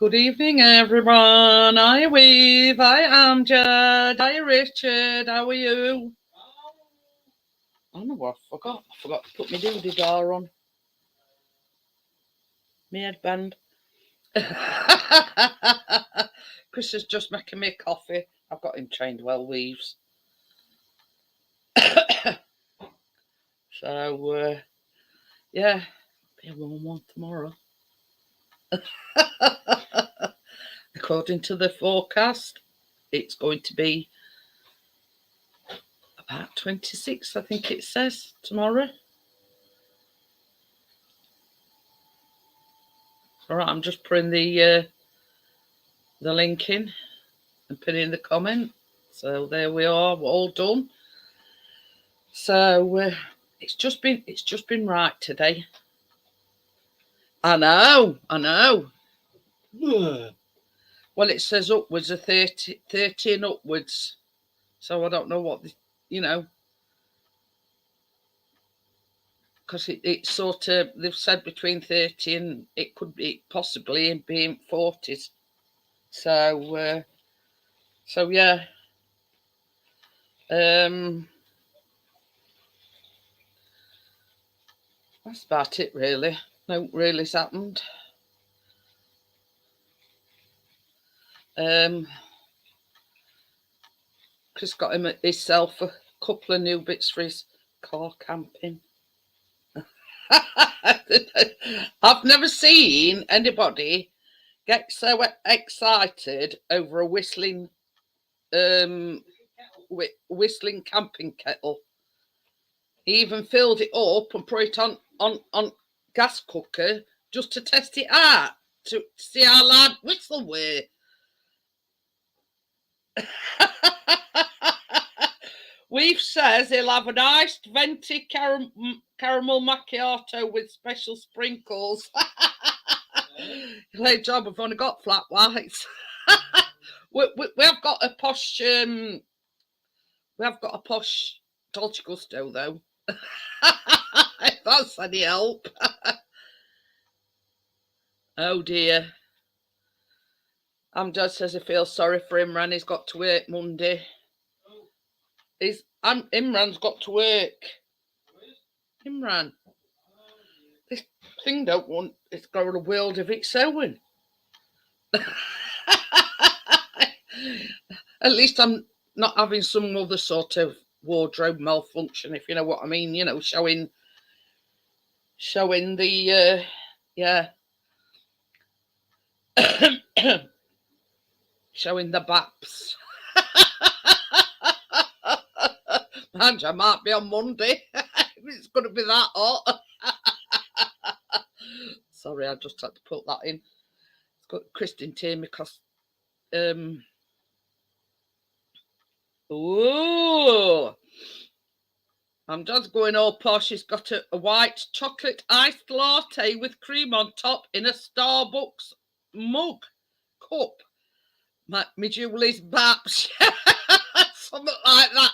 Good evening, everyone. Hi, Weave. Hi, Amjad. Hi, Richard. How are you? I know what I forgot. I forgot to put my doody-dar on. My headband. Chris is just making me a coffee. I've got him trained well, Weaves. So, yeah, be a warm one tomorrow. According to the forecast, it's going to be about 26, I think it says, tomorrow. All right, I'm just putting the link in and putting in the comment. So there we are, we're all done. So it's just been right today. I know. Well, it says upwards of 30 and upwards. So I don't know what because it's sort of, they've said between 30 and it could be possibly being 40s. So yeah. That's about it, really. No really's happened. Chris got himself a couple of new bits for his car camping. I've never seen anybody get so excited over a whistling camping kettle. He even filled it up and put it on gas cooker just to test it out to see how loud whistle were. Weave says he'll have an iced venti caramel macchiato with special sprinkles. Great job, we've only got flat whites. we have got a posh Dolce Gusto though. If that's any help. Oh dear. Amjad says he feels sorry for Imran. He's got to work Monday. Imran's got to work. Imran. This thing don't want. It's got a world of its own. At least I'm not having some other sort of wardrobe malfunction, if you know what I mean. You know, showing the yeah. Showing the baps. Man, I might be on Monday. It's going to be that hot. Sorry, I just had to put that in. It's got Kristen team because ooh, I'm just going all posh. She's got a white chocolate iced latte with cream on top in a Starbucks mug cup. My Julie's baps. Something like that.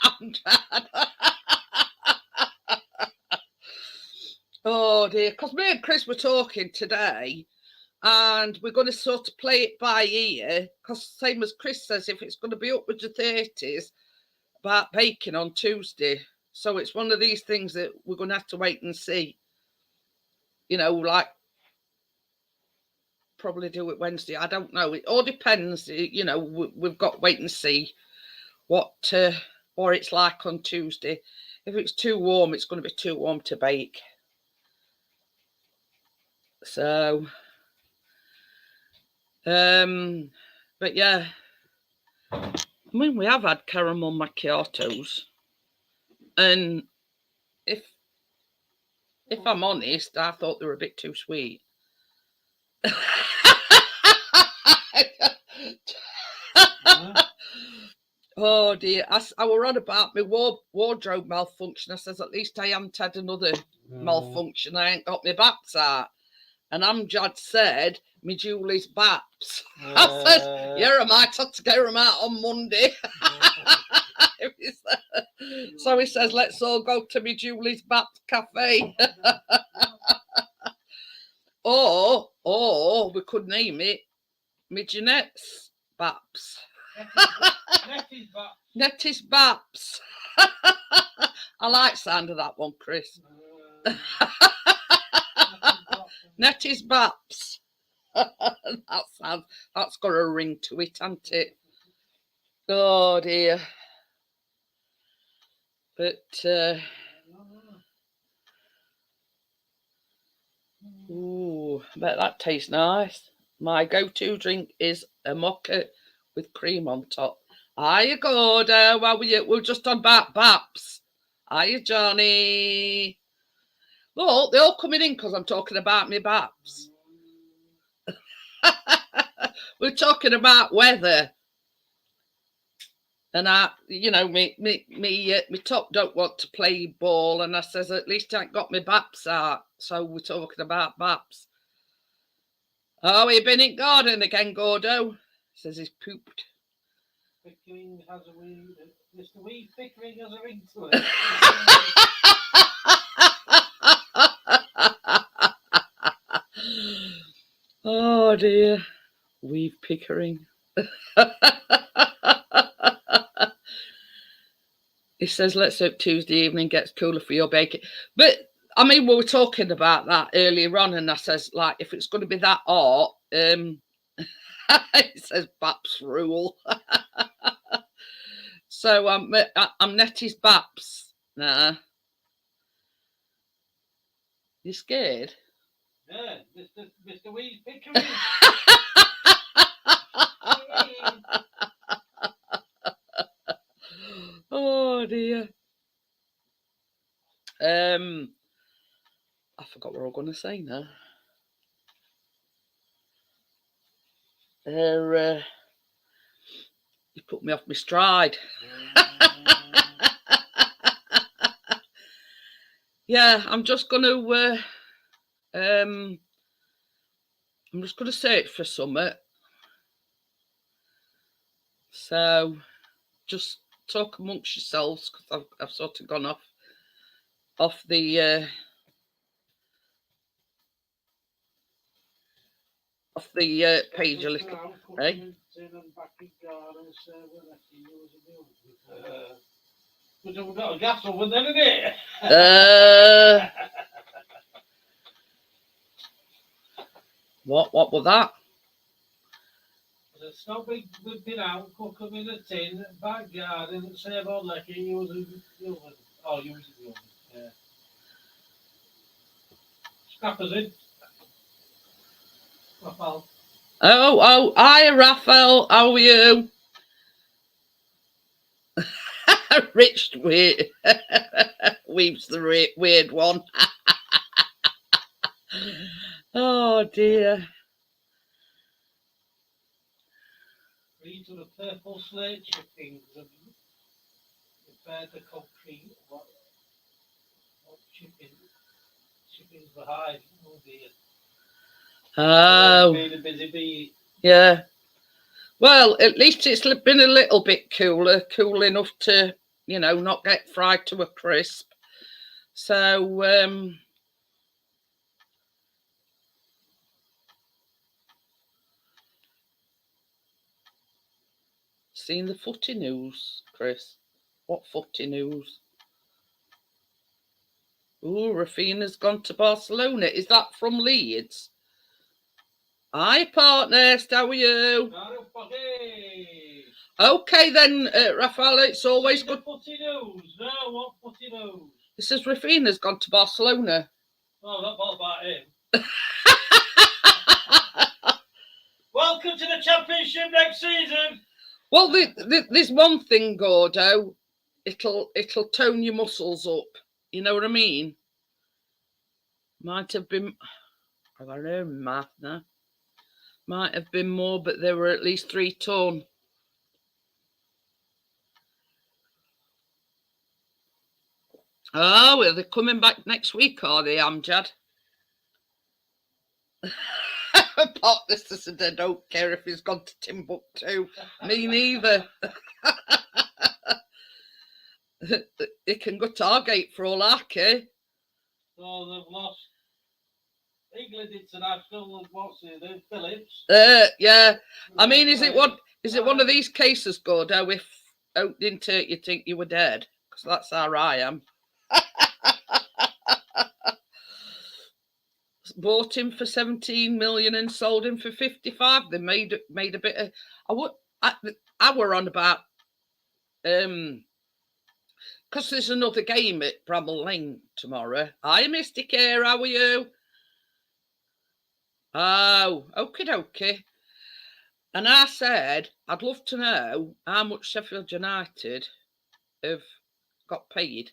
Oh dear, because me and Chris were talking today, and we're going to sort of play it by ear. Because same as Chris says, if it's going to be upwards of 30s, about baking on Tuesday. So it's one of these things that we're going to have to wait and see. You know, like probably do it Wednesday. I don't know. It all depends. You know, we've got to wait and see what it's like on Tuesday. If it's too warm, it's going to be too warm to bake. So, but yeah, I mean, we have had caramel macchiatos, and if I'm honest, I thought they were a bit too sweet. Oh dear, I were on about my wardrobe malfunction. I says, at least I haven't had another malfunction. I ain't got my baps out. And Amjad said, me Julie's baps. I said, yeah, I might have to get them out on Monday. So he says, let's all go to me Julie's Baps Cafe. Or we could name it Me Jeanette's baps. Nettie's baps. Nettie's baps. I like the sound of that one, Chris. Nettie's baps. That's got a ring to it, hasn't it? Oh dear. But ooh, I bet that tastes nice. My go-to drink is a mocha with cream on top. Hiya, Gordo. How are you? We're just on about baps. Hiya, Johnny. Look, they're all coming in because I'm talking about me baps. We're talking about weather. And me top don't want to play ball, and I says at least I ain't got my baps out. So we're talking about baps. Oh, he been in garden again, Gordo? Says he's pooped. Pickering has a wee. Mr. Wee Pickering has a ring to it. Oh dear, Wee Pickering. He says, let's hope Tuesday evening gets cooler for your baking. But, I mean, we were talking about that earlier on, and I says, like, if it's going to be that hot, it says Baps rule. So, I'm Nettie's Baps. Nah. You scared? Yeah, Mr. Wee Pickering. Oh dear. I forgot what I was going to say now. You put me off my stride. Yeah, I'm just going to search for something. So just talk amongst yourselves, because I've sort of gone off the page a little. Hey? We've got a gas oven then, isn't it? What was that? It's not big. We've been out, cook them in a tin, back garden, save on lecky, use the oven. Oh, use the oven, yeah. Scrappers in. Raphael. Oh, hiya, Raphael. How are you? Rich weird. Weaves the weird one. Oh dear. Read to the purple slate chippings and repair the concrete. What chippings behind? Oh dear. Oh. Being a busy bee. Yeah. Well, at least it's been a little bit cooler, cool enough to, not get fried to a crisp. So, seen the footy news, Chris? What footy news? Ooh, Rafina's gone to Barcelona. Is that from Leeds? Hi, partner. How are you? Okay then, Raphael, it's always good. Footy news? No, what footy news? It says Rafina's gone to Barcelona. Oh, not about him. Welcome to the championship next season. Well, there's one thing, Gordo. It'll tone your muscles up. You know what I mean? Might have been, I don't know, math now. Might have been more, but they were at least 3 ton. Oh, well, they're coming back next week, are they, Amjad? Partner said I don't care if he's gone to Timbuktu. Me neither. He can go Targate for all I care. So they've lost England international, what's it, Phillips. Yeah. I mean, is it one of these cases, Gordo? If Oak didn't hurt you, think you were dead? Because that's how I am. Bought him for 17 million and sold him for 55. They made a bit of. I were on about because there's another game at Bramall Lane tomorrow. Hi, Mr. Care, how are you? Oh, okie dokie. And I said, I'd love to know how much Sheffield United have got paid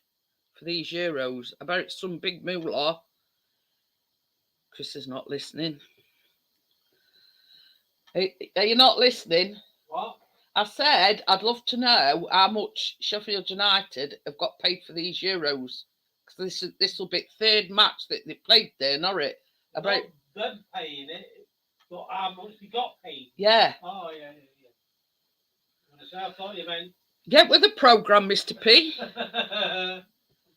for these Euros. I bet it's some big moolah. Chris is not listening. Are you not listening? What? I said I'd love to know how much Sheffield United have got paid for these Euros. Because this will be the third match that they played there, Norwich. About them paying it, but how much they got paid? Yeah. Oh, yeah. I thought you meant... Get with the programme, Mr. P. I'm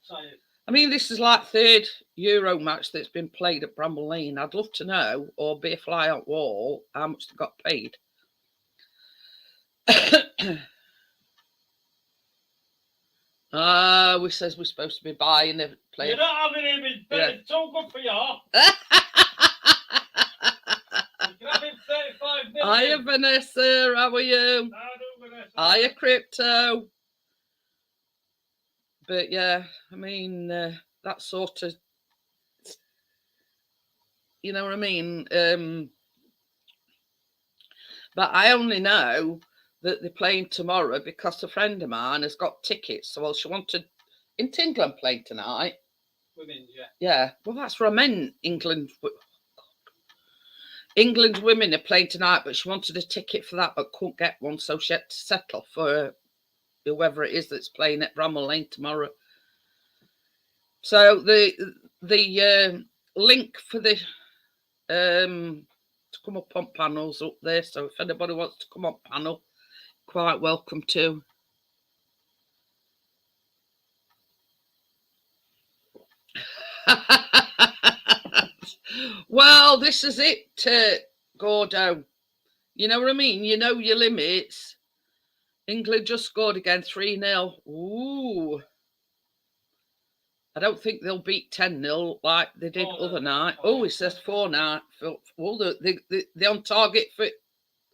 tired. I mean, this is like third Euro match that's been played at Bramall Lane. I'd love to know, or be a fly on wall, how much they got paid. We says we're supposed to be buying a player. You're not having him, it's so good for you. You can have him 35 million. Hiya, Vanessa, how are you? Hiya, Crypto. But yeah, I mean, that sort of, you know what I mean? But I only know that they're playing tomorrow because a friend of mine has got tickets. So, well, she wanted, in England playing tonight. Women's, yeah. Yeah, well, that's what I meant, England. England women are playing tonight, but she wanted a ticket for that, but couldn't get one, so she had to settle for whoever it is that's playing at Bramall Lane tomorrow. So the link for the to come up on panels up there. So if anybody wants to come on panel, quite welcome to. Well, this is it, Gordo. You know what I mean? You know your limits. England just scored again, 3-0. Ooh. I don't think they'll beat 10-0 like they did other night. Oh, it says 4-0. Well, they're on target for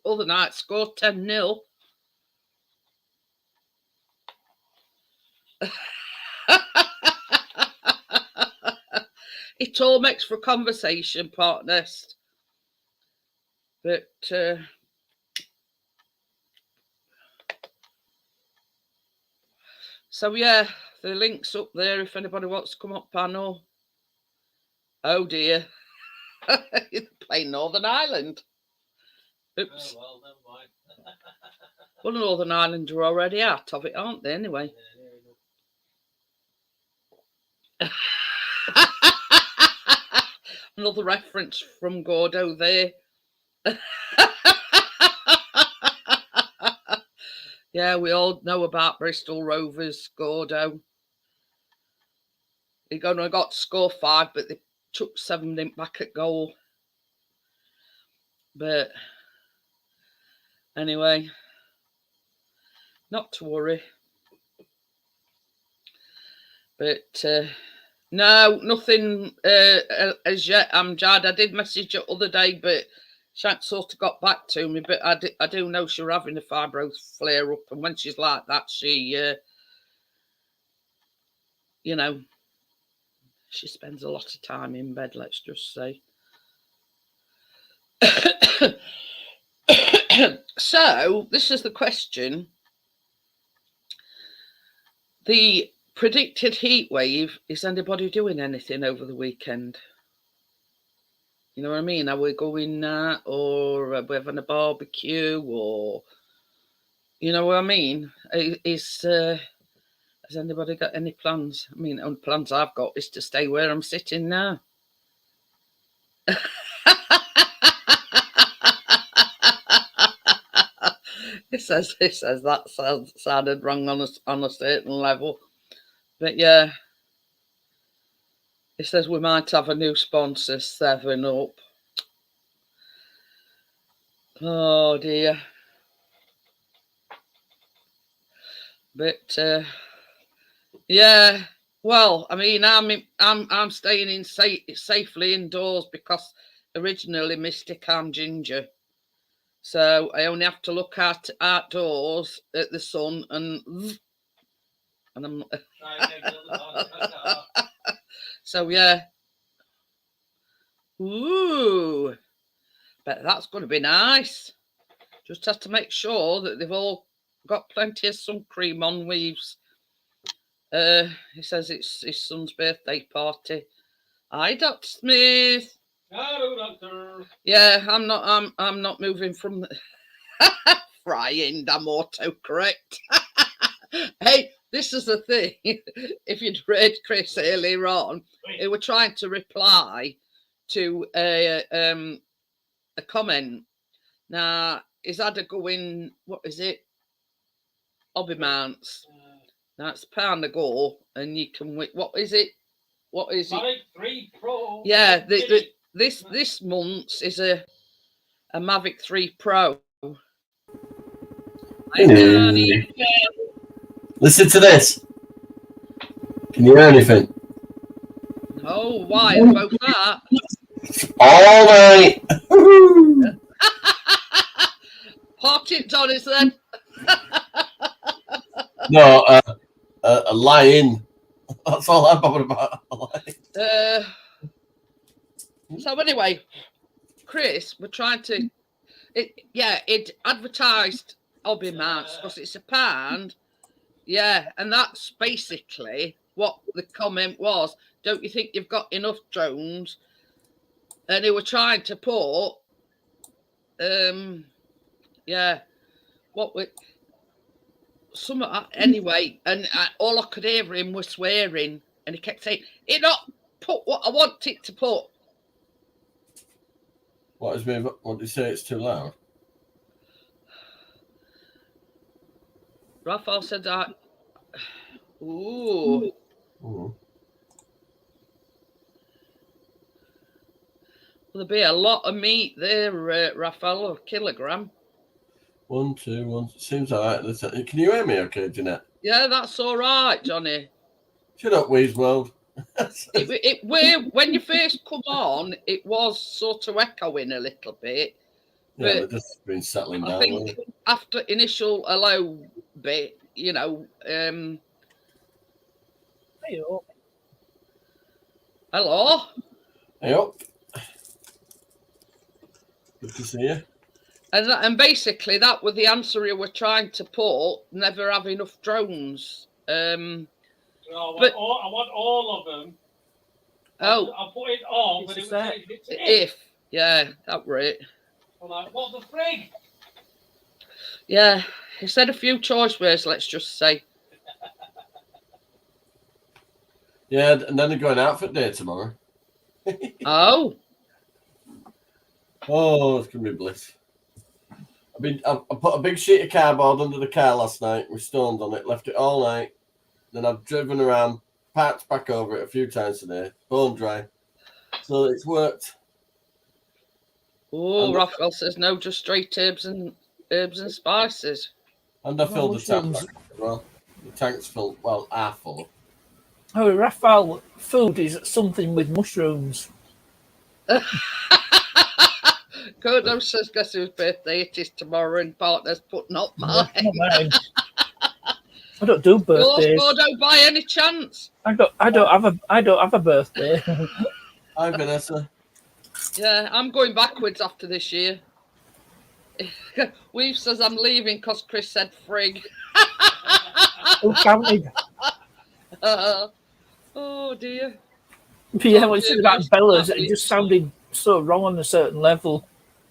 other night, scored 10-0. It all makes for conversation, partners. But so yeah, the link's up there if anybody wants to come up panel. Oh dear. You're playing Northern Ireland. Oops. Oh, well, never mind. Well, Northern Ireland are already out of it, aren't they, anyway? Yeah, another reference from Gordo there. Yeah, we all know about Bristol Rovers, Gordo. He only got to score 5, but they took 7 back at goal. But anyway, not to worry. But no, nothing as yet, Amjad. I did message her the other day, but she hadn't sort of got back to me. But I do know she's having a fibro flare up, and when she's like that, she, you know, she spends a lot of time in bed, let's just say. So, this is the question. The predicted heat wave, is anybody doing anything over the weekend? You know what I mean? Are we going or are we having a barbecue, or you know what I mean? Has anybody got any plans? I mean, the only plans I've got is to stay where I'm sitting now. It says that sounded wrong on a certain level, but yeah. He says we might have a new sponsor, 7up. Oh dear. But yeah, well, I mean, I'm staying in safely indoors because originally my stick arm ginger, so I only have to look outdoors at the sun and I'm. So yeah. Ooh, but that's going to be nice. Just have to make sure that they've all got plenty of sun cream on Weaves. He says it's his son's birthday party. Hi, Dr. Smith. Hello, Doctor. Yeah, I'm not moving from the frying. I'm autocorrect. Hey, this is the thing. If you'd read Chris earlier on, they were trying to reply to a comment. Now, he's had a go in, what is it? Hobby mounts. That's £1 a go, and you can win. What is it? What is it? 3 Pro. Yeah, this month's is a Mavic 3 Pro. Listen to this. Can you hear anything? Oh, why? About that? All right. Park it, Donis, then. No, a lie-in. That's all I'm bothered about. So anyway, Chris, we're trying to. It advertised hobby mounts because it's £1. Yeah, and that's basically what the comment was. Don't you think you've got enough drones? And they were trying to put, what with some anyway. And all I could hear him was swearing, and he kept saying, "It not put what I want it to put." What did you say? It's too loud. Raphael said that. Ooh. Ooh. There'll be a lot of meat there, Raphael, a kilogram. 1, 2, 1. Seems all right. Can you hear me okay, Jeanette? Yeah, that's all right, Johnny. Shut up, Weeze World. When you first come on, it was sort of echoing a little bit. Yeah, they've just been settling down. I think after initial hello bit, Hello. Hello. Hey up. Good to see you. And basically that was the answer you were trying to put. Never have enough drones. I want all of them. Oh, I'll put it on, but it would say if. Yeah, that were it. I'm like, what the frig? Yeah, he said a few choice words, let's just say. Yeah, and then they're going outfit day tomorrow. Oh. Oh, it's going to be bliss. I put a big sheet of cardboard under the car last night with stones on it, left it all night. Then I've driven around, parked back over it a few times today, bone dry. So it's worked. Oh, Raphael says no, just straight herbs and spices. And I filled the tank back as well. The tank's full, well, half full. Oh, Raphael, food is something with mushrooms. Kodo says, guess whose birthday it is tomorrow, and partner's putting up mine. I don't do birthdays. Kodo, by any chance? I don't have a birthday. Hi, Vanessa. Yeah, I'm going backwards after this year. Weave says I'm leaving because Chris said frig. Who counted? Oh dear. Yeah, when you said about Bella's, it just sounded so wrong on a certain level.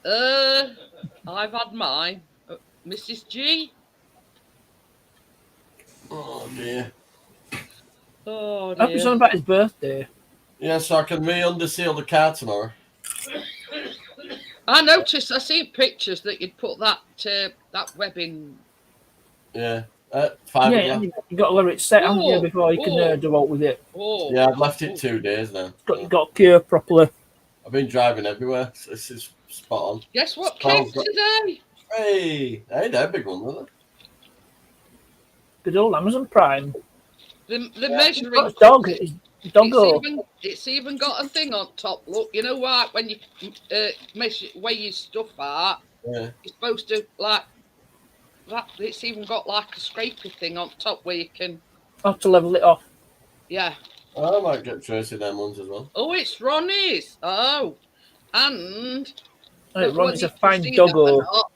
I've had mine. Mrs. G. Oh dear. Oh I hope it's something about his birthday. Yeah, so I can re-underseal the car tomorrow. I noticed. I seen pictures that you'd put that webbing. Yeah, 5 Yeah, o'clock. you got to let it set, haven't you, Oh, before you can oh. do out with it. Oh, Yeah, I've left it 2 days now. You got to cure properly. I've been driving everywhere. So this is spot on. guess what Smells came today? Hey, they're a big one, aren't Good old Amazon Prime. The Yeah. measuring Got cup. dog. It's doggo. It's even got a thing on top. Look, you know what? When you measure, weigh your stuff out, Yeah. you're supposed to like that. It's even got like a scraper thing on top where you can. Have to level it off. Yeah. I might get Tracy them ones as well. Oh, it's Ronnie's. Oh, and Hey, Ronnie's a whether you can fine see that or doggo. not,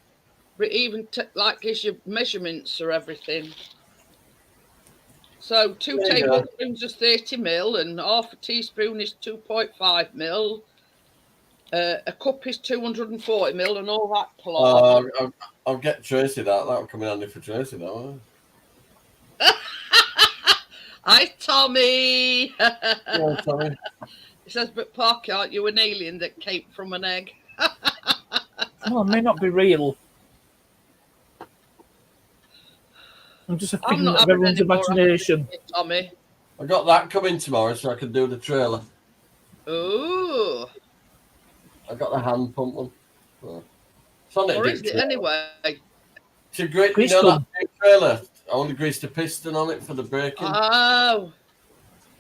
but it even like gives you measurements or everything. So 2 There you go. tablespoons is 30 ml, and half a teaspoon is 2.5 ml. A cup is 240 ml, and all that palaver. I'll get Tracy that. That'll come in handy for Tracy, though. Hi, Tommy. Yeah, Tommy. He says, but Parker, aren't you an alien that came from an egg? Well, it may not be real. I'm just a I'm figment not of having everyone's any more imagination. Tommy. I got that coming tomorrow, so I can do the trailer. Ooh. I got the hand pump one. So. It's on Or is it trailer. anyway? It's a great, Grease that gun. new trailer. I only greased a piston on it for the braking. Oh.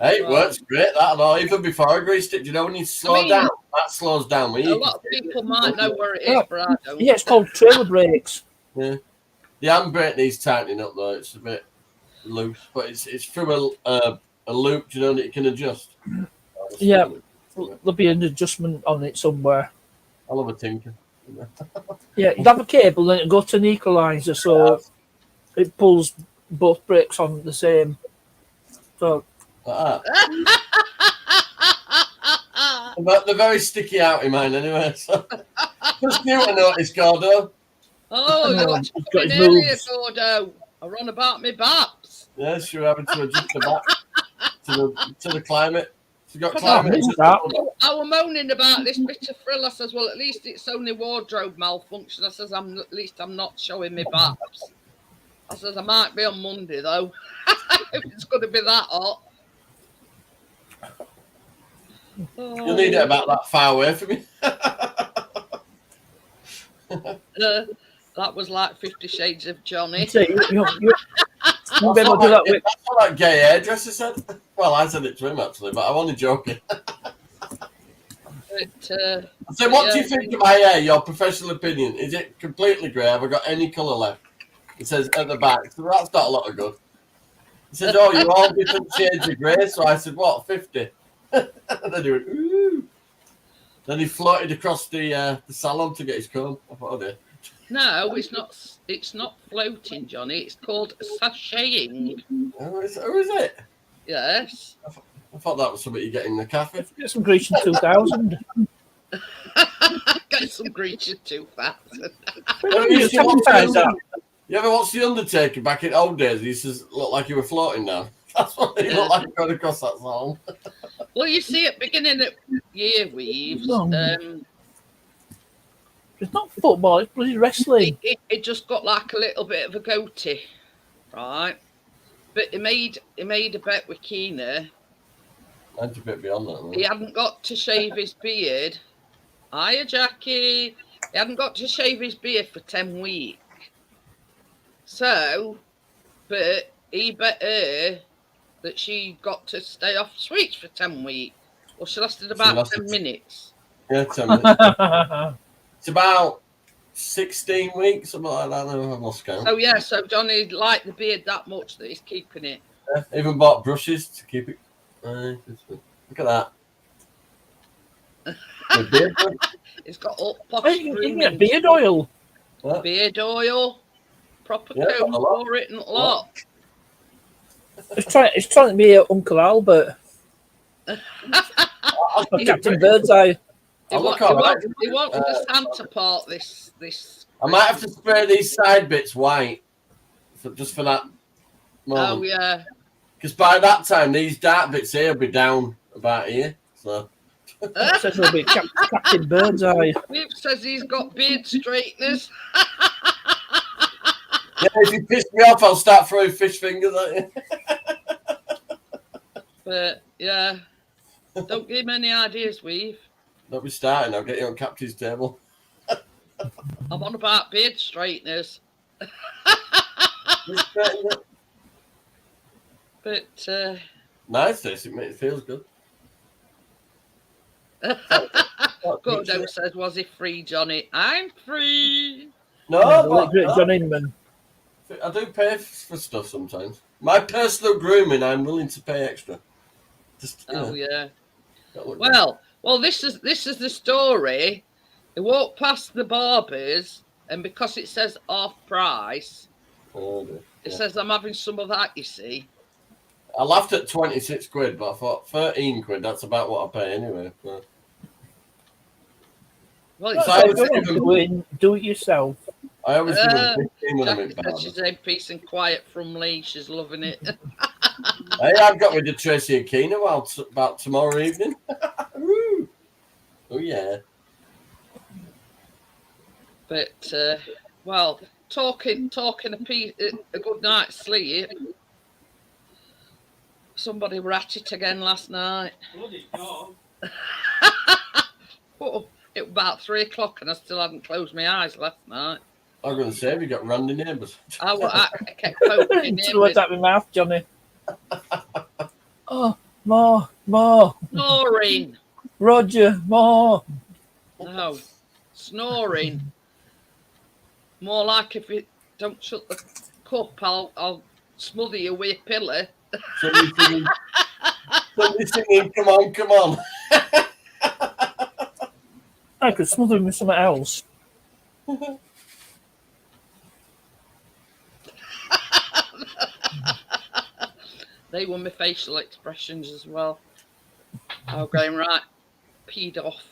Hey, it well. works great, that and all. Even before I greased it, do you know when you slow down? That slows down. When A you lot of people might know where it is, Oh, but I don't. Yeah, it's called trailer brakes. Yeah. The handbrake needs tightening up though. It's a bit loose, but it's through a loop, do you know, that you can adjust. Yeah. There'll be an adjustment on it somewhere. I love a tinker. Yeah, you'd have a cable and it'll go to an equalizer, so it pulls both brakes on the same. So Like that. But they're very sticky out in mine anyway. So. Just new to notice, Gordo. Oh, you're He's got coming his earlier, moves. Gordo. I run about me baps. Yes, you're having to adjust the back to the climate. So you've got Come on, climate. who's that? I was moaning about this bit of frill. I says, well, at least it's only wardrobe malfunction. I says, at least I'm not showing me baps. I says, I might be on Monday, though, if it's going to be that hot. You'll need it about that far away from me. That was like 50 Shades of Johnny. see, you'll be able to do that with. That's what that gay hairdresser said. Well, I said it to him actually, but I'm only joking. But, I said, what do you think of my hair? Your professional opinion? Is it completely grey? Have I got any colour left? He says at the back. So that's not a lot of good. He said, oh, you're all different shades of grey. So I said, what, 50? And then he went, ooh. Then he floated across the salon to get his comb. I thought, oh dear. no, it's not. It's not floating, Johnny. It's called sashaying. Oh, is it? Yes. I thought that was something you get in the cafe. Get some Grecian 2000. Get some Grecian 2000. You ever watch The Undertaker back in old days? He used to look like you were floating now. That's what he looked like going across that salon. Well, you see, at beginning of year weaves, It's not football, it's bloody wrestling. it just got like a little bit of a goatee, right? But he made a bet with Keena. That's a bit beyond that. He hadn't got to shave his beard. Hiya, Jackie. He hadn't got to shave his beard for 10 weeks. So, but he bet her that she got to stay off sweets for 10 weeks. Well, she lasted about 10 minutes. Yeah, 10 minutes. It's about 16 weeks, something like that. I've lost count. So, yeah, so Johnny liked the beard that much that he's keeping it. Yeah, even bought brushes to keep it. Look at that. It's got all posh Hey, you can grooming. get beard oil. What? Beard oil, proper Yeah, comb a lot. for it and a lot. It's trying to be Uncle Albert. Or Captain Birdseye. He look wanted all right. the Santa part this. I might have to spray these side bits white just for that moment. Oh, yeah. Because by that time, these dark bits here will be down about here. So. It says it'll be Captain Birdseye. Viv says he's got beard straighteners. Yeah, if you piss me off, I'll start throwing fish fingers at you. But yeah, don't give him any ideas, Weave. Don't be starting. I'll get you on Captain's table. I'm on about beard straighteners. But Nice, this. It feels good. Gordo says, was he free, Johnny? I'm free. No, Great John Inman. I do pay for stuff sometimes. My personal grooming, I'm willing to pay extra. Just, Yeah. gotta look Well, this is the story. He walked past the barbers, and because it says half price, good. Oh, dear. it says I'm having some of that. You see. I laughed at 26 quid, but I thought 13 quid, that's about what I pay anyway. So. Well, So I was Do it yourself. I always give them 15 when I'm Jackie in said barber. she's in peace and quiet from Lee. She's loving it. Hey, I've got rid of Tracy Aquino about tomorrow evening. Woo. Oh, yeah. But talking a good night's sleep. Somebody were at it again last night. Bloody dog. Oh, it was about 3 o'clock and I still hadn't closed my eyes last night. I was going to say, have you got randy neighbours? I kept poking Just him. let that in my mouth, Johnny. Oh, more. Snoring. Roger, more. No, snoring. More like if you don't shut the cup, I'll smother you with a pillow. Somebody singing, come on. I could smother him with something else. They were my facial expressions as well. I was going right, peed off.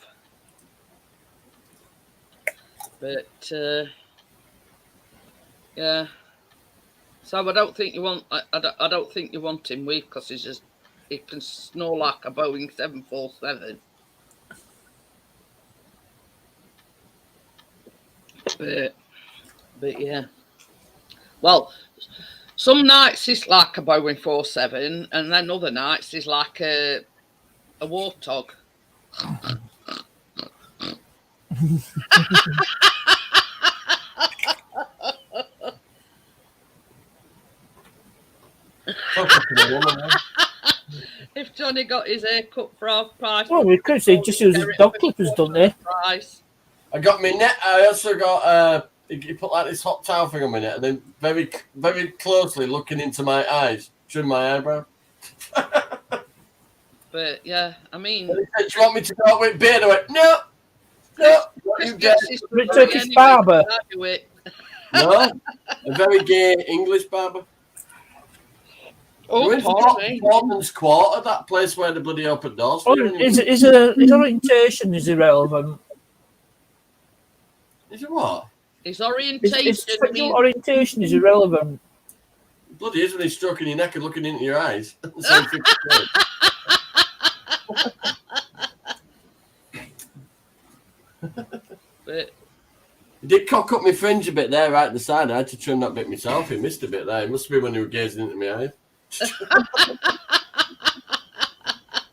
But yeah. So I don't think you want. I don't think you want him with because he can snore like a Boeing 747. But yeah. Well, some nights it's like a Boeing 47, and then other nights it's like a warthog. If Johnny got his hair cut for half price, Well, we could say just use dog clippers, don't they? price. I got my net. I also got you put like this hot towel thing on my net, and then very, very closely looking into my eyes, trim my eyebrow. But yeah, I mean, Do you want me to go out with beard? I went, no. Chris You gets get his Turkish anyway, barber. can I do it? no. A very gay English barber. Oh, We're in pardon me. Portman's Quarter, that place where the bloody open doors. Oh, his orientation is irrelevant. Is it what? His His orientation sexual means orientation is irrelevant. Bloody is when he's stroking your neck and looking into your eyes. Same 50 quid. but He did cock up my fringe a bit there right at the side. I had to trim that bit myself. He missed a bit there. It must have been when he was gazing into my eyes.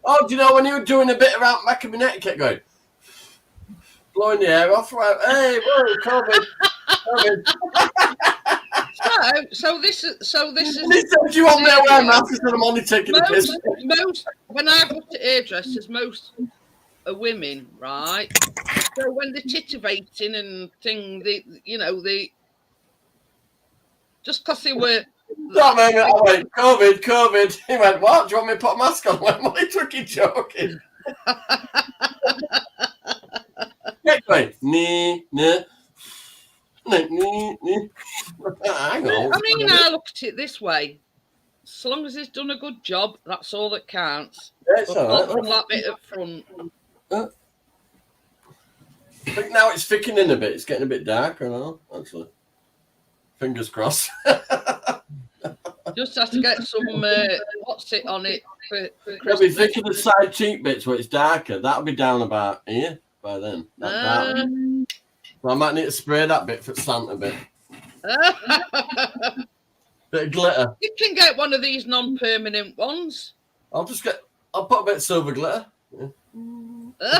Oh, do you know when you were doing a bit around back of my neck, he kept going, blowing the air off. Right? Hey, whoa, COVID. so this is And he said, do you want me to wear a mask? I said, I'm only taking a piss. most when I've looked at hairdressers, most are women, right? So when they're titivating and thing, they just because they were. That moment, I went, COVID. He went, what? Do you want me to put a mask on? I went, what are you fucking joking? Kept going, nee. Hang on. I mean, I look at it this way. As long as he's done a good job, that's all that counts. Yeah, it's all Apart from right. that bit up front. I think now it's thickening a bit. It's getting a bit darker now, actually. Fingers crossed. Just have to get some what's it on it for It'll be Christmas. thicker the side cheek bits where it's darker. That'll be down about here by then. That dark. So I might need to spray that bit for Santa a bit. Bit of glitter. You can get one of these non-permanent ones. I'll put a bit of silver glitter. Yeah. Yeah,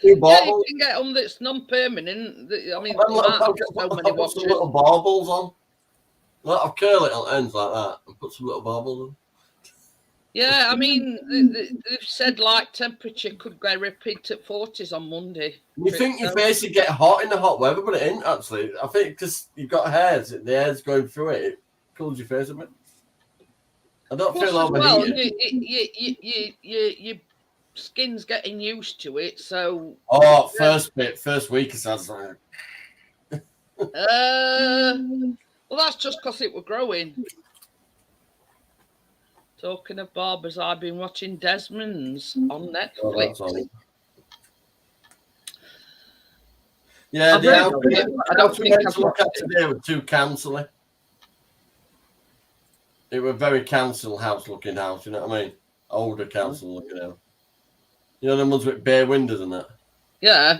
Two you baubles. can get one that's non-permanent. I mean, I'll so many put some watches. little baubles on. I'll curl it on ends like that and put some little baubles on. Yeah, I mean, they've said like temperature could go rip into 40s on Monday. You think your face would get hot in the hot weather, but it ain't actually. I think because you've got hairs, the hair's going through it, it cools your face a bit. I don't feel overheated. Your skin's getting used to it, so. Oh, first week it sounds like. Well, that's just because it were growing. Talking of barbers, I've been watching Desmond's on Netflix. Yeah, the house we went to look at today was too council-y. It was a very council house looking house, you know what I mean? Older council looking house. You know the ones with bare windows and that? Yeah.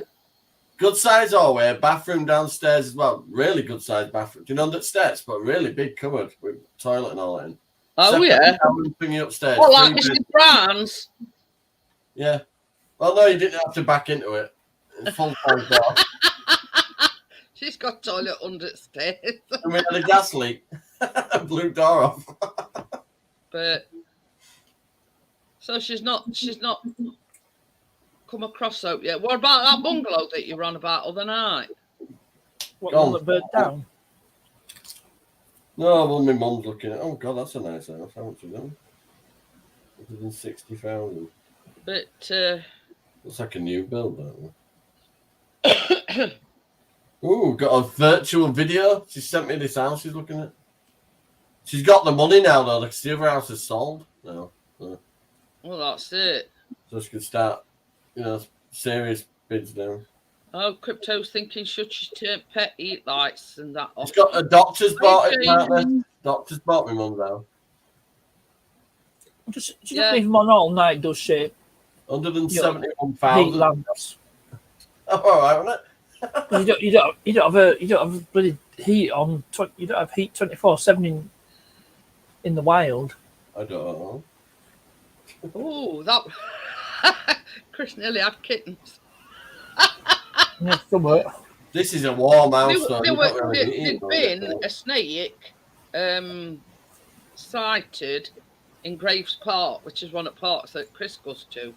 Good size hallway, bathroom downstairs as well. Really good size bathroom. Do you know that steps? But really big cupboard with toilet and all that in. Oh, separate yeah. Thingy upstairs. Oh, like Mr. Brown's. Yeah. Well, no, you didn't have to back into it. It's full size door. She's got toilet under the stairs. And we had a gas leak. Blew door off. But so she's not come across out yet. What about that bungalow that you were on about other night? What, the one that burnt down? No, well, my mum's looking at. Oh God, that's a nice house. How much is that? 160,000. But looks like a new build, that one. Ooh, got a virtual video. She sent me this house she's looking at. She's got the money now, though, because the other house is sold. No. Well, that's it. So she can start, serious bids now. Oh, Crypto's thinking should she turn pet eat lights and that off? It's got a doctor's bought it, apparently. Doctor's bought my mum now. She doesn't leave them on all night, does she? 171,000. Heat lamps. Oh, all right, wasn't it? you don't have bloody heat on. You don't have heat 24/7 in the wild. I don't know. Oh, that Chris nearly had kittens. Yeah, somewhere. This is a warm house. There'd been a snake sighted in Graves Park, which is one of the parks that Chris goes to.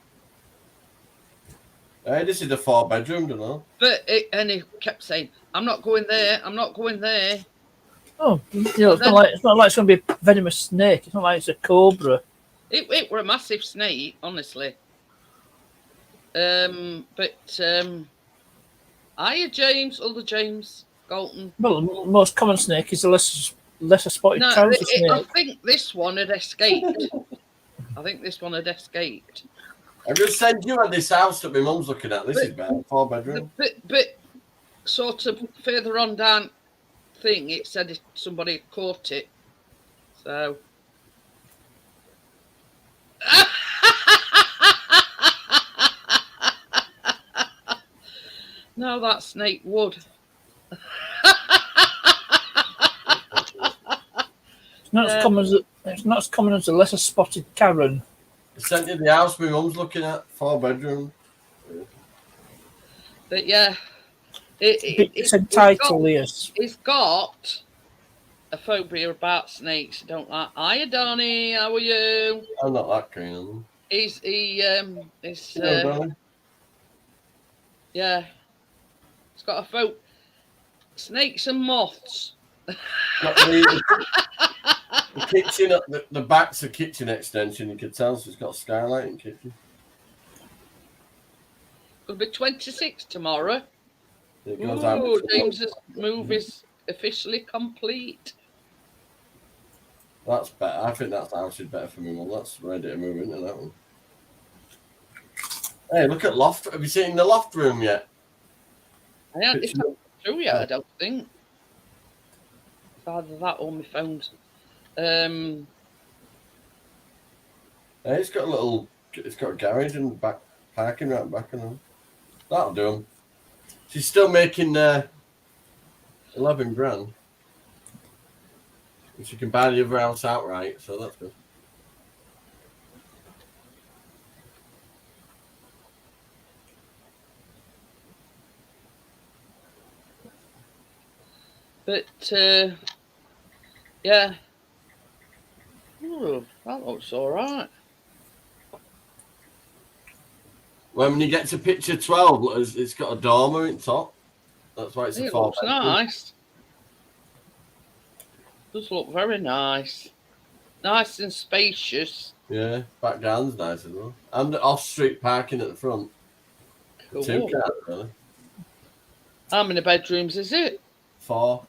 Hey, this is a 4-bedroom, don't know. And he kept saying, "I'm not going there. I'm not going there." Oh, it's not like it's going to be a venomous snake. It's not like it's a cobra. It were a massive snake, honestly. Hiya, James, other James Galton. Well, the most common snake is the lesser spotted trouser snake. I think this one had escaped. I just said you had this house that my mum's looking at. This is better, 4-bedroom. But sort of further on down thing, it said somebody had caught it. So. No, that snake would. It's not as common as the lesser spotted Karen. I sent you the house my mum's looking at, 4-bedroom. But yeah, it's entitled, yes. He's got a phobia about snakes. Don't like. Hiya, Donnie. How are you? I'm not that keen on them. Yeah. It's got a phobia. Snakes and moths. Got the kitchen up the back's a kitchen extension. You can tell, so it's got a skylight in the kitchen. It'll be 26 tomorrow. It goes out. James's move is officially complete. That's better. I think that house is better for me. Well, that's ready to move into that one. Hey, look at loft. Have you seen the loft room yet? I haven't come through yet, I don't think. It's either that or my phone's. Hey, it's got a garage and back parking right back and all. That'll do 'em. She's still making 11 grand. And she can buy the other house outright, so that's good. But yeah. Ooh, that looks all right. When you get to picture 12, it's got a dormer in top. That's why it's a It 4 looks nice. Does look very nice. Nice and spacious. Yeah, back garden's nice as well. And off-street parking at the front. Cool. 2 cars, really. How many bedrooms is it? 4.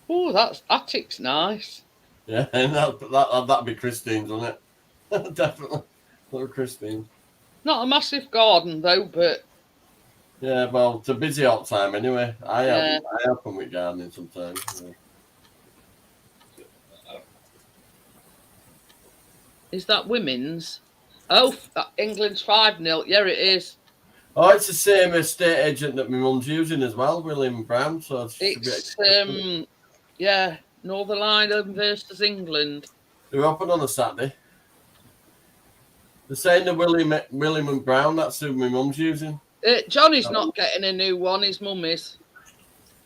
Oh, that's attic's nice. Yeah, and that'd be Christine's, wouldn't it? Definitely. Little Christine. Not a massive garden though, but Yeah, well, it's a busy hot time anyway. I help them with gardening sometimes. Yeah. is that women's? Oh, England's 5-0. Yeah, it is. Oh, it's the same estate agent that my mum's using as well, William Brown. So It's yeah, Northern Ireland versus England. they're open on a Saturday. They're saying the William and Brown. That's who my mum's using. Johnny's not getting a new one. His mum is.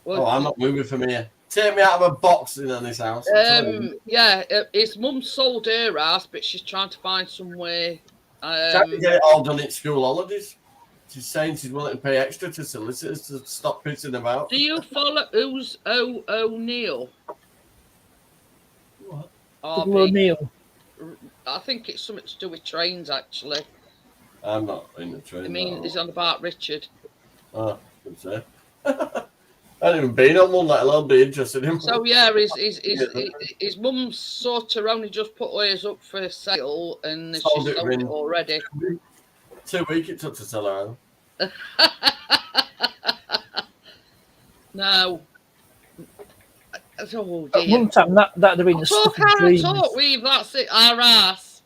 Well, Oh, I'm not moving from here. Take me out of a box in this house. yeah, his mum sold her house, but she's trying to find somewhere. Trying to get it all done at school holidays. She's saying she's willing to pay extra to solicitors to stop pissing about. Do you follow who's O'Neill? What? O'Neill. I think it's something to do with trains, actually. I'm not in the train. I mean, he's on about Richard. Oh, good say. I haven't even been on one, let alone be interested in one. So yeah, his mum's sort of only just put hers up for sale, and she's sold it already. 2 weeks it took to sell her home. No. Oh At dear. one time, that'd have been the stuff Talk of out, dreams. talk, weave, that's it, our ass.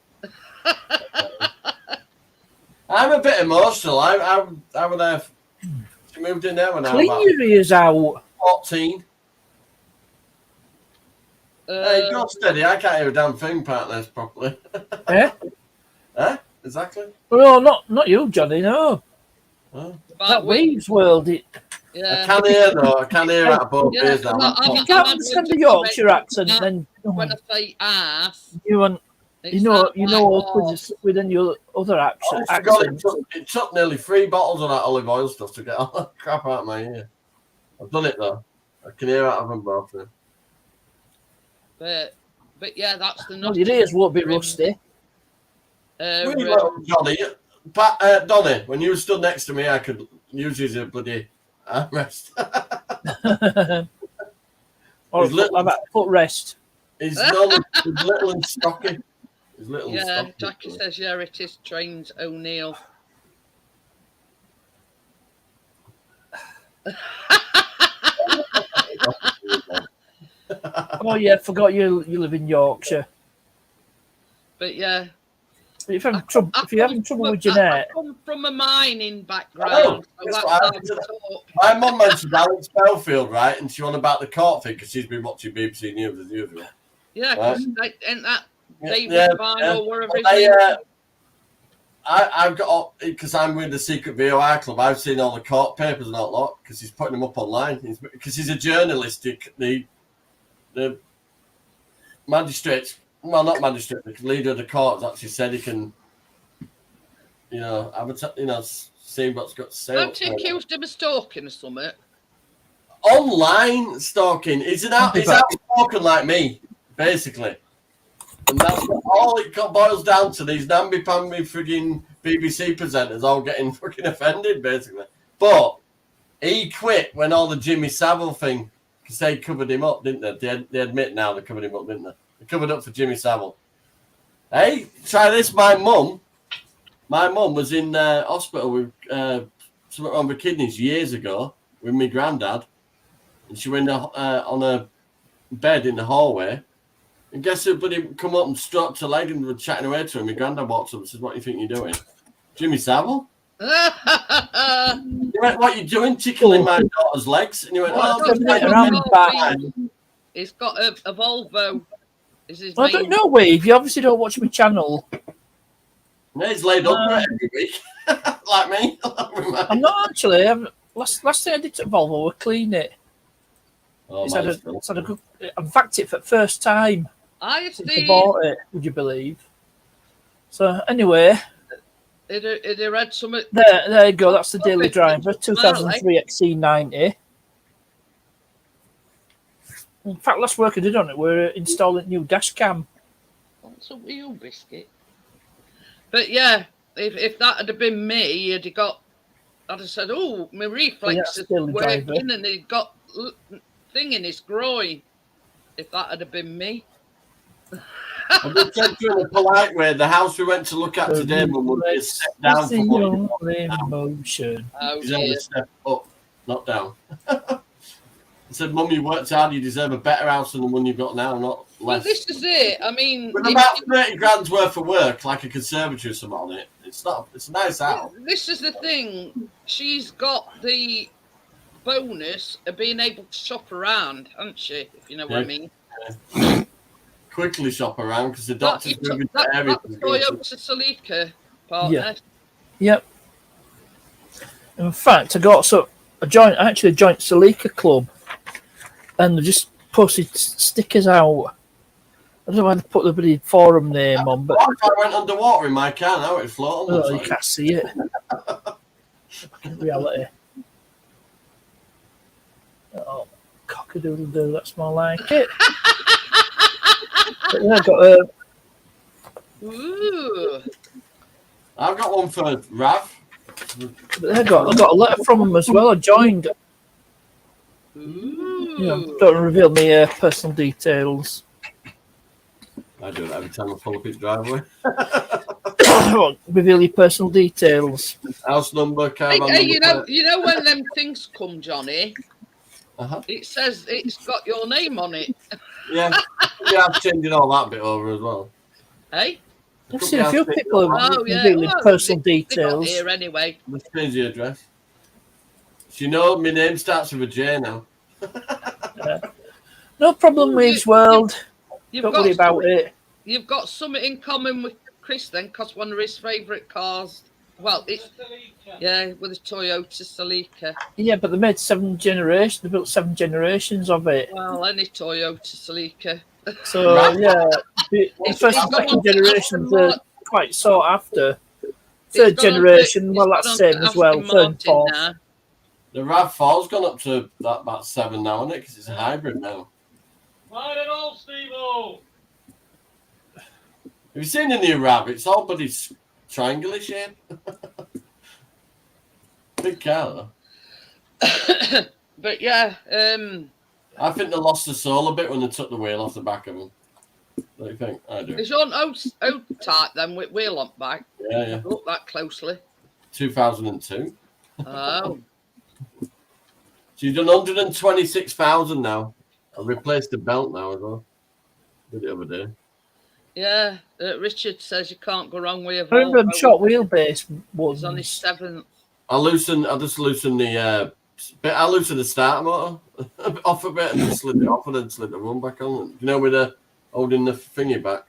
I'm a bit emotional. I was there. She moved in there when I was Clean about your ears out. 14. Hey, go steady. I can't hear a damn thing, partners, properly. Eh? Huh? Exactly. Well, not you, Johnny, no. Oh. That Waves world, I Yeah. can hear, though. I can hear out both Yeah, ears now. you can't understand the Yorkshire accent, then When I say ass, you want, it's you know, not like within your other I accent. forgot it took nearly 3 bottles of that olive oil stuff to get all that crap out of my ear. I've done it, though. I can hear out of them both now. but yeah, that's the Well, your ears won't be rusty. Really well, Johnny. Donny, when you stood next to me, I could use you as a bloody armrest. Or He's little. about footrest. He's little and stocky. He's little and Yeah, stocky. Jackie says, yeah, it is Trains O'Neill. Oh yeah, forgot you live in Yorkshire. But yeah. If you're having trouble with your net, I come from a mining Oh, background. So that's that's what how happened we to talk. My mum mentioned Alex Belfield, right? And she won about the court thing because she's been watching BBC News as usual. Yeah, because ain't that David Yeah, Vine yeah. or wherever Well, his name is? I've got, because I'm with the Secret VOR Club, I've seen all the court papers and all that because he's putting them up online. Because he's a journalist. The magistrate, well, not magistrate, the leader of the court has actually said he can, see what's got to say. Don't you accuse him of stalking or something? Online stalking. He's outspoken like me, basically. And that's all it boils down to. These namby-pamby frigging BBC presenters all getting fucking offended, basically. But he quit when all the Jimmy Savile thing, because they covered him up, didn't they? They admit now they covered him up, didn't they? They covered up for Jimmy Savile. Hey, try this. My mum was in hospital with something wrong with kidneys years ago with my granddad. And she went on a bed in the hallway. And guess who bloody come up and stroked her leg and were chatting away to him. My granddad walks up and says, "What do you think you're doing?" Jimmy Savile? He went, "What are you doing? Tickling my daughter's legs?" And he went, "Oh, around back. He's got a Volvo. Is his I main. don't know, Wave. You obviously don't watch my channel. No, he's laid up for it every week, like me. I'm not actually. Last thing I did to Volvo was clean it. Oh, It's man, had a good. I vacked it for the first time I since I see. bought it. Would you believe? So anyway, It read something. there you go. That's the daily Okay, driver, 2003 XC90. In fact, last work I did on it, we're installing new dash cam. What's a wheel biscuit? But yeah, if that had been me, he'd have got. I'd have said, "Oh, my reflex is daily working," driver. and he'd got thing in his groin. If that had been me. I just said to you in a polite way, the house we went to look at today, Mum, would be a step down from what you got now. Motion. Oh Deserve dear. a step up, not down. I said, Mum, you worked hard, you deserve a better house than the one you've got now, not Well, less. this is it. I mean, With about 30 grand's worth of work, like a conservatory or something on it, it's a nice house. this is the thing. She's got the bonus of being able to shop around, hasn't she? If you know what I mean. Quickly shop around because the doctor's moving to That areas. Toyota Celica partner. Yep. In fact, I actually joined Celica Club, and they just posted stickers out. I don't know why they put the bloody forum name on, but What if I went underwater in my car now? It'd float on the you side. can't see it. In reality. Oh, cock-a-doodle-doo, that's more like it. But yeah, I got Ooh. I've got one for Rav. I got a letter from him as well. I joined. Ooh. Don't reveal me personal details. I do it every time I pull up his driveway. I won't reveal your personal details. House number, caravan Hey, number. you know when them things come, Johnny? Uh-huh. It says it's got your name on it. Yeah, I'm changing all that bit over as well. Hey? I've seen a few people Oh, yeah. revealing Well, personal they got details. here anyway. Let's change the address. Do you know my name starts with a J now? No problem, Waves World. You've Don't got worry about something- it. You've got something in common with Chris then, because one of his favourite cars. Well, it's with a Toyota Celica. Yeah, but they made 7 generations. They built 7 generations of it. Well, any Toyota Celica. So yeah, the first and got second on to generations Aston are Martin. quite sought after. It's Third gone on to- generation, it's well, gone that's on same to as well. Aston Third and Martin fourth. now. The RAV4's gone up to about 7 now, isn't it? Because it's a hybrid now. Not at all, Steve-O. Have you seen the new RAV? It's all bloody triangular shape. Big car, though. But yeah, I think they lost the soul a bit when they took the wheel off the back of them. What do you think? I do. it's on old type then with wheel on back. Yeah. Look that closely. 2002. Oh. So you've done 126,000 now. I've replaced the belt now as well. Did it the other day. Yeah, Richard says you can't go wrong with a I remember them Volvo. short wheelbase He's on his ones. 7th. I just loosened the bit. I loosened the starter motor off a bit and just slid it off and then slid the run back on. You know, with the holding the thingy back.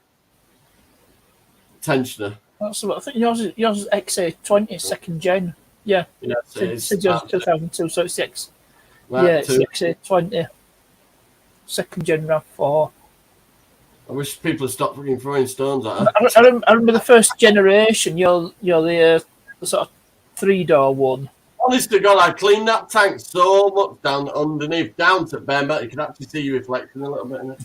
Tensioner. That's what I think yours is XA20 second gen. Yeah, Yeah, it's 2002, so it's X. Right, Yeah, it's too. XA20 second gen RAV4. I wish people had stopped fucking throwing stones at her. I remember the first generation. You're the sort of 3-door one. Honest to God, I cleaned that tank so much down underneath, down to bare metal. You can actually see your reflection a little bit in it.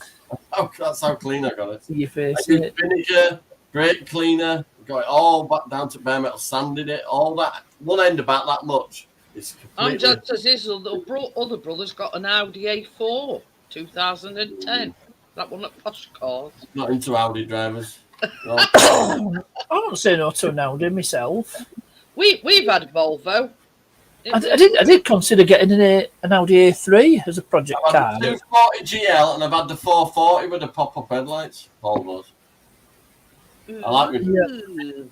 That's how clean I got it. See your face I in used it. vinegar, brake cleaner, got it all back down to bare metal, sanded it, all that. One end about that much. It's completely... Amjad says his other brother's got an Audi A4 2010. That one at Posh Cars. Not into Audi drivers. No. I don't say no to an Audi myself. We've had a Volvo. I did consider getting an Audi A3 as a project I've car. had the 240 GL and I've had the 440 with the pop-up headlights. All those. I like it. Yeah.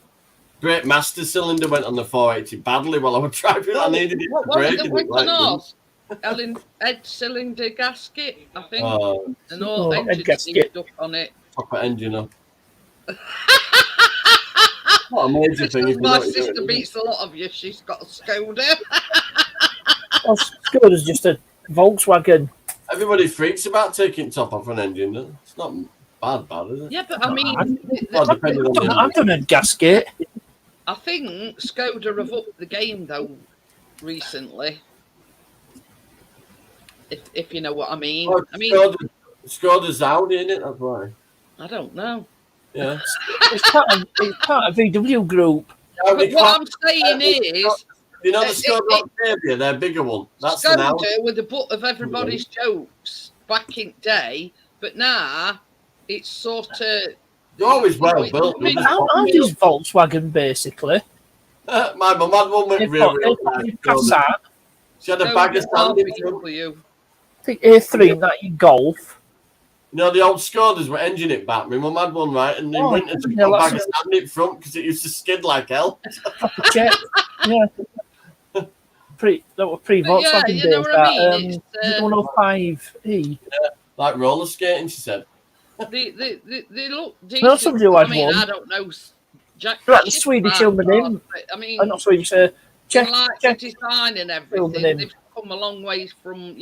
Brake master cylinder went on the 480 badly while I was driving. I needed it What to was brake. it that and went it like on ours? head cylinder gasket, I think, and Oh, all head engine gasket. stuff on it. Top of engine up. Not a major thing if you know My what you're sister doing, is it? beats a lot of you. She's got a Skoda. Well, Skoda's just a Volkswagen. Everybody freaks about taking top off an engine. Doesn't it? It's not bad, is it? Yeah, but I mean, Well, depending on the I've engine. done a gasket. I think Skoda have upped the game though recently. If you know what I mean. Oh, I mean, Skoda's Audi, isn't it? That's why. I don't know. Yeah. It's part of VW Group. But what I'm saying is, You know the Skoda Octavia, their bigger one. That's an Audi. Skoda were the butt of everybody's jokes back in day, but now it's sort of. They're always well built. They're just Audi's Volkswagen, basically. My mum had one with rear-wheel drive. Passat. She had a bag of sand in front. BMW. I think A3, that in Golf. You know the old Skodas were engine it back. My mum had one, right, and in winter she put a bag of sand in front because it used to skid like hell. Check. Yeah. That were pre-Volkswagen you know days. what I mean? That 105E. Like roller skating, she said. They look decent. No, somebody who had I mean, one. I don't know. Jack. Like the Swedish Ilmanim. I mean, Not Swedish. Czech. like the design and everything. Ilmanim. They've come a long way from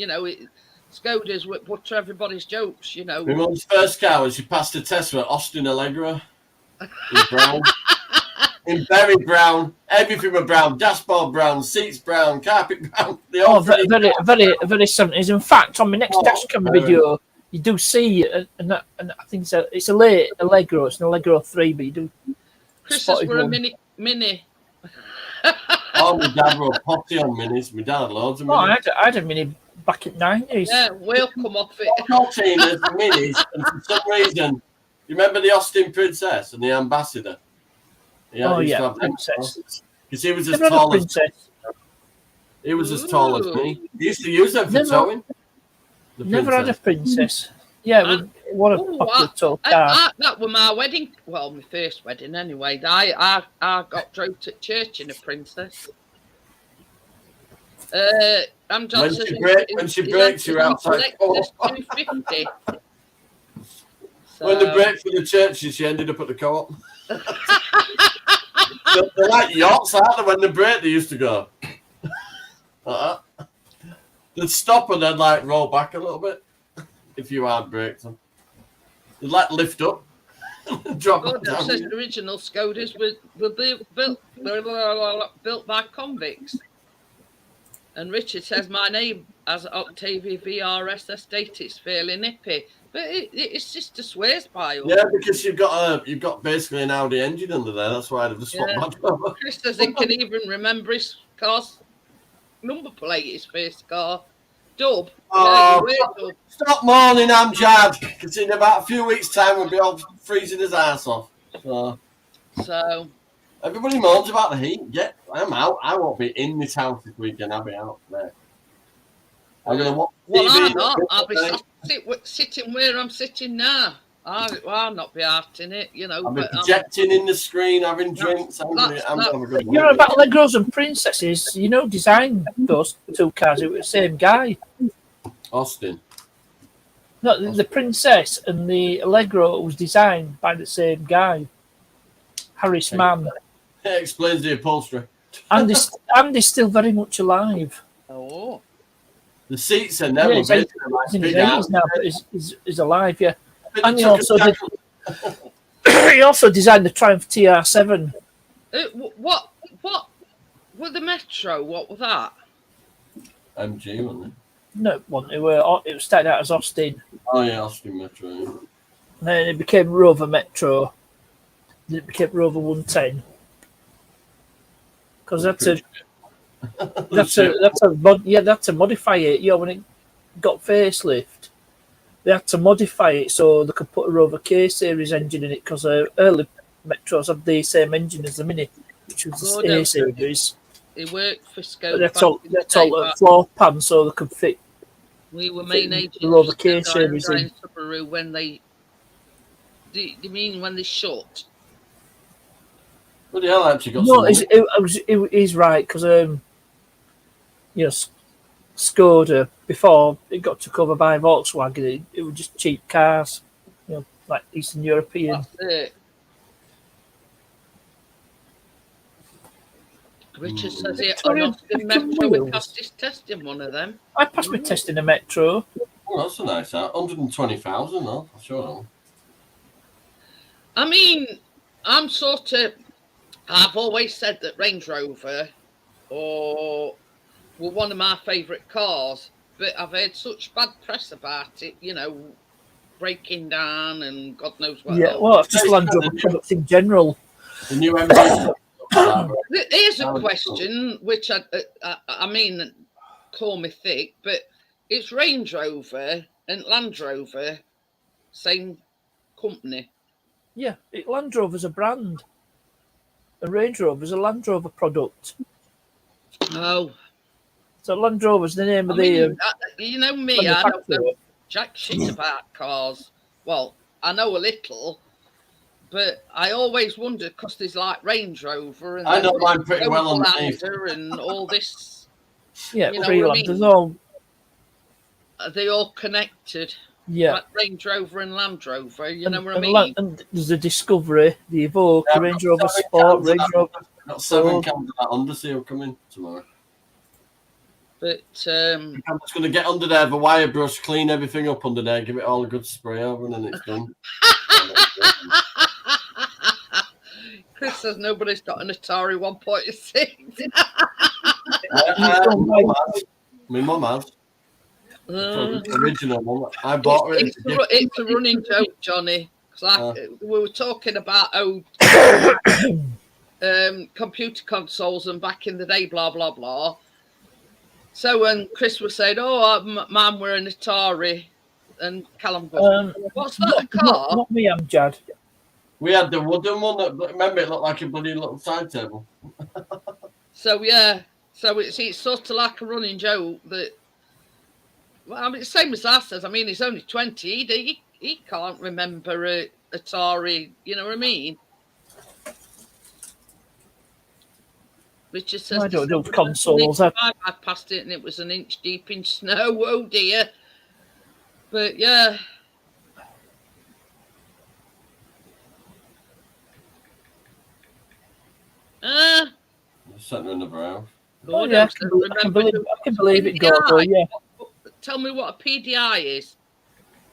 Skodas with butter everybody's jokes. You know. My mum's first car when she passed a test with Austin Allegra in brown. In berry brown, everything was brown, dashboard brown, seats brown, carpet brown. Very 70s. In fact, on my next dashcam video, you do see, and I think it's a late Allegro. It's an Allegro 3, but you do. Christmas were a mini. Oh, my dad were a potty on minis. My dad had loads of minis. I had a mini back in the 90s. Yeah, we'll come off it. Cortinas, minis, and for some reason, you remember the Austin Princess and the Ambassador? Yeah, Princess. Because he was as tall as he was as tall as me. He used to use them for towing. Never had a Princess. Yeah, what a popular tow car. That was my wedding. Well, my first wedding anyway. I got drove to church in a Princess. I'm just when she breaks, you're outside. $250. When they break for the churches, she ended up at the co-op. They're like yachts, aren't they? When they break, they used to go. They'd stop and then like roll back a little bit if you hard braked them. They'd like lift up, drop it down. Says the original Skodas were built by convicts. And Richard says my name as Octavia VRS Estate. It's fairly nippy. But it's just a swears by. Yeah, because you've got basically an Audi engine under there. That's why they've just swapped back over. Chris says he can even remember his car's number plate, his first car. Dub. Oh, Dub. Stop mourning, Amjad, because in about a few weeks' time we'll be all freezing his ass off. So everybody moans about the heat. Yeah, I'm out. I won't be in this house this weekend. I'll be out there. I'm going to watch TV. I'm not. I'll be sitting where I'm sitting now. I'll not be out in it, you know. I'll be projecting in the screen, having drinks. I'm about Allegros and Princesses, designed those two cars. It was the same guy. Austin. No, the Princess and the Allegro was designed by the same guy, Harris Mann. It explains the upholstery. Andy's still very much alive. Oh. The seats are never he's in his 80s now, but he's alive, yeah. And he also designed the Triumph TR7. What were the Metro? What was that? MG, wasn't it? No, it wasn't. It was started out as Austin. Oh yeah, Austin Metro. Yeah. And then it became Rover Metro. Then it became Rover 110. Because that's to modify it. When it got facelift, they had to modify it so they could put a Rover K series engine in it because early Metros had the same engine as the Mini, which was the A series. It worked for Skoda. That's all floor pan so they could fit. We were main agents. The Rover K series in Subaru when they. Do you mean when they shut? What the hell actually got? No, he's right because Skoda before it got took over by Volkswagen. It was just cheap cars, like Eastern European. That's it. Richard says here, on Victoria Austin Beckham Metro, we wheels. passed his test in one of them. I passed my test in a Metro. Oh, that's a nice house. 120,000, though. I'm sure. I mean, I've always said that Range Rover were one of my favourite cars, but I've heard such bad press about it, breaking down and God knows what. Yeah, well, it's just Land Rover products in general. The new MG. Here's a question, which I mean, call me thick, but it's Range Rover and Land Rover, same company. Yeah, Land Rover's a brand. A Range Rover's a Land Rover product. Oh. So Land Rover's the name of you know me, I don't know manufacturer. jack shit about cars. Well, I know a little, but I always wonder because there's like Range Rover and I know mine pretty well on the Outlander and all this. Yeah, You know what I Freelanders mean? all. Are they all connected? Yeah. Like Range Rover and Land Rover, you know what I and mean? and there's the Discovery, the Evoque, Yeah, the Range I've got Rover 7 Sport, cans of Range that. Rover. I've got 7 Ford. cans of that Underseal coming tomorrow. But I'm just going to get under there, the wire brush, clean everything up under there, give it all a good spray over, and then it's done. Chris says nobody's got an Atari 1.6. My mum has. Original one. I bought it. It's a running joke, Johnny. We were talking about old computer consoles and back in the day, blah blah blah. So when Chris was saying, "Oh, Mum, we're an Atari," and Callum goes, "What's that? A car?" Not me, Amjad. We had the wooden one that, remember, it looked like a bloody little side table. So yeah, so it's sort of like a running joke that. Well, I mean, the same as I says. I mean, he's only 20. He can't remember Atari. You know what I mean? Richard says, I don't do consoles. I passed it and it was an inch deep in snow. Oh dear. But yeah. Sent her another house. Oh, yeah, I can believe it, Gordo, yeah. Tell me what a PDI is.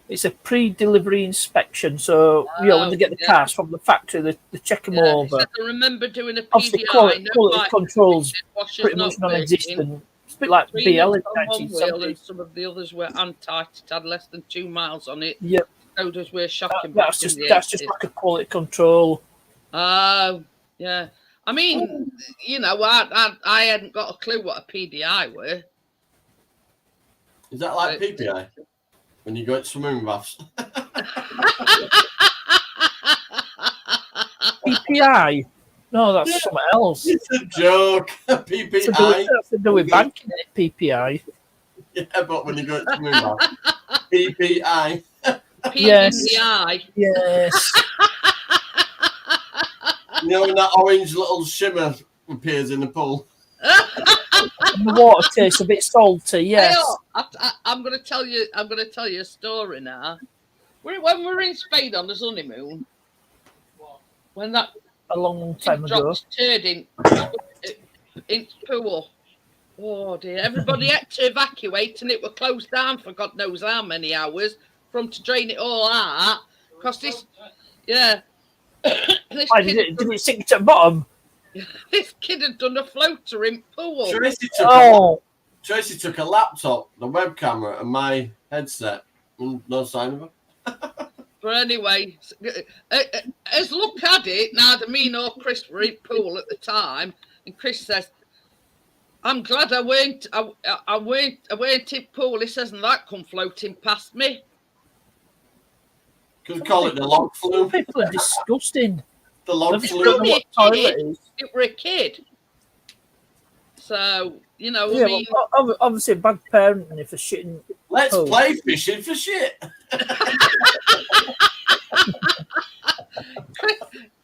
It's a pre-delivery inspection. So, when they get the cars from the factory, they check them over. I remember doing a PDI. Obviously, quality control's pretty much non-existent. It's a bit like BL in 1970. Some of the others were untight. It had less than 2 miles on it. Yep. Odors were shocking. That's just like a quality control. Oh, yeah. I mean, I hadn't got a clue what a PDI were. Is that like PPI? When you go to swimming baths? PPI? No, that's something else. It's a joke. PPI. It's to do with banking, PPI. Yeah, but when you go to swimming baths, PPI. Yes. In the eye. Yes. You know when that orange little shimmer appears in the pool? And the water tastes a bit salty, yes. I'm going to tell you a story now. When we were in Spain on the honeymoon, when that a long time ago, turd in pool. Oh dear! Everybody had to evacuate, and it was closed down for God knows how many hours for them to drain it all out. Because this, yeah. Why did it sink to the bottom? This kid had done a floater in pool. Tracy took a laptop, the web camera, and my headset. No sign of her. But anyway, as look at it, neither me nor Chris were in pool at the time, and Chris says, "I'm glad I weren't in pool." He says, "And that come floating past me." Could call it the log flume. People are disgusting. The log It flume. were a kid. So, Yeah, I mean, well, obviously bad parenting if they're shitting. Let's play fishing for shit.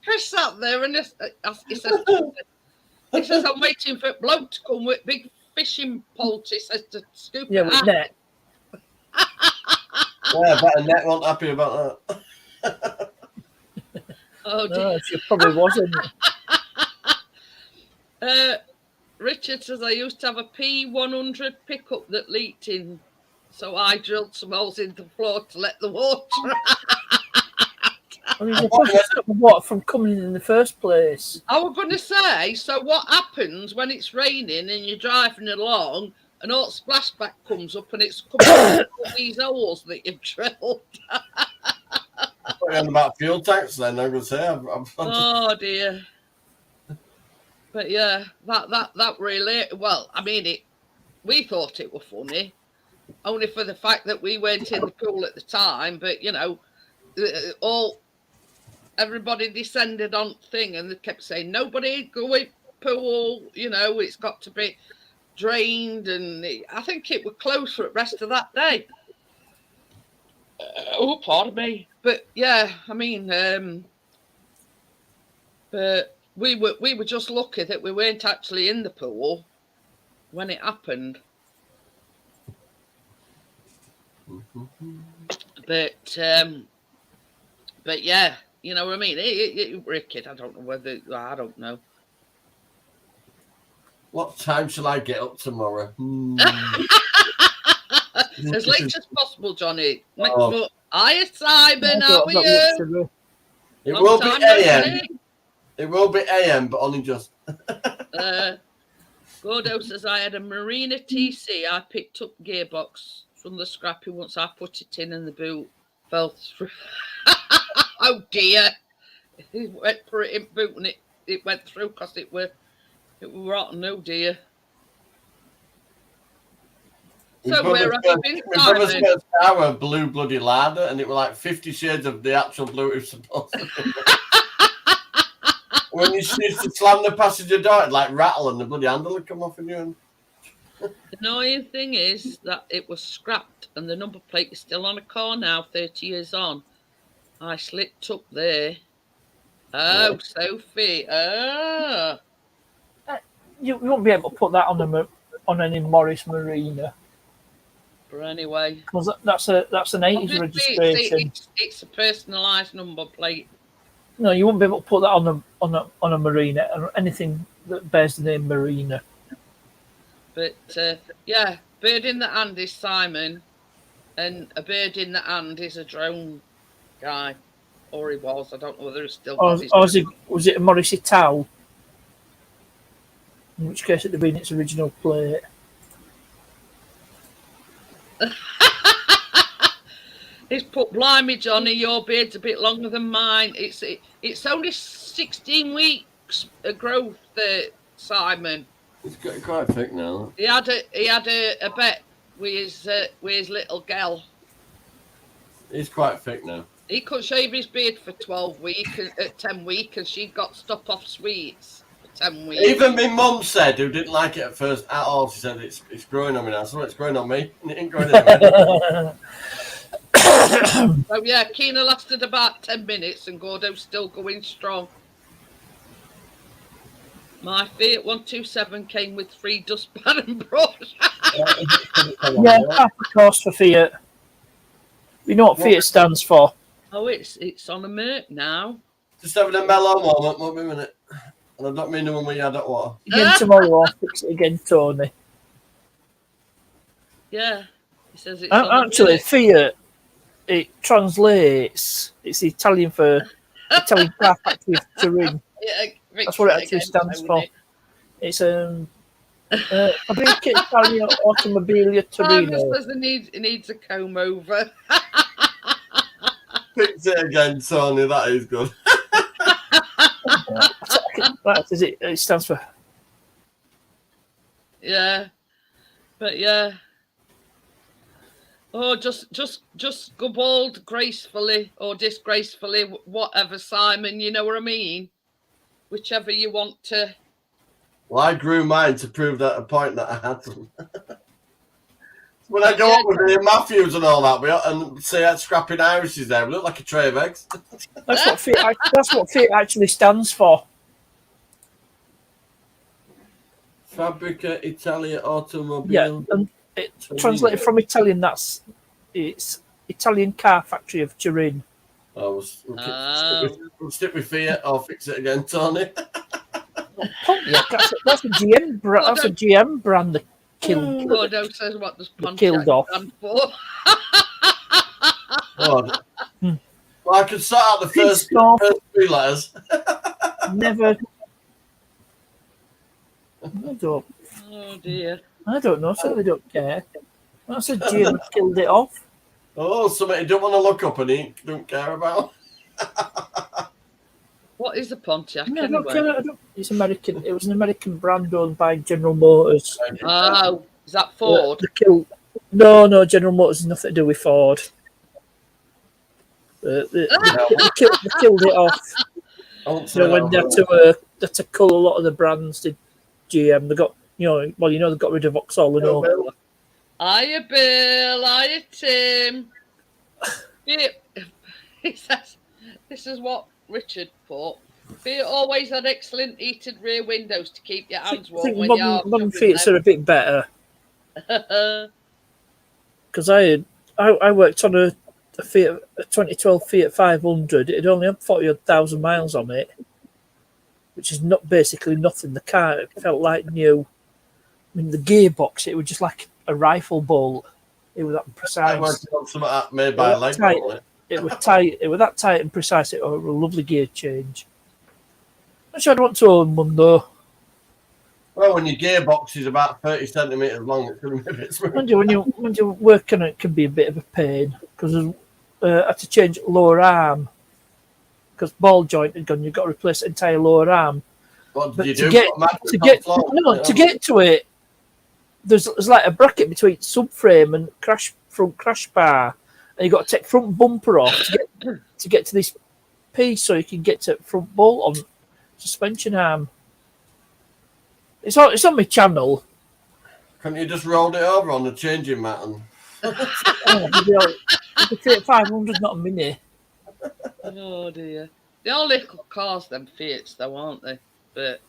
Chris sat there and he says, "I'm waiting for a bloke to come with big fishing poultry says to scoop Yeah, it with out. net. Yeah, I bet Annette wasn't happy about that. Oh, dear. No, she probably wasn't. Richard says, I used to have a P100 pickup that leaked in, so I drilled some holes in the floor to let the water out. I mean, they probably stop the water from coming in the first place. I was going to say, so what happens when it's raining and you're driving along and all splashback comes up and it's coming out of these holes that you've drilled? On about fuel tanks then, I'm going to say. Oh, dear. But yeah, that really, well, I mean, we thought it was funny, only for the fact that we weren't in the pool at the time, but, you know, everybody descended on thing and they kept saying, nobody go in pool, you know, it's got to be drained, and I think it was closed for the rest of that day. Oh, pardon me. But yeah, I mean, but we were just lucky that we weren't actually in the pool when it happened. But yeah, you know what I mean. Wicked. I don't know. What time shall I get up tomorrow? As late as possible, Johnny. Oh. Hiya, Simon. How are you? It Long will be time no AM. see. It will be AM, but only just. Gordo says, I had a Marina TC. I picked up gearbox from the scrappy once I put it in and the boot fell through. Oh, dear. He went for it in boot and it went through because it was rotten. Oh, dear. So where have you been, My brother's Simon? first car were blue bloody ladder, and it were like 50 shades of the actual blue it was supposed to be. When you used to slam the passenger door, it'd like rattle and the bloody handle would come off of you. The annoying thing is that it was scrapped and the number plate is still on a car now, 30 years on. I slipped up there. Oh, Yeah. Sophie. Oh. You won't be able to put that on any Morris Marina. But anyway. Because that's an 80s registration. It's a personalised number plate. No, you won't be able to put that on a Marina or anything that bears the name Marina. But yeah, bird in the hand is Simon, and a bird in the hand is a drone guy, or he was. I don't know whether he's still. Was it a Morrissey Towel? In which case, it'd have been its original plate. He's put, blimey, Johnny, your beard's a bit longer than mine. It's only 16 weeks of growth, Simon. It's quite thick now. He had a bet with his little girl. He's quite thick now. He couldn't shave his beard for 12 weeks, 10 weeks, and she got stop off sweets for 10 weeks. Even my mum said, who didn't like it at first at all, she said it's growing on me now. So it's growing on me. It ain't growing anywhere. So yeah, Keena lasted about 10 minutes and Gordo's still going strong. My Fiat 127 came with free dustpan and brush. Yeah, half the cost for Fiat. You know what Fiat stands for? Oh, it's on a Merc now. Just having a mellow moment, won't be a minute. And I don't mean the one where you had that water. Again tomorrow, I'll fix it again, Tony. Yeah, he says it's on Actually, a Merc. Fiat, it translates. It's Italian for Italian car factory of Turin. Yeah, That's what it actually stands for. It's Fabbrica Italia Automobilia Torino. Says it needs a comb over. Fix it again, Tony. That is good. That is it. It stands for. Yeah, but yeah. Oh, just go bald gracefully or disgracefully, whatever, Simon. You know what I mean? Whichever you want to. Well, I grew mine to prove that a point that I had them. When I go up with Ian Matthews and all that, and say that scrapping Irish is there, we look like a tray of eggs. That's what Fiat actually stands for. Fabrica Italia Automobile. Yeah, and it translated from Italian. It's Italian car factory of Turin. We'll stick with Fiat. I'll fix it again, Tony. Pontiac, that's a GM brand. That's a GM brand that killed. Gordo says what does Pontiac Killed off. stand for? God. Well, I can sort out the first 3 letters. Never. I don't. Oh dear. I don't know. So they don't care. That's a GM killed it off. Oh, something you don't want to look up and he don't care about. What is a Pontiac No, anyway? it's American. It was an American brand owned by General Motors. Oh, is that Ford? They killed. No, General Motors has nothing to do with Ford. They killed it off. So when they had to cull a lot of the brands, did GM? They got they got rid of Vauxhall and all. Hiya, Bill. Hiya, Tim. He says, this is what Richard put. Fiat always had excellent heated rear windows to keep your hands warm when you're modern Fiats are a bit better. Because I worked on a 2012 Fiat 500. It only had 40,000 miles on it, which is not basically nothing. The car, it felt like new. I mean, the gearbox, it was just like a rifle bolt. It was that precise. I worked on some of that made by Lego. It was tight. It was that tight and precise. It was a lovely gear change. I'm sure I'd want to own one though. Well, when your gearbox is about 30 centimetres long, it's going to be a bit smooth. When you work on it, can be a bit of a pain because I had to change lower arm because ball joint had gone. You've got to replace the entire lower arm. What did you to do? To get to it, there's like a bracket between subframe and front crash bar, and you got to take front bumper off to get to this piece so you can get to front bolt on suspension arm. It's on my channel. Can't you just roll it over on the changing mat? The Fiat 500 not a Mini. Oh dear. They're all little cars, them Fiats, though, aren't they? But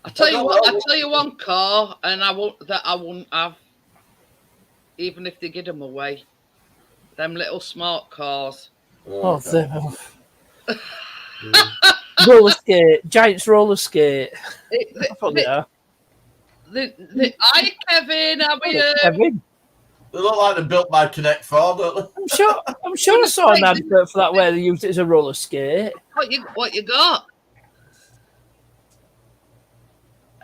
I tell you one car, and I wouldn't have, even if they get them away. Them little smart cars. Oh, them. Roller skate, Giants roller skate. I thought they are. Hi, Kevin. How are you? Kevin. They look like they're built by Connect 4, don't they? I'm sure I saw an advert for that where they used it as a roller skate. What you got?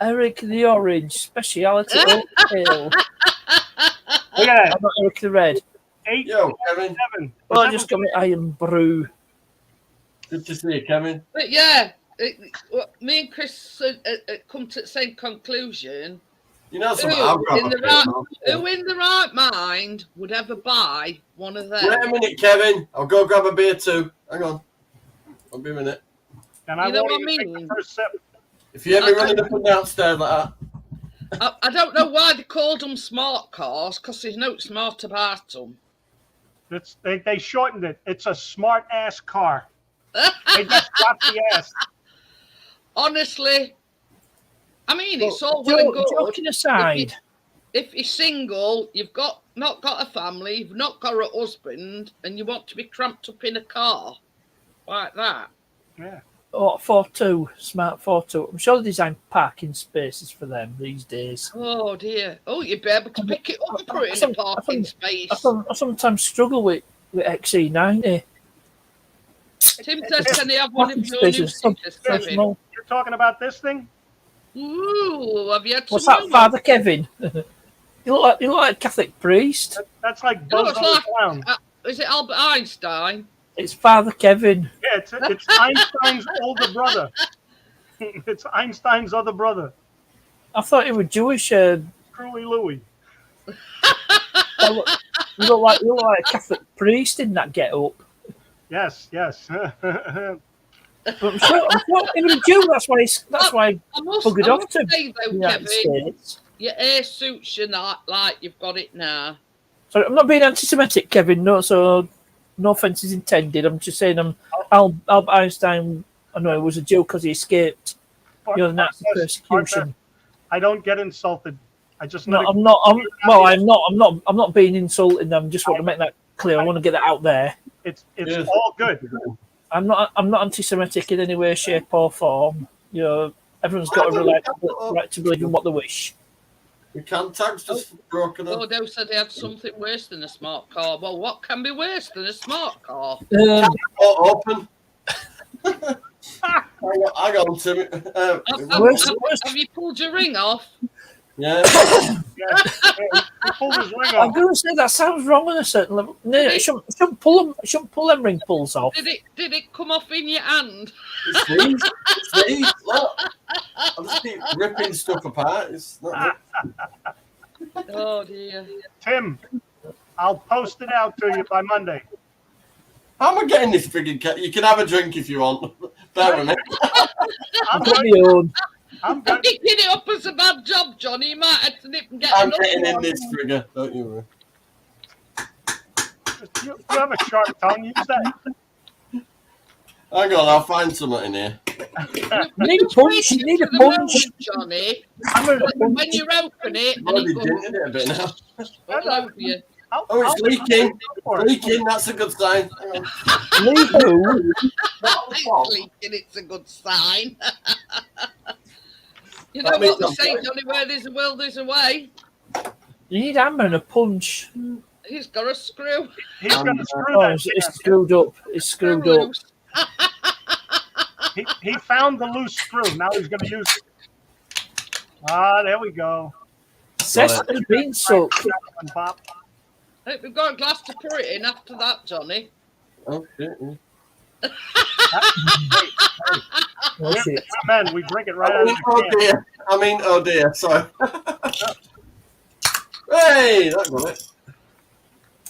Eric the Orange, speciality oat ale. Look at that. I'm not Eric the Red. 8, Yo, Kevin. 7. Well, I just got my Iron Brew. Good to see you, Kevin. But yeah, me and Chris come to the same conclusion. You know something? I'll grab Who in the right mind would ever buy one of them? Wait a minute, Kevin. I'll go grab a beer too. Hang on. I'll be a minute. And I You know won't what I even take mean? the first sip. If you ever running up and downstairs like that. I don't know why they called them smart cars, because there's no smart about them. They shortened it. It's a smart ass car. They just dropped the ass. Honestly, I mean, it's all well and good. Joking aside, if you're single, you've not got a family, you've not got a husband, and you want to be cramped up in a car like that. Yeah. Oh, 4.2, smart 4.2. I'm sure they design parking spaces for them these days. Oh dear. Oh, you'd be able to pick it up and put it in a parking space. I sometimes struggle with XC90. Tim says, can they have one of your new Spaces, so stickers, Kevin? small. You're talking about this thing? Ooh, have you had What's some that, money? Father Kevin? you look like a Catholic priest. That's like It Buzz looks on the like, Clown. is it Albert Einstein? It's Father Kevin. Yeah, it's Einstein's older brother. It's Einstein's other brother, I thought he was Jewish. Screwy Louie. You look like a Catholic priest in that get-up. Yes. But I'm sure he was a Jew. That's why I must buggered off to say though, the United Kevin, States. your hair suits you not like you've got it now. Sorry, I'm not being anti-Semitic, Kevin. No, so no offence is intended. I'm just saying, Albert Einstein, I know, was a Jew because he escaped, the Nazi persecution. I don't get insulted. I just No, let it- I'm not. I'm not being insulting. I just want to make that clear. I want to get that out there. It's Yes. all good. I'm not anti-Semitic in any way, shape, or form. You know, everyone's got a right to believe in what they wish. We can't tax just broken up. Gordo said he had something worse than a smart car. Well, what can be worse than a smart car? Open. I got to it. Have you pulled your ring off? Yeah. Yeah. He pulled his ring I'm off. going to say that sounds wrong on a certain level. No, it shouldn't pull them. Shouldn't pull them ring pulls off. Did it come off in your hand? See, look. I just keep ripping stuff apart. It's not Oh dear. Tim, I'll post it out to you by Monday. How am I getting this frigging cat? You can have a drink if you want. Bear with me. I'm Got good. my own. I'm good. Picking it up as a bad job, Johnny. You might have to nip and get I'm another getting in one. this frigger. Don't you worry. You have a sharp tongue. Use that. Hang on, I'll find something in here. You need a punch. You need a To the punch. moment, Johnny. I'm gonna punch. When you open it, I've and already it goes dented it a bit now. all over you. Oh, it's leaking. for it. Leaking, that's a good sign. Hang on. Leave who? It's leaking, it's a good sign. You know That what means they I'm say, right. Johnny, where there's a will, there's a way. You need hammer and a punch. He's got a screw. He's going to screw Oh, that. it's screwed up. It's screwed up. loose. He found the loose screw. Now he's going to use it. Ah, there we go. Cess has been sucked. Pop. Hey, we've got a glass to pour it in after that, Johnny. Oh, shit. Oh, shit. Man, we drink it right out of the Oh, can. dear. Oh, dear. Sorry. Hey, that got it.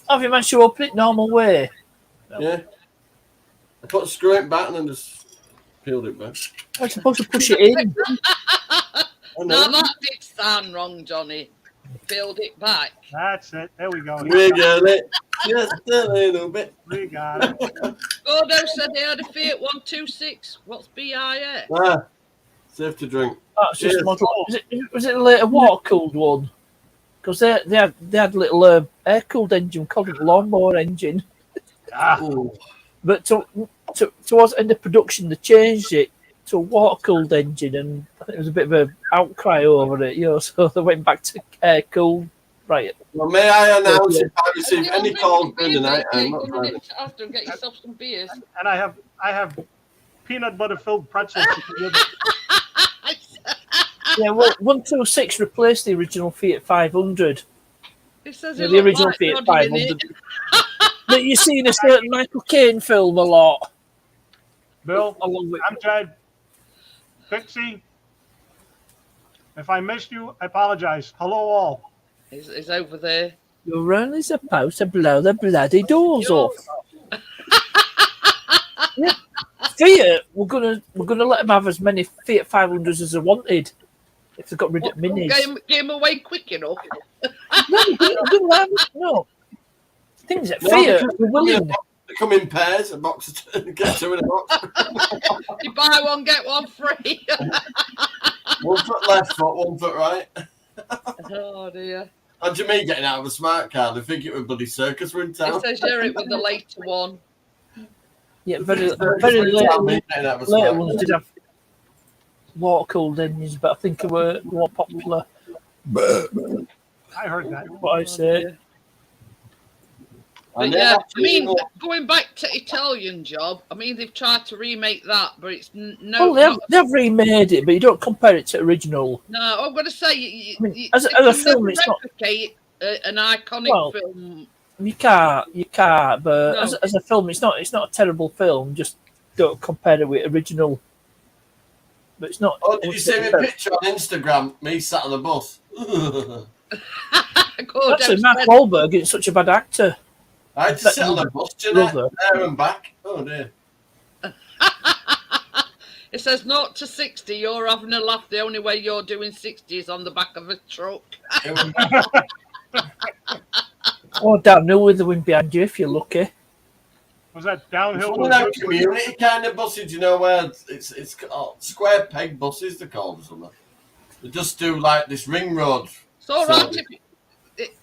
Have you managed to open it normal way? Yeah. I put a screw it back and then just peeled it back. I'm supposed to push it in. Oh, No, no. that did sound wrong, Johnny. Build it back. That's it. There we go. Wiggle it. Just a little bit. We got it. Gordo said he had a Fiat 126. What's BIS? Ah, safe to drink. That's just Cheers. model. Was it a later water cooled one? Because they had little air cooled engine called a lawnmower engine. Ah, Ooh. But towards the end of production, they changed it to a water cooled engine, and I think there was a bit of an outcry over it. So they went back to air cooled. Right. Well, may I announce if I Have receive you any all calls been during the to night? beer I'm not date? You're gonna driving. nip after and get yourself some beers. and I have peanut butter filled pretzels. with it. Yeah, well, 126 replaced the original Fiat 500. He says Yeah, he the looked original like Fiat nodding in 500 that you see in a certain Michael Caine film a lot. Bill, Along with I'm Jed. Pixie, if I missed you, I apologize. Hello, all. He's over there. you're only supposed to blow the bloody doors off. Yeah. Fiat, we're gonna let them have as many Fiat 500s as they wanted. If they got rid of minis. Get him away quick enough. No. Things that No, Fiat because were willing. They come in pairs, a box of two, get two in a box. You buy one, get one free. 1 foot left foot, 1 foot right. Oh dear. How do you mean getting out of a smart car? They think it was bloody circus we're in It town. says you're it with the later one. Yeah, very Circus we're in town, later, getting out of a later smart ones car. did have water cooled engines, but I think they were more popular. I heard that. What I say. But And yeah, then I mean, after going back to Italian Job, I mean, they've tried to remake that, but it's Well, they've remade it, but you don't compare it to original. no. I'm going to say, you, I mean, you, as you a can film, never it's not. replicate an iconic Well, film. You can't. But No. as a film, it's not a terrible film. Just don't compare it with original. But it's not. Oh, did you see me picture on Instagram? Me sat on the bus. Actually, Mark Wahlberg is such a bad actor. I had to sit on the bus, Jeanette, Brother. there and back. Oh dear. It says 0 to 60. You're having a laugh. The only way you're doing 60 is on the back of a truck. It was, Or downhill with the wind behind you if you're lucky. Was that downhill? one of them community kind of buses, you know, where it's square peg buses, they're called or something. They just do like this ring road. It's all So- right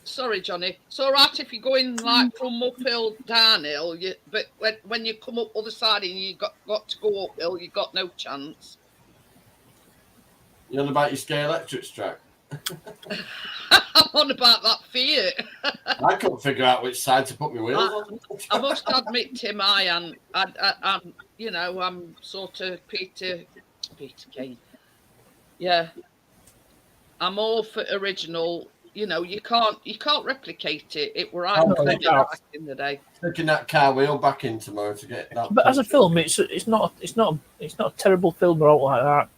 sorry, Johnny. It's all right if you're going like from uphill downhill. But when you come up other side and you got to go uphill, you got no chance. You on about your Sky Electrics track? I'm on about that Fiat. I couldn't figure out which side to put my wheels on. I must admit, Tim, I'm sort of Peter Kane. Yeah, I'm all for original. You know, you can't replicate it. It were Oh, iconic no. back in the day. Taking that car wheel back in tomorrow to get that. But as a film, it's not a terrible film or like that.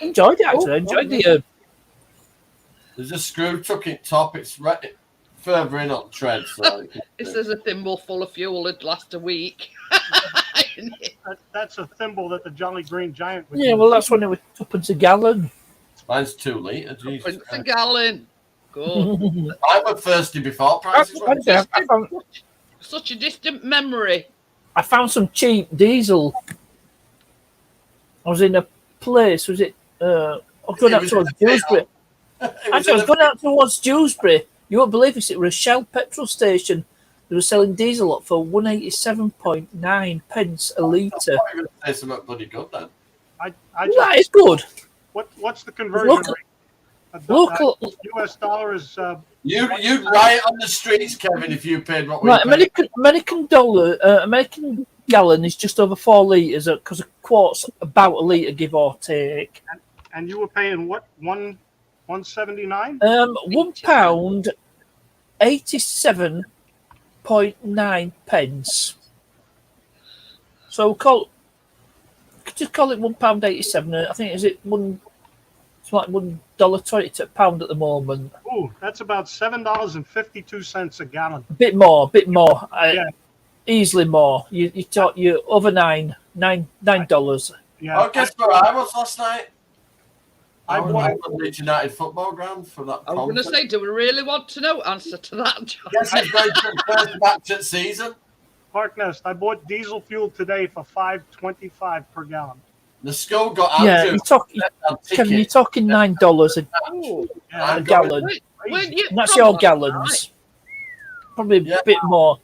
Enjoyed it actually. Enjoyed the. There's a screw tuck it top. It's right further in on tread. So This is a thimble full of fuel that'd last a week. That's a thimble that the Jolly Green Giant would Yeah, use. well, that's when it was tuppence a gallon. mine's 2 litre. Jesus Prince a Christ. gallon. Good. I was thirsty before prices went up. Such a distant memory. I found some cheap diesel. I was in a place. Was it? I was going out towards Dewsbury. Actually, I was going out towards Dewsbury. You won't believe this. It was a Shell petrol station. They were selling diesel up for 187.9 pence a litre. I thought you were going to say something bloody good then. That is good. What's the conversion Local- rate? Local, U.S. dollar is You'd riot on the streets, Kevin, if you paid what we right? paid. American gallon is just over 4 litres because a quart's about a litre, give or take. and you were paying what, 179? £1 87.9 pence. So just call it £1.87. I think it's like $1.20 to a pound at the moment. Ooh, that's about $7.52 a gallon. A bit more. Yeah. Easily more. You're over $9. Yeah, Oh, guess where I was last night? I I was bought- at the Leeds United football ground for that. I was going to say, do we really want to know answer to that, John? Guess who's going to the first match at season? Parknest. I bought diesel fuel today for $5.25 per gallon. The school got Yeah, Andrew Kevin, you're talking $9 Oh, Yeah, a gallon. weren't you And that's from your last gallons. Probably a Yeah. bit more.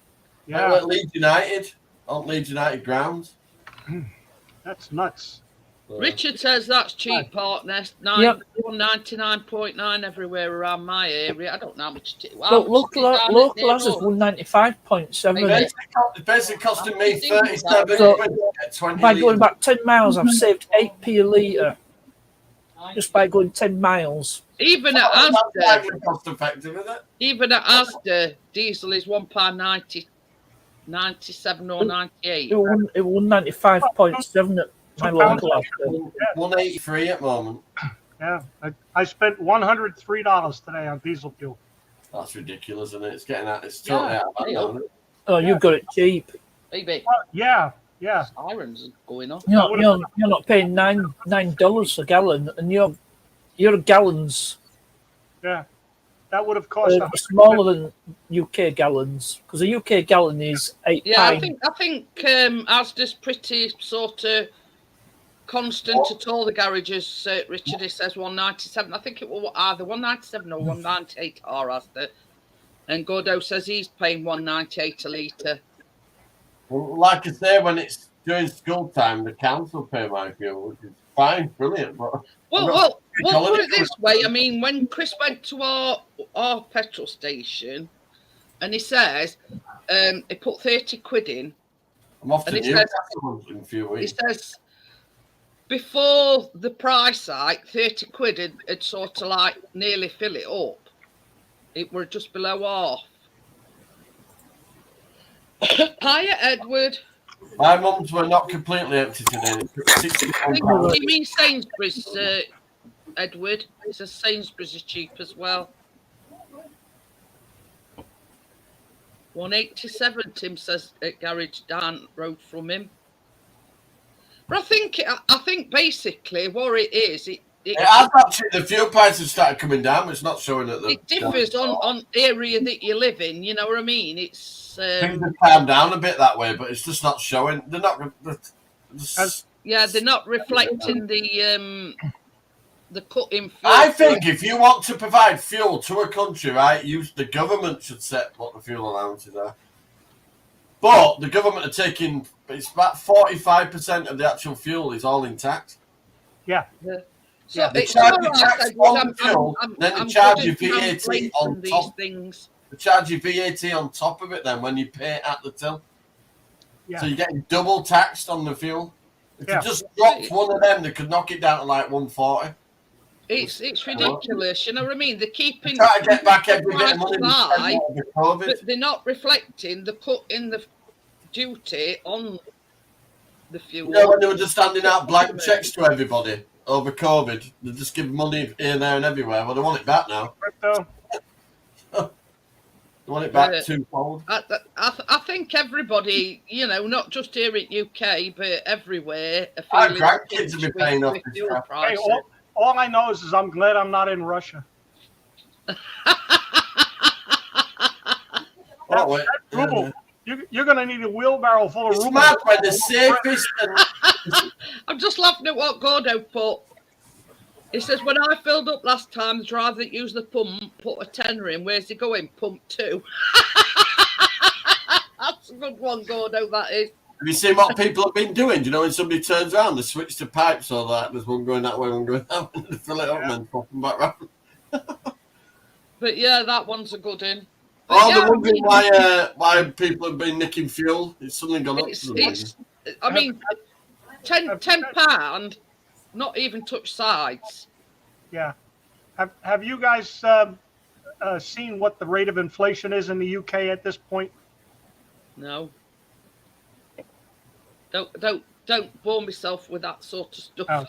Yeah. yeah, At Leeds United on Leeds United grounds. that's nuts. So, Richard says that's cheap, partner. Yep. 99.9 everywhere around my area. I don't know how much it is. Local as is 195.7. It's basically costing me 37 So, quid to get 20 By going litres. about 10 miles, I've saved 8p a litre just by going 10 miles. Even at That's Asda, hardly cost effective, is it? diesel is £1.90, 97 or 98. It was 195.7 at my local Asda. 183 at the moment. Yeah, I spent $103 today on diesel fuel. That's ridiculous, isn't it? It's getting out. It's totally out of hand, Yeah. isn't it? Oh, you've got it cheap. Baby, Well, yeah. sirens going off. You're not paying $9 a gallon, and your gallons Yeah, that would have cost. are smaller than UK gallons because a UK gallon is 8 Yeah, pints. I think Asda's pretty sort of constant at all the garages. Richard, he says 197. I think it was either 197 or 198 are Asda. And Gordo says he's paying 198 a litre. Well, like I say, when it's during school time, the council pay my fuel, which is fine, brilliant. But Well, put it this way. I mean, when Chris went to our petrol station, and he says he put 30 quid in. I'm off to And it Newcastle in a few He weeks. says before the price hike, 30 quid had sort of like nearly fill it up. It were just below half. Hiya, Edward. My mum's were not completely empty today. I think he means Sainsbury's, Edward. He says Sainsbury's is cheap as well. 187, Tim says at garage down road from him. But I think basically what it is, it has actually, the fuel prices started coming down, but it's not showing at the. it differs on area that you live in. You know what I mean? It's Things have calmed down a bit that way, but it's just not showing. They're not. yeah, they're not reflecting the the cutting fuel. I think if you want to provide fuel to a country, right, the government should set what the fuel allowances are. But the government are taking, it's about 45% of the actual fuel is all in tax. Yeah. So Yeah, They it's charge all you right, tax Edward, on fuel, then they I'm charge good you at VAT translating on these top. things. They charge you VAT on top of it then when you pay at the till. Yeah. So you're getting double taxed on the fuel. If Yeah. you just dropped one of them, they could knock it down to like 140. It's ridiculous, you know what I mean? They're keeping Try to get back every bit of money prices they spend high, over COVID. but they're not reflecting the cut in the duty on the fuel. You know, when they were just handing out blank checks to everybody over COVID, they just give money here, there, and everywhere. Well, they want it back now. Crypto. They want it back twofold. I think everybody, you know, not just here in UK, but everywhere, are Our feeling grandkids will be paying off with this fuel crap. Hey, prices. all I know is I'm glad I'm not in Russia. Oh, wait. That ruble, you're going to need a wheelbarrow full of It's rubles. mad when the safest and I'm just laughing at what Gordo put. He says, when I filled up last time, the driver that used the pump put a tenner in. Where's he going? Pump 2. That's a good one, Gordo, that is. have you seen what people have been doing? Do you know when somebody turns around, they switch to pipes or that? There's one going that way, one going that way. They fill it up and then pop them back round. But yeah, that one's a good one. Oh, they're wondering why people have been nicking fuel. It's suddenly gone up. I mean, £10, not even touch sides. Yeah. Have you guys seen what the rate of inflation is in the UK at this point? No. Don't bore myself with that sort of stuff. Oh.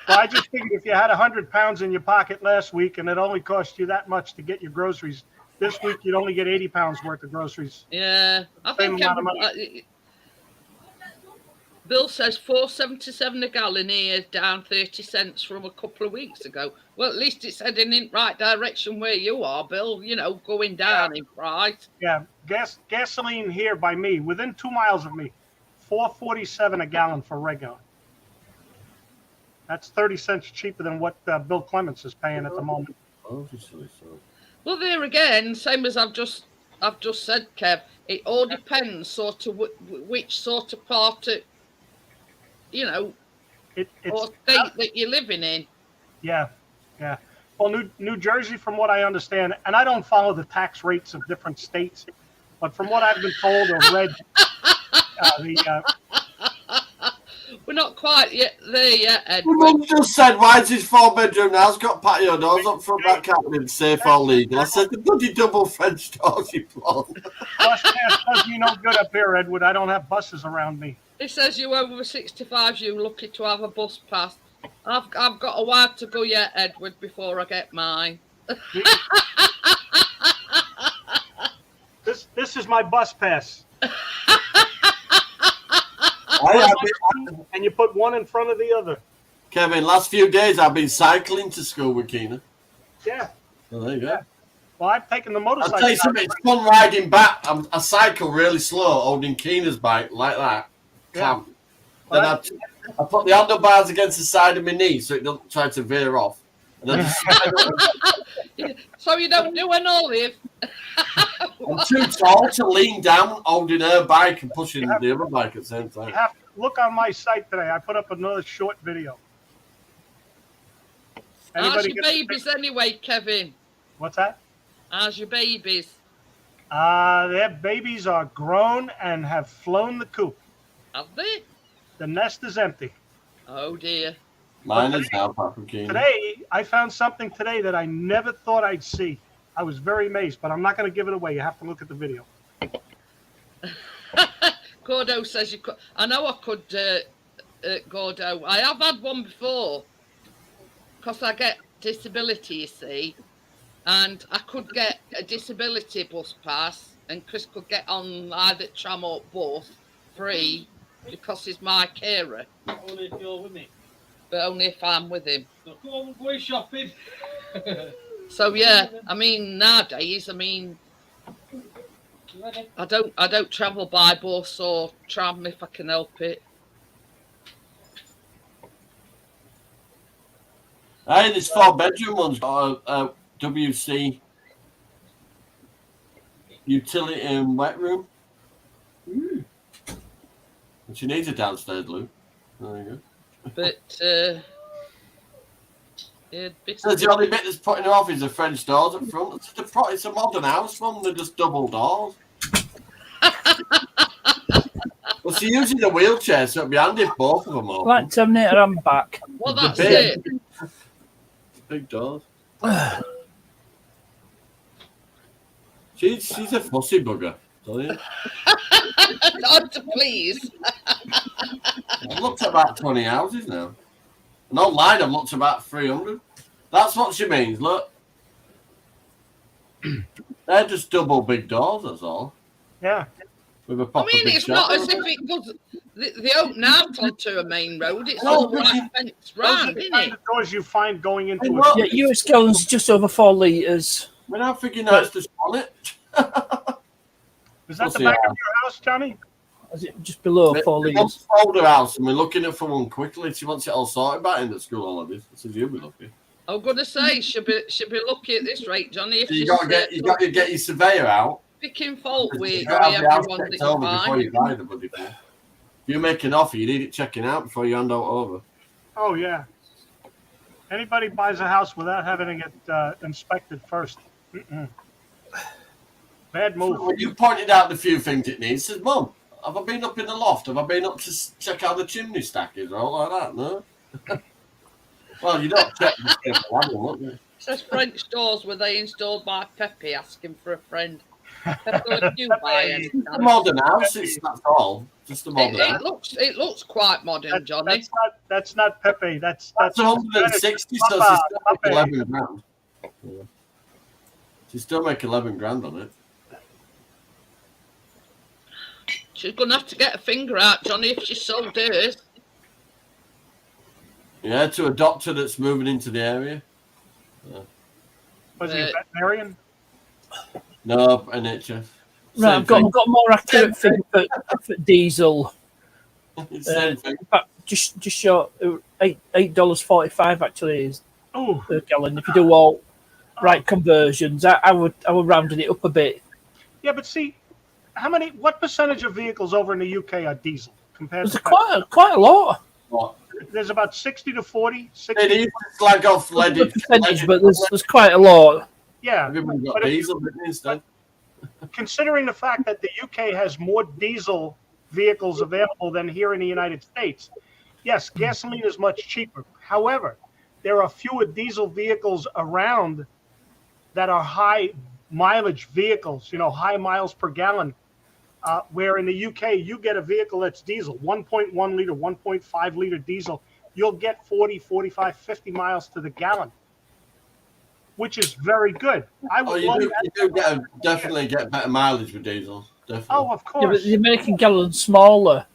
Well, I just figured if you had £100 in your pocket last week and it only cost you that much to get your groceries, this week you'd only get £80 worth of groceries. Yeah, I Same think amount of money. Bill says $4.77 a gallon here, down 30 cents from a couple of weeks ago. Well, at least it's heading in the right direction where you are, Bill. You know, going down in price. Yeah, gasoline here by me, within 2 miles of me, $4.47 a gallon for regular. That's 30 cents cheaper than what Bill Clements is paying at the moment. Obviously so. Well, there again, same as I've just said, Kev. It all depends, sort of which sort of part of, you know, or state that you're living in. Yeah, yeah. Well, New Jersey, from what I understand, and I don't follow the tax rates of different states, but from what I've been told or read, We're not quite there yet, Ed. My mum just said, why is his 4-bedroom house got patio doors up front that can't be safe or legal? I said, the bloody double French doors you plot. bus pass does me no good up here, Edward. I don't have buses around me. It says you over 65, you lucky to have a bus pass. I've got a while to go yet, Edward, before I get mine. This is my bus pass. And you put one in front of the other. Kevin, last few days I've been cycling to school with Keena. Yeah. Well, there you go. Yeah. Well, I've taken the motorcycle. I'll tell you something, it's fun riding back. I cycle really slow, holding Keena's bike like that. Yeah. Then I put the handlebars against the side of my knee so it doesn't try to veer off. And then So you don't do an olive. I'm too tall to lean down holding her bike and pushing the other bike at the same time. You have to look on my site today. I put up another short video. How's your babies anyway, Kevin? What's that? How's your babies? Their babies are grown and have flown the coop. Have they? The nest is empty. Oh dear. Mine is now, Papa Keena. Today, I found something today that I never thought I'd see. I was very amazed, but I'm not going to give it away. You have to look at the video. Gordo says you could. I know I could, Gordo. I have had one before because I get disability, you see, and I could get a disability bus pass, and Chris could get on either tram or bus free because he's my carer. Only if you're with me. But only if I'm with him. So come on, go shopping. So yeah, I mean nowadays, I mean I don't travel by bus or tram if I can help it. Hey, this 4-bedroom one's got a WC utility and wet room. And she needs a downstairs loo. There you go. But yeah, So the only bit that's putting her off is the French doors up front. It's a modern house, one. They're just double doors. Well, she's using a wheelchair, so it'd be handy if both of them open. Like Terminator, I'm back. well, The that's big- it. Big doors. She's a fussy bugger. Tell you. God, please. I've looked at about 20 houses now. And online, I've looked at about 300. That's what she means. Look, they're just double big doors. That's all. Yeah. With a I proper mean, big it's not shower. as if it goes. They open out onto a main road. It's No, all but right you- fenced Those are round, the isn't kind it? of doors you find going into Hey, a look. Yeah, US gallons just over 4 litres. We're not figuring that's just on it. Is that the We'll see back how- of your house, Johnny? Is it just below 4 We want litres? to fold her house, and we're looking at for one quickly. She wants it all sorted by in the school holidays. I said, you'll be lucky. I'm gonna say she'll be lucky at this rate, Johnny. If So you she's got to get your surveyor out. picking fault with You got to have the house everyone that checked you over before find. you buy the bloody thing. If you make an offer, you need it checking out before you hand out over. Oh, yeah. Anybody buys a house without having to get inspected first. Mm-mm. Bad move. When you pointed out the few things it needs, says, Mum, have I been up in the loft? Have I been up to check how the chimney stack is or all like that? No. Well, you don't check the stuff, won't you? Says French doors were they installed by Pepe asking for a friend. Pepe, would you buy any? It's a modern house, that's all. Just a modern house. It looks quite modern, Johnny. That's not Pepe. That's That's 160, so Papa, she's still Papa. make 11 grand. Yeah. She still make 11 grand on it. She's gonna have to get a finger out, Johnny, if she sold hers. Yeah, to a doctor that's moving into the area. Was he a veterinarian? No, NHS. Right, Same I've got a more accurate figure for diesel. thing. Same thing. In fact, just short $8.45 actually is Oh, per gallon. If you do all right conversions, I would round it up a bit. yeah, but see, what percentage of vehicles over in the UK are diesel compared There's to quite a lot. What? There's about 60 to 40. 60, They need to slag off Not leaded. the percentage, but there's quite a lot. yeah. Everybody got But if you- diesel instead. Considering the fact that the UK has more diesel vehicles available than here in the United States, yes, gasoline is much cheaper. However, there are fewer diesel vehicles around that are high mileage vehicles, high miles per gallon. Where in the UK, you get a vehicle that's diesel, 1.1 liter, 1.5 liter diesel, you'll get 40, 45, 50 miles to the gallon, which is very good. I would love that. You do definitely get better mileage with diesel. Definitely. Oh, of Yeah, but course. the American gallon's smaller.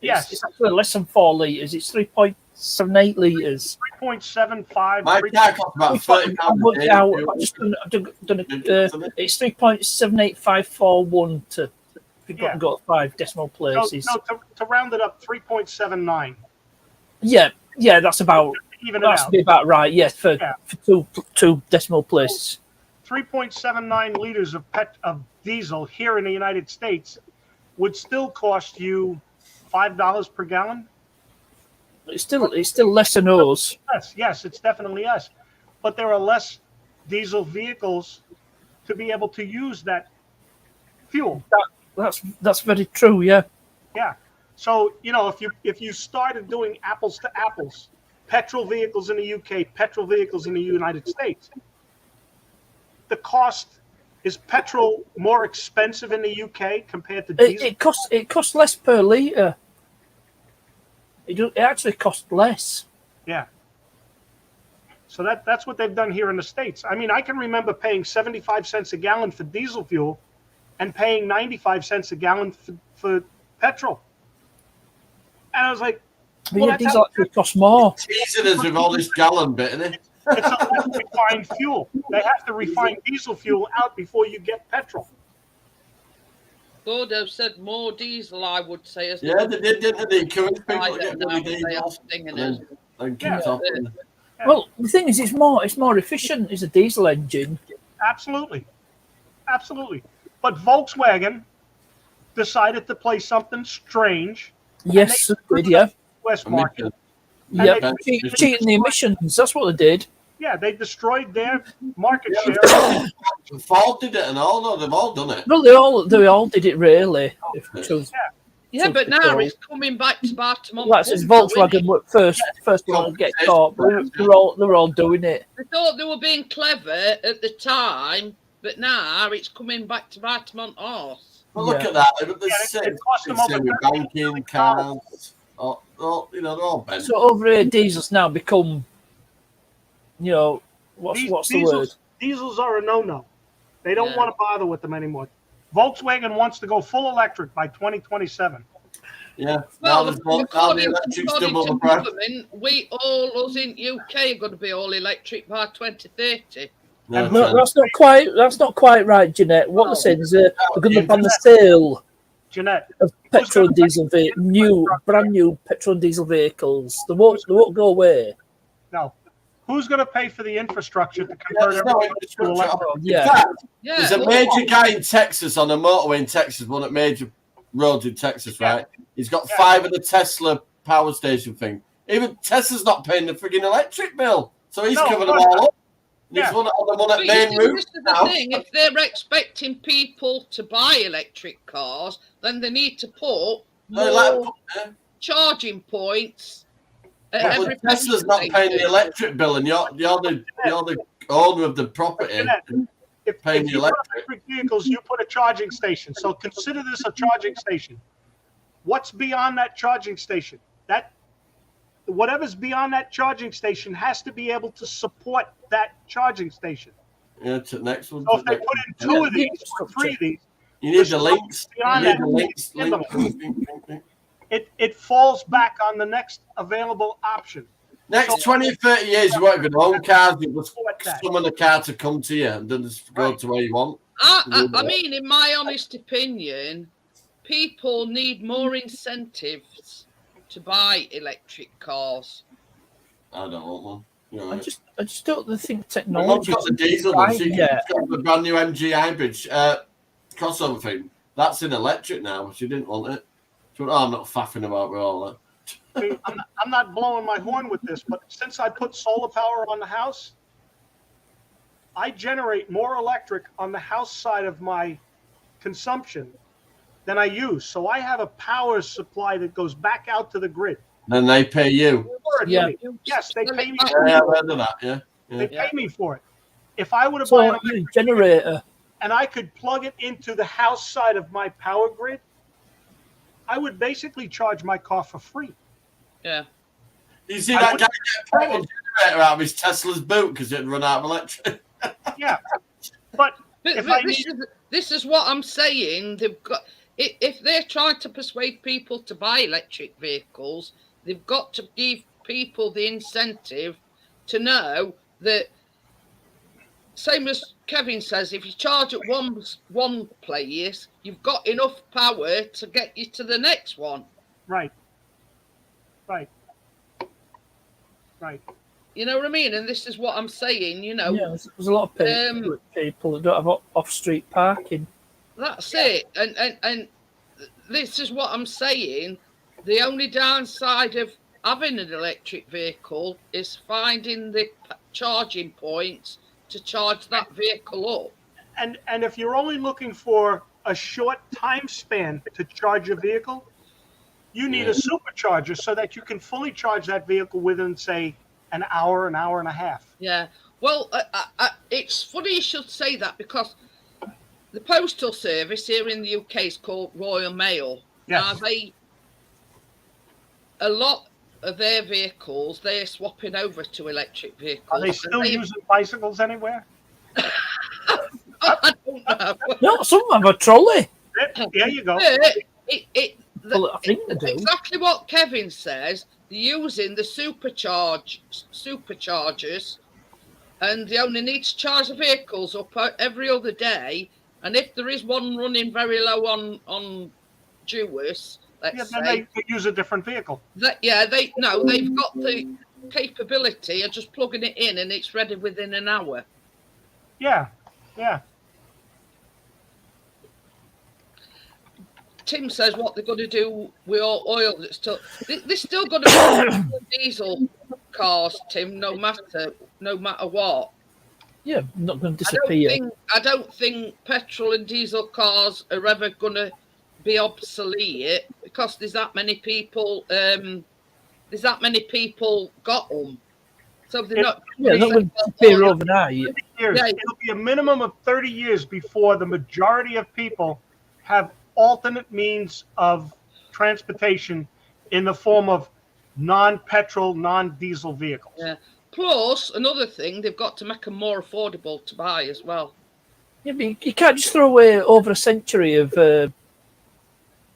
Yes. It's actually less than 4 litres. It's 3.78 litres. 3.75. My car costs about £30 I've a worked day. out. I've just done it's 3.78541 to if you've got to go to 5 decimal places. To round it up, 3.79. Yeah, that's about Even it that's out. be about right. Yes, for Yeah. two decimal places. 3.79 liters of diesel here in the United States would still cost you $5 per gallon. It's still less than us. Yes, it's definitely us. But there are less diesel vehicles to be able to use that fuel. That's very true. Yeah. Yeah. So, if you started doing apples to apples, petrol vehicles in the UK, petrol vehicles in the United States, the cost is petrol more expensive in the UK compared to diesel? It costs less per litre. It actually costs less. Yeah. So that's what they've done here in the States. I mean, I can remember paying 75 cents a gallon for diesel fuel and paying 95 cents a gallon for petrol. And I was like, But Well, yeah, that's diesel actually costs more. Teasing us with all this gallon bit, isn't it? it's a less refined fuel. They have to refine diesel fuel out before you get petrol. Gordo said more diesel, I would say. As Yeah, they did, didn't they? Encourage people I to get don't know, bloody they are diesel. stinging And us. then keep Yeah. off. Well, the thing is, it's more efficient. It's a diesel engine. Absolutely. Absolutely. But Volkswagen decided to play something strange. Yes, And they did, yeah. US market. Yeah, And they- cheating the emissions. That's what they did. Yeah, they destroyed their market share. Ford did it and all. No, they've all done it. Well, they all did it really. If truth, Yeah, truth but be now told. it's coming back to bite them on Like the says bum, though, Volkswagen innit? were first one to get caught, but they were all doing it. They thought they were being clever at the time, but now it's coming back to bite them on arse. But look Yeah. at that. Yeah, There's it cost them same over with 13 banking, cars. All, they're all bent. So over here, diesels now become, what's the word? Diesels are a no-no. They don't Yeah. want to bother with them anymore. Volkswagen wants to go full electric by 2027. Yeah. Well, now the electric's double the to price. government, we all, us in UK, are going to be all electric by 2030. No, No, that's not quite right, Jeanette. What they're saying is they're going to ban the sale Jeanette, of petrol and diesel brand new petrol and diesel vehicles. They won't go away. no. Who's going to pay for the infrastructure to Yeah, convert there's no everything to infrastructure. electric? Yeah. In fact, Yeah, there's a look, major guy in Texas on a motorway in Texas, one of the major roads in Texas, right? He's got 5 of the Tesla power station thing. Even Tesla's not paying the frigging electric bill, so he's No, covered of them course all not. up. And he's Yeah. one on the but you main see, route this is the now. thing, if they're expecting people to buy electric cars, then they need to put They let more them put- yeah. charging points at Yeah, every but Tesla's petrol not paying the station. electric bill, and you're the owner of the property. Jeanette, If Paying you the put electric vehicles, you put a charging station. So consider this a charging station. What's beyond that charging station? Whatever's beyond that charging station has to be able to support that charging station. Yeah, to the next one. So if they put in 2 of these or 3 of these, You need the links. You beyond need that, the links. in them. Link. it falls back on the next available option. Next 20 or 30 years, you won't even own cars. You just Support that. summon a car to come to you and then just go Right. to where you want. I mean, in my honest opinion, people need more incentives to buy electric cars. I don't want one. You know, I just don't think my mum's technology. got the diesel one. She's Yeah. got the brand new MG hybrid crossover thing. That's in electric now, but she didn't want it. She went, I'm not faffing about with all that. See, I'm not blowing my horn with this, but since I put solar power on the house, I generate more electric on the house side of my consumption than I use. So I have a power supply that goes back out to the grid. Then they pay you. Yeah. Yes, they pay me. Yeah, I've heard of that, yeah. They pay me for it. If I were to So buy an you electric generator. and I could plug it into the house side of my power grid, I would basically charge my car for free. Yeah. You see I that would- guy get a portable generator out of his Tesla's boot because it run out of electric. Yeah, but But, If but I this is what I'm saying. They've got if they're trying to persuade people to buy electric vehicles, they've got to give people the incentive to know that. Same as Kevin says, if you charge at one place, you've got enough power to get you to the next one. right. You know what I mean? And this is what I'm saying. You know, Yeah, there's a lot of people that don't have off-street parking. that's it. And this is what I'm saying. The only downside of having an electric vehicle is finding the charging points to charge that vehicle up. And if you're only looking for a short time span to charge a vehicle, you need a supercharger so that you can fully charge that vehicle within, say, an hour and a half. Yeah. Well, it's funny you should say that because the postal service here in the UK is called Royal Mail. Yes. Now, a lot of their vehicles, they're swapping over to electric vehicles. Are they still using bicycles anywhere? I don't know. No, some have a trolley. There you go. Well, I think they do. Exactly what Kevin says. They're using the superchargers, and they only need to charge the vehicles up every other day. And if there is one running very low on Jewess, Yeah, let's then say, they use a different vehicle. they've got the capability of just plugging it in and it's ready within an hour. Yeah, yeah. Tim says what they're going to do with all oil that's still. They're still going to be diesel cars, Tim. No matter what. Yeah, not going to disappear. I don't think petrol and diesel cars are ever going to be obsolete because there's that many people. Got them, so they're not. Yeah, not going to disappear overnight. Years. Yeah. It'll be a minimum of 30 years before the majority of people have alternate means of transportation in the form of non-petrol, non-diesel vehicles. Yeah. Plus, another thing, they've got to make them more affordable to buy as well. Yeah, but you can't just throw away over a century of,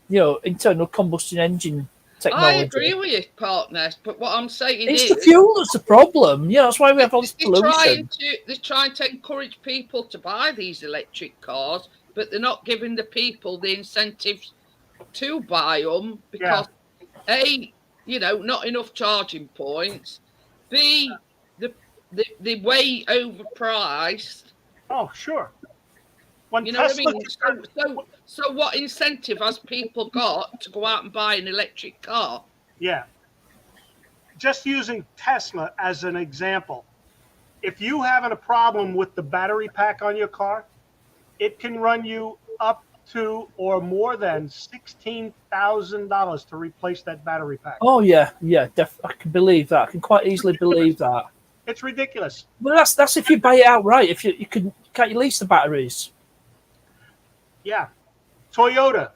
internal combustion engine technology. I agree with you, partner. But what I'm saying it's is, the fuel that's the problem. Yeah, that's why we have all this pollution. They're trying to encourage people to buy these electric cars, but they're not giving the people the incentives to buy them because A, not enough charging points. B, they're way overpriced. Oh, sure. When you know Tesla what I mean? So what incentive has people got to go out and buy an electric car? Yeah. Just using Tesla as an example, if you having a problem with the battery pack on your car, it can run you up to or more than $16,000 to replace that battery pack. Oh yeah, I can believe that. I can quite easily believe that. It's ridiculous. Well, that's if you buy it outright. If you can't you lease the batteries? Yeah, Toyota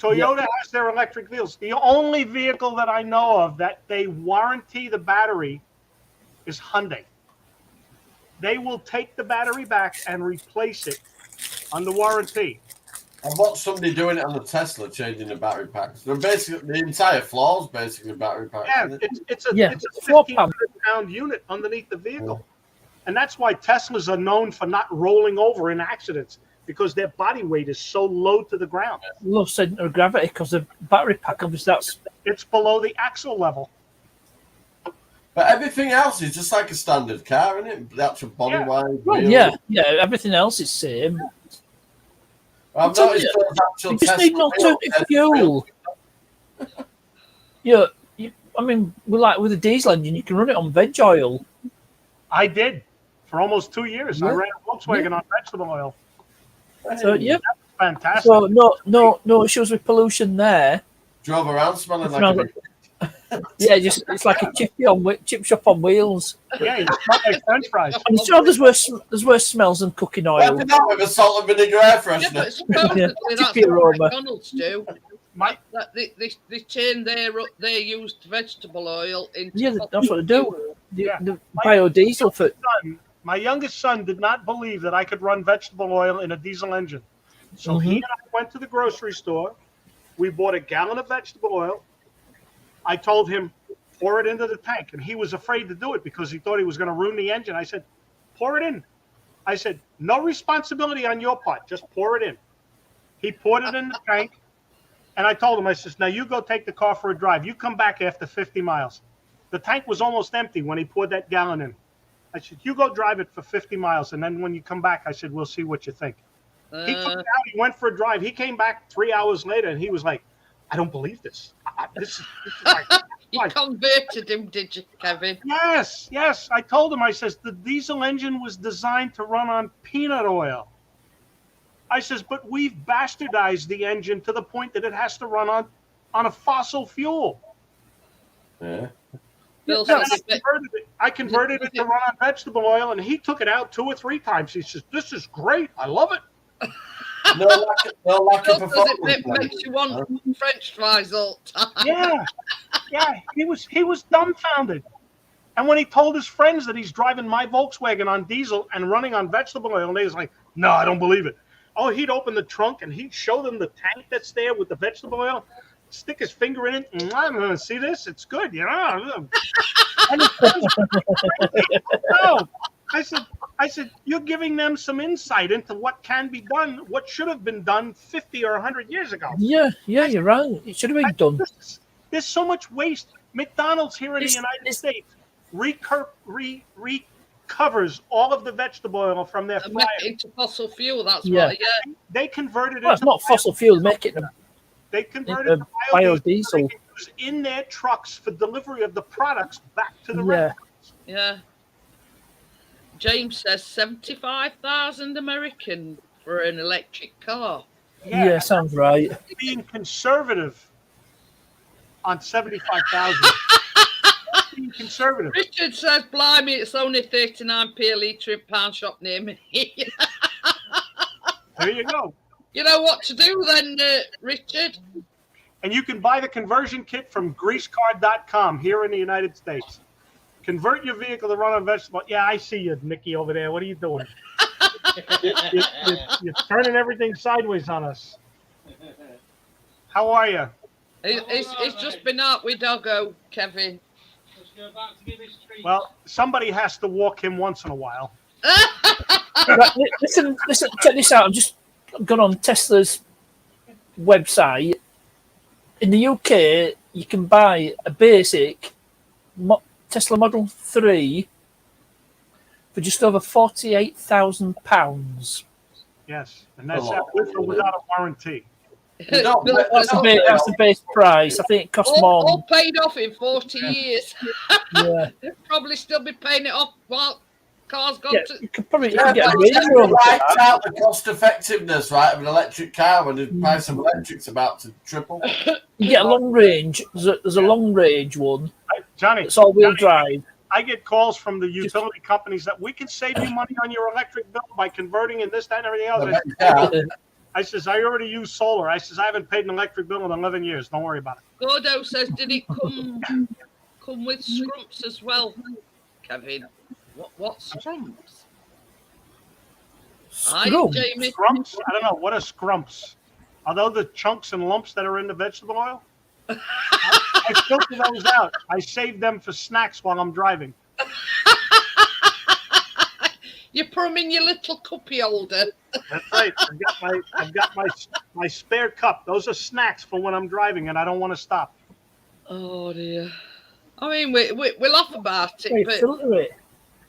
has their electric vehicles. The only vehicle that I know of that they warranty the battery is Hyundai. They will take the battery back and replace it under warranty. I've watched somebody doing it on the Tesla, changing the battery packs. They're basically the entire floor is basically battery packs. Yeah, it's a 1,500-pound unit underneath the vehicle, and that's why Teslas are known for not rolling over in accidents because their body weight is so low to the ground. Low center of gravity because the battery pack, obviously, it's below the axle level. But everything else is just like a standard car, isn't it? The actual body wise. Yeah, everyththing else is same. I've noticed you just need an alternative fuel. With a diesel engine, you can run it on veg oil. I did for almost 2 years. I ran a Volkswagen on vegetable oil. So that's fantastic. So no issues with pollution there. Drove around smelling like it's like a chip shop on wheels. Yeah, you smell like French fries. I'm sure there's worse smells than cooking oil. With a salt and vinegar air freshener. But supposedly that's what McDonald's do. They turn their used vegetable oil into that's what they do. The biodiesel for. My youngest son did not believe that I could run vegetable oil in a diesel engine. So he and I went to the grocery store. We bought a gallon of vegetable oil. I told him, pour it into the tank. And he was afraid to do it because he thought he was going to ruin the engine. I said, pour it in. I said, no responsibility on your part. Just pour it in. He poured it in the tank. And I told him, I said, now you go take the car for a drive. You come back after 50 miles. The tank was almost empty when he poured that gallon in. I said, you go drive it for 50 miles. And then when you come back, I said, we'll see what you think. He took it out. He went for a drive. He came back 3 hours later and he was like, I don't believe this. This is you converted him, did you, Kevin? Yes. I told him, I says, the diesel engine was designed to run on peanut oil. I says, but we've bastardized the engine to the point that it has to run on a fossil fuel. Yeah. I converted it to run on vegetable oil, and he took it out 2 or 3 times. He says, this is great. I love it. No lack of performance. It makes you want French fries all the time. Yeah. He was dumbfounded. And when he told his friends that he's driving my Volkswagen on diesel and running on vegetable oil, and they was like, no, I don't believe it. Oh, he'd open the trunk and he'd show them the tank that's there with the vegetable oil, stick his finger in it, and I'm going to see this. It's good, And no. I said, you're giving them some insight into what can be done, what should have been done 50 or 100 years ago. Yeah, you're right. It should have been done. There's so much waste McDonald's here in the It's- United it's- States recovers all of the vegetable oil from their And make fryer. it into fossil fuel. That's Yeah. right. Yeah. They convert it Well, it's into not fossil fuel. Make it They convert it into to biodiesel. They biodiesel. can use in their trucks for delivery of the products back to the Yeah. restaurants. Yeah. James says 75,000 American for an electric car. Yeah, sounds right. Being conservative on 75,000. Being conservative. Richard says, blimey, it's only 39p a litre in pound shop near me. There you go. You know what to do then, Richard? And you can buy the conversion kit from greasecard.com here in the United States. Convert your vehicle to run on vegetable. Yeah, I see you, Nikki, over there. What are you doing? You're turning everything sideways on us. How are you? It's just been out with Doggo, Kevin. Let's go back to give his treat. Well, somebody has to walk him once in a while. Right, listen, check this out. I've just gone on Tesla's website. In the UK, you can buy a basic Tesla Model 3 for just over £48,000. Yes, and that's Oh, with or without a warranty. No, That's the base price. I think it costs more. all paid off in 40 years. Yeah, Probably still be paying it off while cars gone yeah, to. you could probably Yeah, get a but Range it's Rover. wiped out the cost effectiveness, right, of an electric car when the price of electric's about to triple. You get a long range. There's a long range one. Johnny, It's all-wheel drive. I get calls from the utility companies that we can save you money on your electric bill by converting and this, that, and everything else. I says, I already use solar. I says, I haven't paid an electric bill in 11 years. Don't worry about it. Gordo says, did it come with scrumps as well, Kevin? What scrumps? Hi, Scrum. Jamie. Scrumps? I don't know. What are scrumps? Are those the chunks and lumps that are in the vegetable oil? I filter those out. I save them for snacks while I'm driving. You put them in your little cuppy holder. That's right. I've got my spare cup. Those are snacks for when I'm driving and I don't want to stop. Oh dear. I mean, we laugh about it, Wait, but filter it.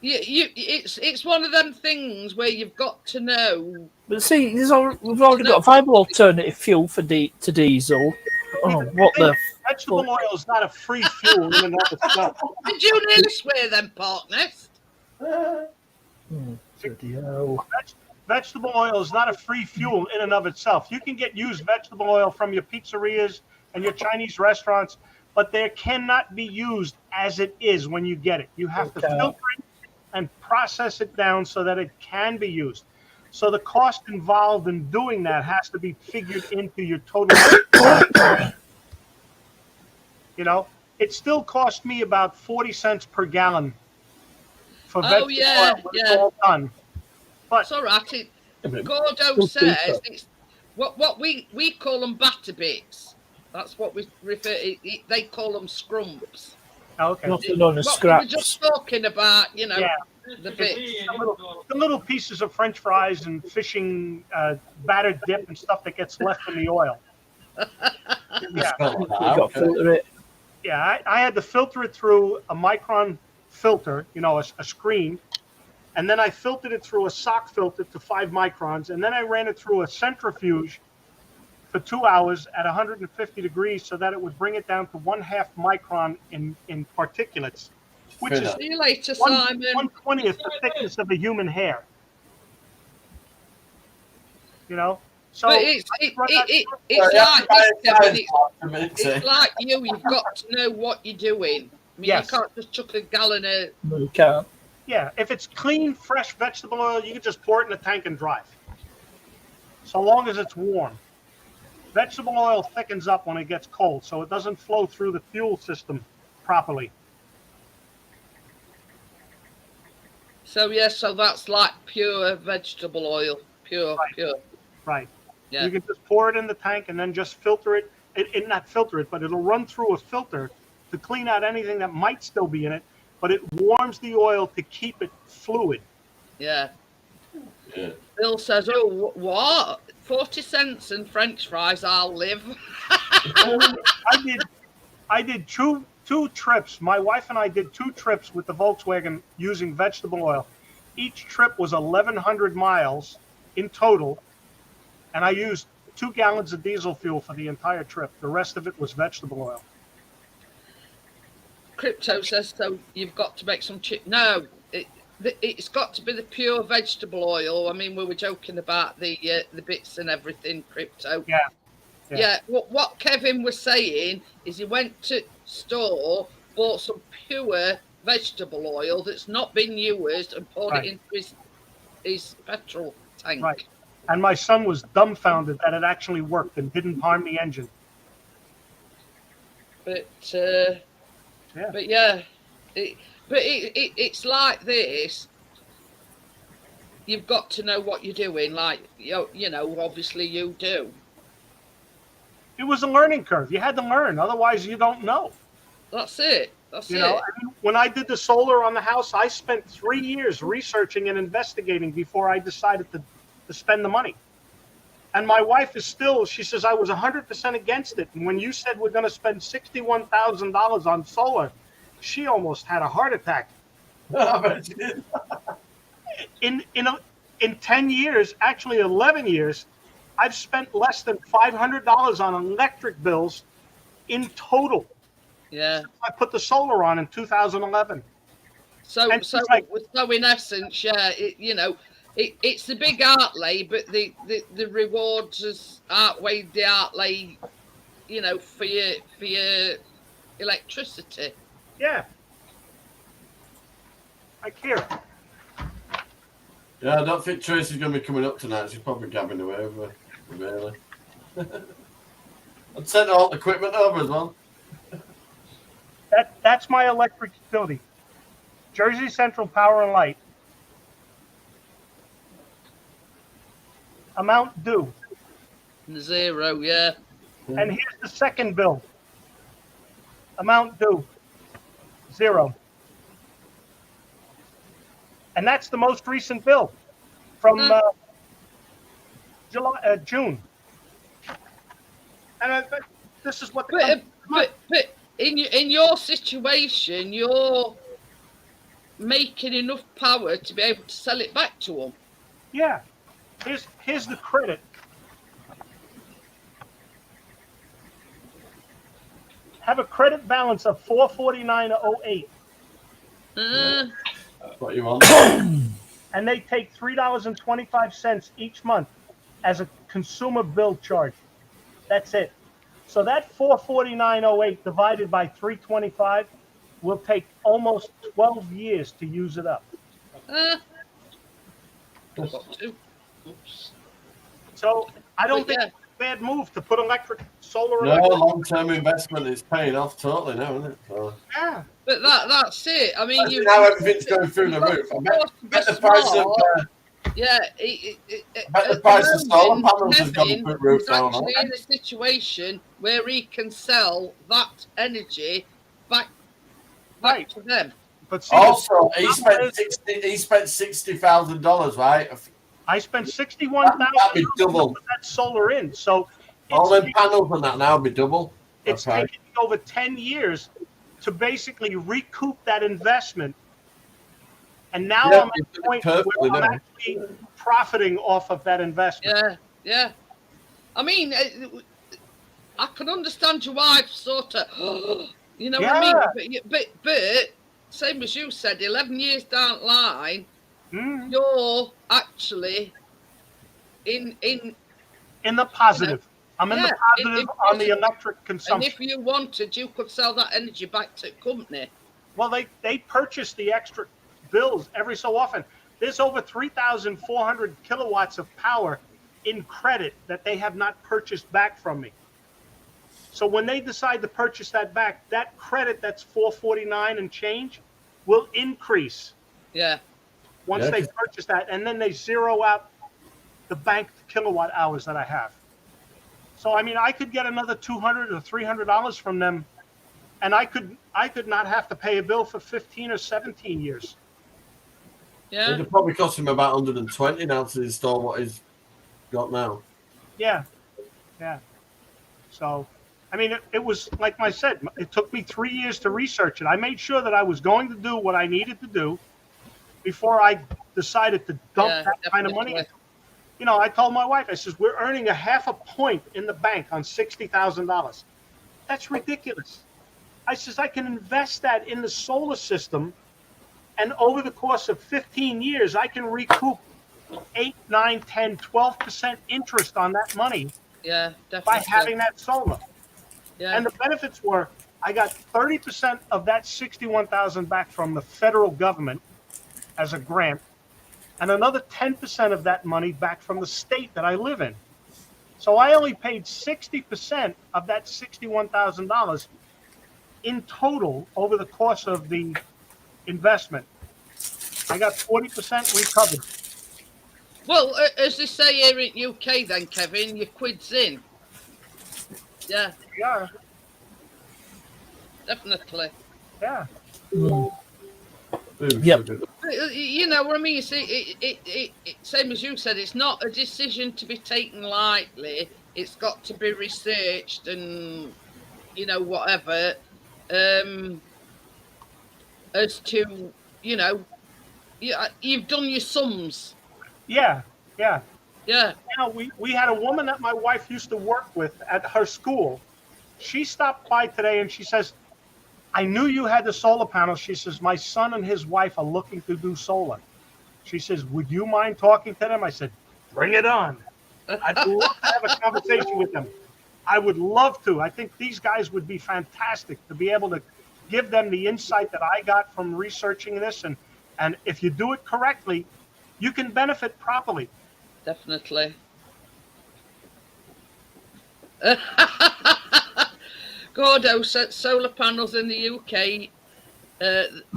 it's one of them things where you've got to know. But see, we've already got a viable alternative fuel for to diesel. Oh, what the? Vegetable oil is not a free fuel in and of itself. Did you nearly swear then, partners? Bloody hell. Vegetable oil is not a free fuel in and of itself. You can get used vegetable oil from your pizzerias and your Chinese restaurants, but they cannot be used as it is when you get it. You have to filter it and process it down so that it can be used. So the cost involved in doing that has to be figured into your total. You know, it still cost me about 40 cents per gallon for vegetable oil when it's all done. But It's all right. Gordo Still says cheaper. it's what we call them batter bits. That's what we refer. They call them scrumps. okay, Nothing known as What we were just scraps. talking about, you know, Yeah. the bits. the little pieces of French fries and fishing battered dip and stuff that gets left in the oil. Yeah, You've got to filter it. yeah. I had to filter it through a micron filter, you know, a screen, and then I filtered it through a sock filter to 5 microns, and then I ran it through a centrifuge for 2 hours at 150 degrees so that it would bring it down to 1/2 micron in particulates, which is See you later, 1/20th Simon. the thickness of a human hair. You know, so But it's Well, like you this, have to buy a Kevin. size box to mix It's it. like you've got to know what you're doing. I mean, Yes. you can't just chuck a gallon of. No, you can't. yeah, if it's clean, fresh vegetable oil, you can just pour it in a tank and drive. So long as it's warm. Vegetable oil thickens up when it gets cold, so it doesn't flow through the fuel system properly. So so that's like pure vegetable oil, pure. Right. Yeah. You can just pour it in the tank and then just filter it. It not filter it, but it'll run through a filter to clean out anything that might still be in it, but it warms the oil to keep it fluid. Yeah. Yeah. Bill says, "Oh, what? 40 cents and French fries? I'll live." I did two 2 trips. My wife and I did 2 trips with the Volkswagen using vegetable oil. Each trip was 1,100 miles in total, and I used 2 gallons of diesel fuel for the entire trip. The rest of it was vegetable oil. Crypto says so. You've got to make some No, it's got to be the pure vegetable oil. I mean, we were joking about the bits and everything. Crypto. Yeah. What Kevin was saying is he went to store, bought some pure vegetable oil that's not been used, and poured it into his petrol tank. Right. And my son was dumbfounded that it actually worked and didn't harm the engine. But it's like this. You've got to know what you're doing. Like you know, obviously you do. It was a learning curve. You had to learn, otherwise you don't know. That's it. That's You know, I mean, when I did the solar on the house, I spent 3 years researching and investigating before I decided to spend the money. And my wife is still, she says, I was 100% against it. And when you said we're going to spend $61,000 on solar, she almost had a heart attack. I bet you did. In 10 years, actually 11 years, I've spent less than $500 on electric bills in total. Yeah. I put the solar on in 2011. So in essence, yeah, it's the big outlay, but the rewards has outweighed the outlay, you know, for your electricity. Yeah. I care. Yeah, I don't think Tracy's going to be coming up tonight. She's probably gabbing away over really. I'd send all the equipment over as well. That's my electric utility. Jersey Central Power and Light. Amount due. 0, yeah. And here's the second bill. Amount due. 0. And that's the most recent bill from June. And this is what the but in your situation, you're making enough power to be able to sell it back to them. Yeah. Here's the credit. Have a credit balance of $449.08. That's what you want. And they take $3.25 each month as a consumer bill charge. That's it. So that $449.08 divided by $3.25 will take almost 12 years to use it up. Oops. So I don't think it's a bad move to put solar. No, long-term investment is paying off totally now, isn't it? So. Yeah. But that's it. I mean, now everything's going through the roof. I bet the price of the price of solar panels has gone through the roof now. Actually, in a situation where he can sell that energy back to them. But see, also, he spent $60,000, right? I spent $61,000 That'd be double. to put that solar in. So all them panels and that now would be double. It's taken me over 10 years to basically recoup that investment. And now I'm at the point where I'm actually profiting off of that investment. Yeah. I mean, I can understand your wife sort of, you know what I mean? But same as you said, 11 years down the line, you're actually in the positive. I'm in the positive on the electric consumption. And if you wanted, you could sell that energy back to the company. Well, they purchase the extra bills every so often. There's over 3,400 kilowatts of power in credit that they have not purchased back from me. So when they decide to purchase that back, that credit that's $449 and change will increase. Yeah. Once they purchase that, and then they zero out the banked kilowatt hours that I have. So I mean, I could get another $200 or $300 from them, and I could not have to pay a bill for 15 or 17 years. Yeah. It'd probably cost him about 120 now to install what he's got now. Yeah. So I mean, it was like I said, it took me 3 years to research it. I made sure that I was going to do what I needed to do before I decided to dump Yeah, that kind of money. definitely. You know, I told my wife, I says, we're earning a half a point in the bank on $60,000. That's ridiculous. I says, I can invest that in the solar system, and over the course of 15 years, I can recoup 8, 9, 10, 12% interest on that money Yeah, by definitely. having that solar. Yeah, And the benefits were, I got 30% of that 61,000 back from the federal government as a grant, and another 10% of that money back from the state that I live in. So I only paid 60% of that $61,000 in total over the course of the investment. I got 40% recovered. well, as they say here in UK, then Kevin, your quid's in. Yeah, Yeah, definitely. yeah. Mm. Boom, Yep. sugar. You know what I mean? See, same as you said, it's not a decision to be taken lightly. It's got to be researched and, you know, whatever, as to, you know, you've done your sums. Yeah, yeah. Yeah, You know, we had a woman that my wife used to work with at her school. She stopped by today and she says, I knew you had the solar panels. She says, my son and his wife are looking to do solar. She says, would you mind talking to them? I said, bring it on. I'd love to have a conversation with them. I would love to. I think these guys would be fantastic to be able to give them the insight that I got from researching this. And if you do it correctly, you can benefit properly. definitely. Gordo said solar panels in the UK.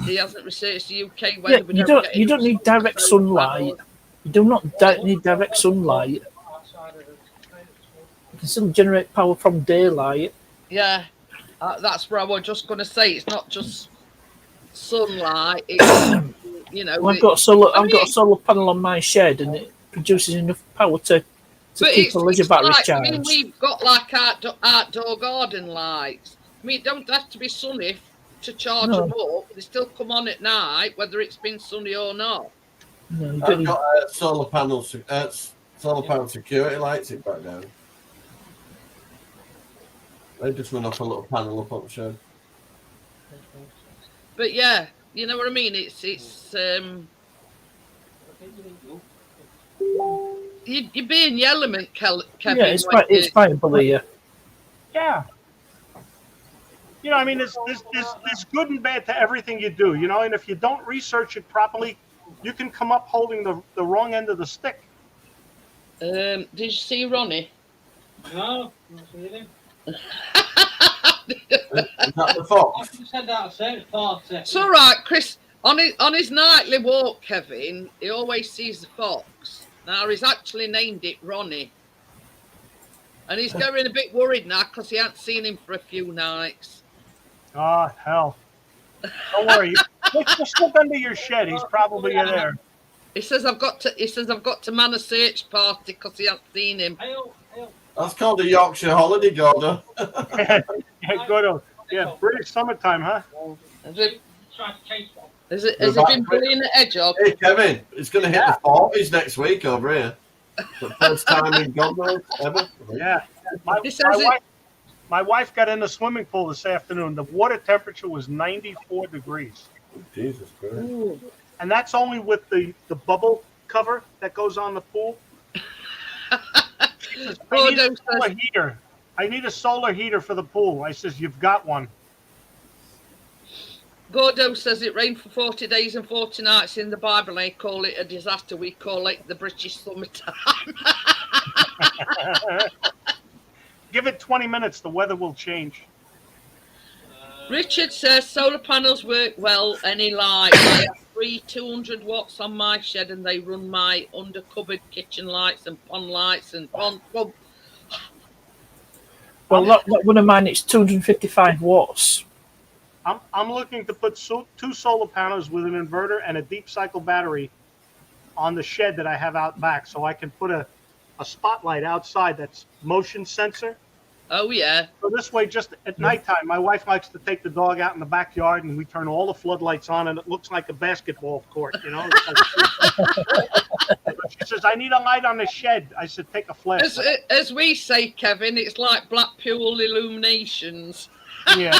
He hasn't researched the UK. Yeah, Whether we you get don't enough need direct solar sunlight. panels. You do not need direct sunlight. You can still generate power from daylight. Yeah, that's where I was just going to say. It's not just sunlight. It's, you know, I've got a solar panel on my shed, and it produces enough power to keep a leisure battery like, charged. I mean, we've got like outdoor garden lights. I mean, it don't have to be sunny to charge No. them up. They still come on at night, whether it's been sunny or not. No, you don't I've need- got solar panel security lights in back down. They just run off a little panel up on the shed. But yeah, you know what I mean. It's you're being the element, Kevin. yeah, it's when it's viable here. Yeah. You know, I mean, there's good and bad to everything you do, you know, and if you don't research it properly, you can come up holding the wrong end of the stick. Did you see Ronnie? No, not really. Is that the fox? I said that the same thought. It's all right, Chris. On his nightly walk, Kevin, he always sees the fox. Now he's actually named it Ronnie, and he's getting a bit worried now because he hasn't seen him for a few nights. Oh, hell. Don't worry. Just look under your shed. He's probably in there. He says I've got to man a search party because he hasn't seen him. That's called a Yorkshire holiday, Gordon. Yeah, good. Yeah, British summertime, huh? Has it Trying to chase one. has it been bullying the hedgehog? Hey, Kevin, it's going to hit the 40s next week over here. The first time in God knows ever. Yeah. He says My wife got in the swimming pool this afternoon. The water temperature was 94 degrees. Jesus Christ. Ooh. And that's only with the bubble cover that goes on the pool. She says, I need a solar heater. I need a solar heater for the pool. I says, you've got one. Gordo says it rained for 40 days and 40 nights in the Bible. They call it a disaster. We call it the British summertime. Give it 20 minutes. The weather will change. Richard says solar panels work well any light. I have 3 200 watts on my shed and they run my under cupboard kitchen lights and pond lights and pond. Well, that one of mine, it's 255 watts. I'm looking to put 2 solar panels with an inverter and a deep cycle battery on the shed that I have out back, so I can put a spotlight outside that's motion sensor, Oh yeah. So this way, just at nighttime, my wife likes to take the dog out in the backyard, and we turn all the floodlights on, and it looks like a basketball court. You know. She says, "I need a light on the shed." I said, "Take a flash." As we say, Kevin, it's like Blackpool illuminations. Yeah.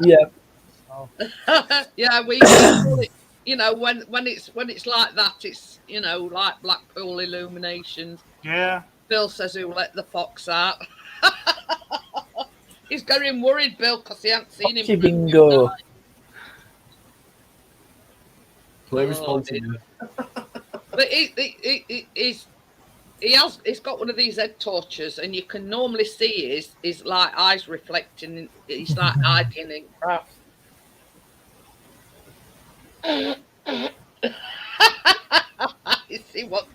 Yeah. Yeah, we call it, you know, when it's like that, it's, you know, like Blackpool illuminations. Yeah. Bill says he'll let the fox out. He's getting worried, Bill, because he hasn't seen him. Foxy bingo. Play responsibly. But he's got one of these head torches, and you can normally see his like eyes reflecting. He's like hiding in crap. You see what?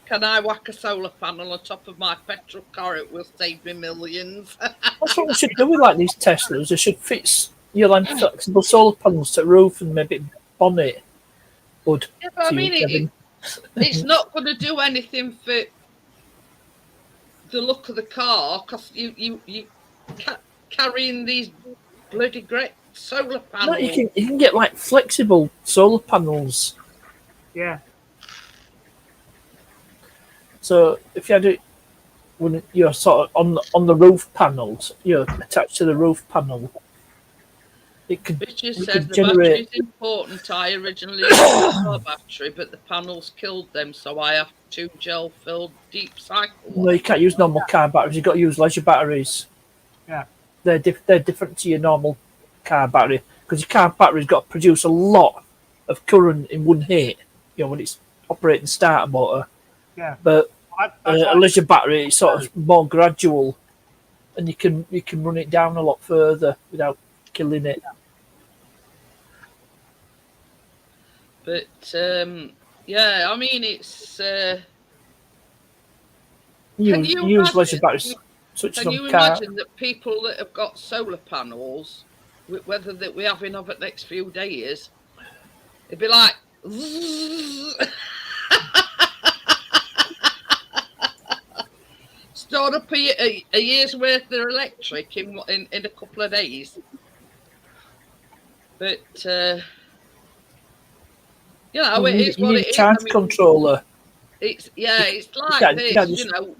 Can I whack a solar panel on top of my petrol car? It will save me millions. That's what we should do with like these Teslas. They should fit your line flexible solar panels to the roof and maybe bonnet. Would Yeah, but I mean, it's not going to do anything for the look of the car, because you carrying these bloody great solar panels. No, you can get like flexible solar panels. Yeah. So if you had it when you're sort of on the roof panels, you're attached to the roof panel. It could, Richard it says could the generate. battery's important. I originally used a car battery, but the panels killed them, so I have 2 gel-filled deep cycle No, ones. you can't use normal car batteries. You've got to use leisure batteries. Yeah. They're different to your normal car battery, because your car battery's got to produce a lot of current in one hit. You know, when it's operating starter motor. Yeah. But That's a leisure battery is sort of more gradual, and you can run it down a lot further without killing it. But yeah, I mean, it's. Can you use leisure imagine- batteries such as Can you on car. imagine that people that have got solar panels, whether that we have over the next few days, it'd be like. Stored up a year's worth of electric in a couple of days. But you know, it is You what need it a is. charge I mean, controller. it's like can't- this, you can't just- you know.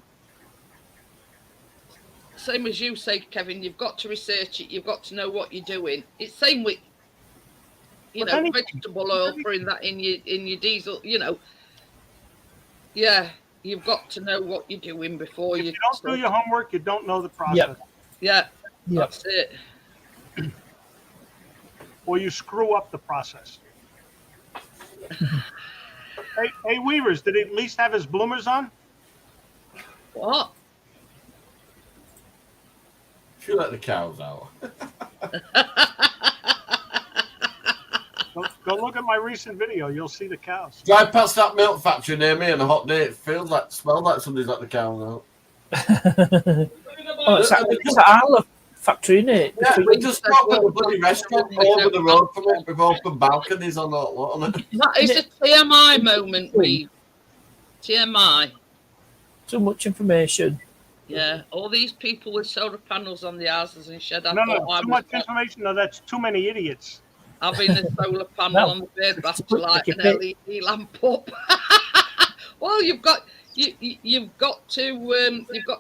Same as you say, Kevin. You've got to research it. You've got to know what you're doing. It's same with, you With know, anything. vegetable oil, putting that in your diesel. You know, yeah, you've got to know what you're doing before If you. you don't do your homework, you don't know the process. Yep. Yeah, Yep. that's it. Or you screw up the process. Hey, Weavers, did he at least have his bloomers on? What? If you let the cows out. Go look at my recent video. You'll see the cows. Drive past that milk factory near me on a hot day. It smells like somebody's let the cows out. Oh, it's that Arla factory, isn't it? Yeah, we just opened a bloody restaurant over the road from it with open balconies on that lot on it. That is a TMI moment, we. TMI. Too much information. Yeah, all these people with solar panels on the houses and shed. I No, thought I too was much information. No, that's too many idiots. having a solar panel No. on the bed battery put like an like a LED lamp up. Well, you've got to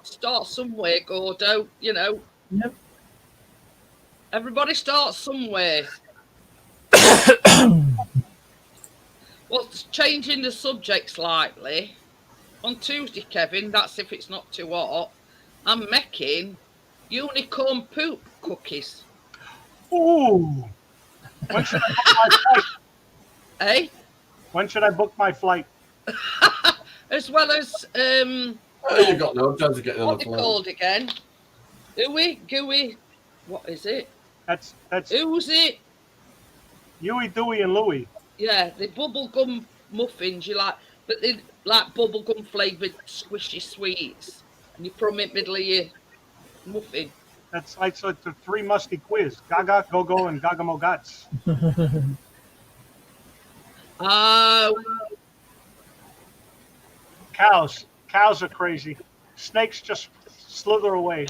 start somewhere, Gordo. You know, Yep. everybody starts somewhere. Well, changing the subject slightly. On Tuesday, Kevin, that's if it's not too hot, I'm making unicorn poop cookies. Ooh. When should I book my flight? Eh? When should I book my flight? As well as Oh, you got no chance of getting on what the they plane. called again? Gooey. What is it? That's Who's it? Huey, Dewey, and Louie. Yeah, the bubblegum muffins. You like, but they like bubblegum flavoured squishy sweets, and you put them in the middle of your muffin. That's like so it's a 3 musty quiz. Gaga, Go-Go, and Gagamo Gots. Oh, Cows are crazy. Snakes just slither away.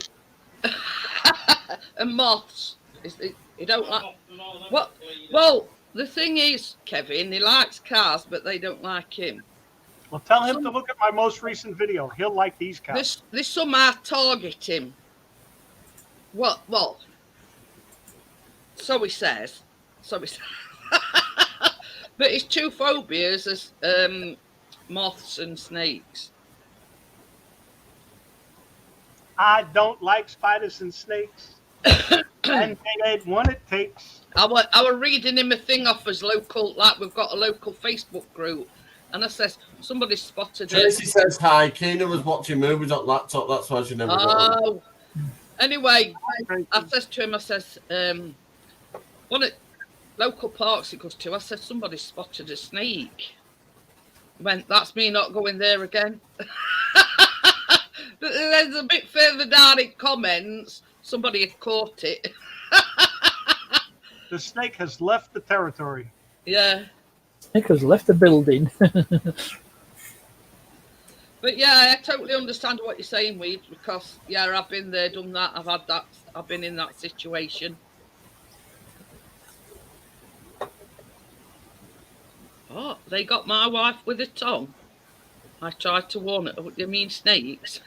And moths. You don't like. And all them, What? Well, the thing is, Kevin, he likes cars, but they don't like him. Well, tell him to look at my most recent video. He'll like these cats. They somehow target him. What? Well, so he says. So he says. But his two phobias is moths and snakes. I don't like spiders and snakes. And they ain't one it takes. I were reading him a thing off his local, like we've got a local Facebook group, and I says somebody spotted it. Tracy says hi. Keena was watching movies on laptop. That's why she never got on. Anyway, I says to him, I says, one at local parks he goes to, I said, somebody spotted a snake. He went, that's me not going there again. But there's a bit further down in comments, somebody had caught it. The snake has left the territory. Yeah. Snake has left the building. But yeah, I totally understand what you're saying, Weed, because yeah, I've been there, done that, I've been in that situation. Oh, they got my wife with a tongue. I tried to warn her. What do you mean, snakes?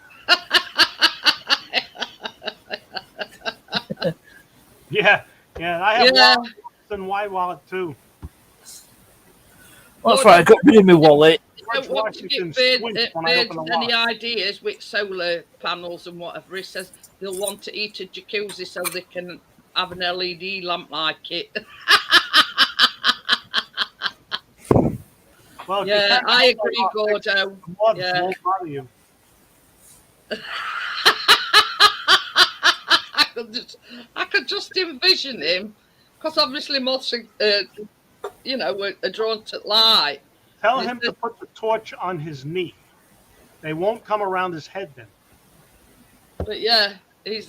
Yeah, I have wallets and white wallet too. That's right, I got rid of my wallet. I don't want to give birds any ideas with solar panels and whatever. He says they'll want to eat a jacuzzi so they can have an LED lamp like it. Well, yeah, I agree, Gordo. Yeah. Won't bother you. I could just envision him, because obviously moths are, are drawn to light. Tell him to put the torch on his knee. They won't come around his head then. But yeah, he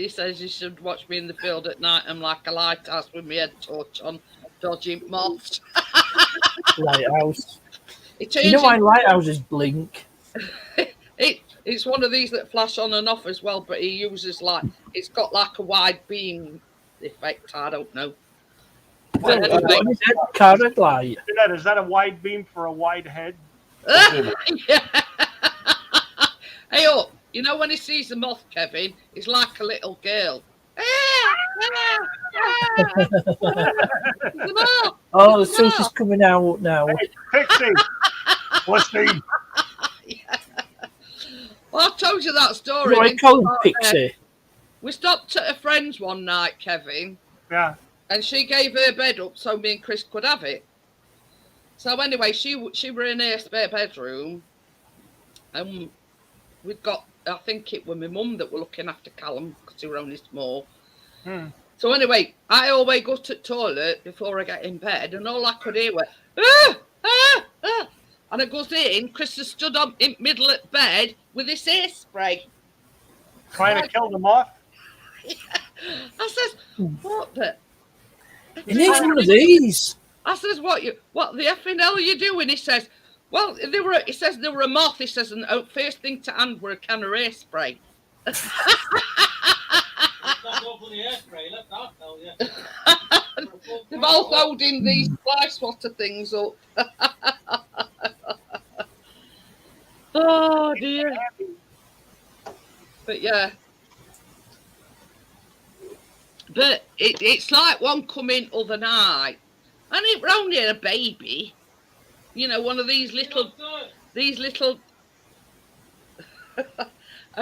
says you should watch me in the field at night. I'm like a lighthouse with my head torch on, dodging moths. Lighthouse. You know why lighthouses blink? It's one of these that flash on and off as well, but he uses it's got like a wide beam effect. I don't know. But anyway, card light. Is that a wide beam for a wide head? Yeah. Hey, up! You know when he sees the moth, Kevin, he's like a little girl. Oh, the sauce is coming out now. Hey, Pixie, what's the? Yeah. Well, I told you that story. What do I call him, Pixie? We stopped at a friend's one night, Kevin. Yeah. And she gave her bed up so me and Chris could have it. So anyway, she were in her spare bedroom, and we'd got, I think it was my mum that were looking after Callum because he were only small. So anyway, I always go to the toilet before I get in bed, and all I could hear was, ah, ah, ah. And I goes in, Chris has stood up in middle of bed with his hairspray. Trying to kill the moth? Yeah. I says, what the? It needs one of these. I says, what the effing hell are you doing? He says, well, he says there were a moth. He says, and first thing to hand were a can of hairspray. They're both holding these fly swatter things up. Oh dear. But yeah. But it's like one come in other night, and it were only a baby, one of these little.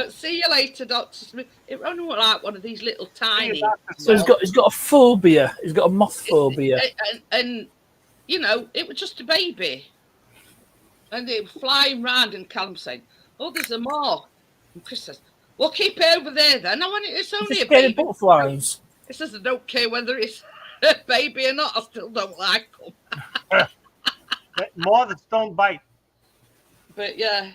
See you later, Dr. Smith. It only was like one of these little tiny. So he's got a phobia. He's got a moth phobia. And it was just a baby, and it was flying round, and Callum saying, "Oh, there's a moth." And Chris says, "Well, keep it over there then." I went, "It's only a baby." Butterflies. He says, "I don't care whether it's a baby or not. I still don't like them." Moths don't bite. But yeah,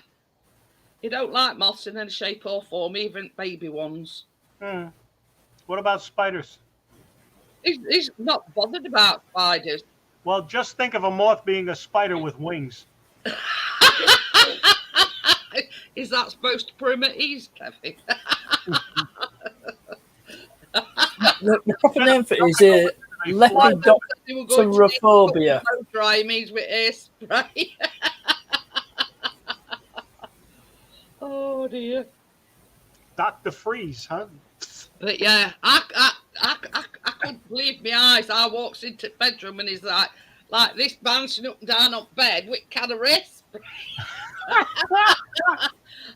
you don't like moths in any shape or form, even baby ones. What about spiders? He's not bothered about spiders. Well, just think of a moth being a spider with wings. Is that supposed to put him at ease, Kevin? The proper name for it is lepidopterophobia. Dry means with hairspray. Oh dear. Dr. Freeze, huh? But yeah, I couldn't believe my eyes. I walks into the bedroom and he's like this, bouncing up and down on bed with a can of hairspray.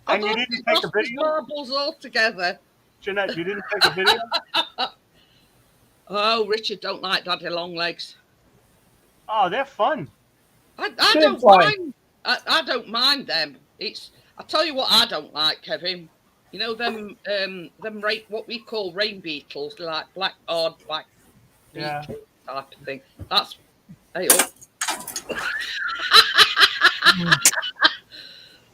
And you didn't take a video? Marbles altogether. Jeanette, you didn't take a video? Oh, Richard don't like daddy long legs. Oh, they're fun. I don't mind. I don't mind them. I'll tell you what I don't like, Kevin. You know them what we call rain beetles, like black beetle type of thing. That's hey up.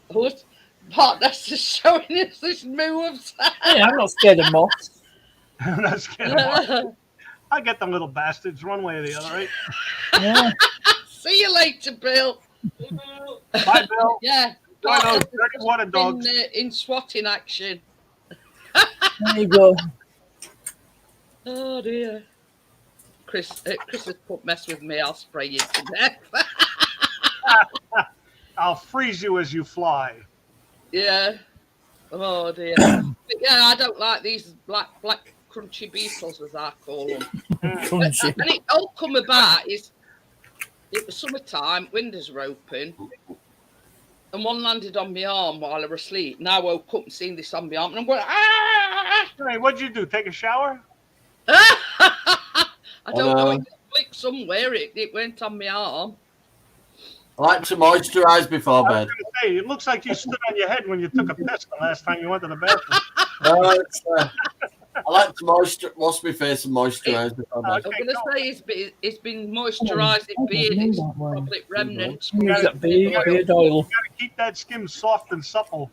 What partner's just showing us this moves. Yeah, I'm not scared of moths. I'm not scared of them. I'll get them little bastards one way or the other, right? Yeah. See you later, Bill. Bye, Bill. Yeah. Bye, those dirty water dogs. In swatting action. There you go. Oh dear. Chris has put mess with me. I'll spray you to death. I'll freeze you as you fly. Yeah. Oh dear. But yeah, I don't like these black crunchy beetles, as I call them. Crunchy. And it all come about it was summertime, windows were open, and one landed on my arm while I was asleep. Now I woke up and seen this on my arm, and I'm going, ah! Hey, what'd you do? Take a shower? I don't know, it flicked somewhere, it went on my arm. I like to moisturise before I bed. was gonna say, it looks like you stood on your head when you took a piss the last time you went to the bathroom. I like to wash my face and moisturise before bed. I'm going to say it's been moisturising beard. It's probably remnants. Use that beard oil. You gotta keep that skin soft and supple.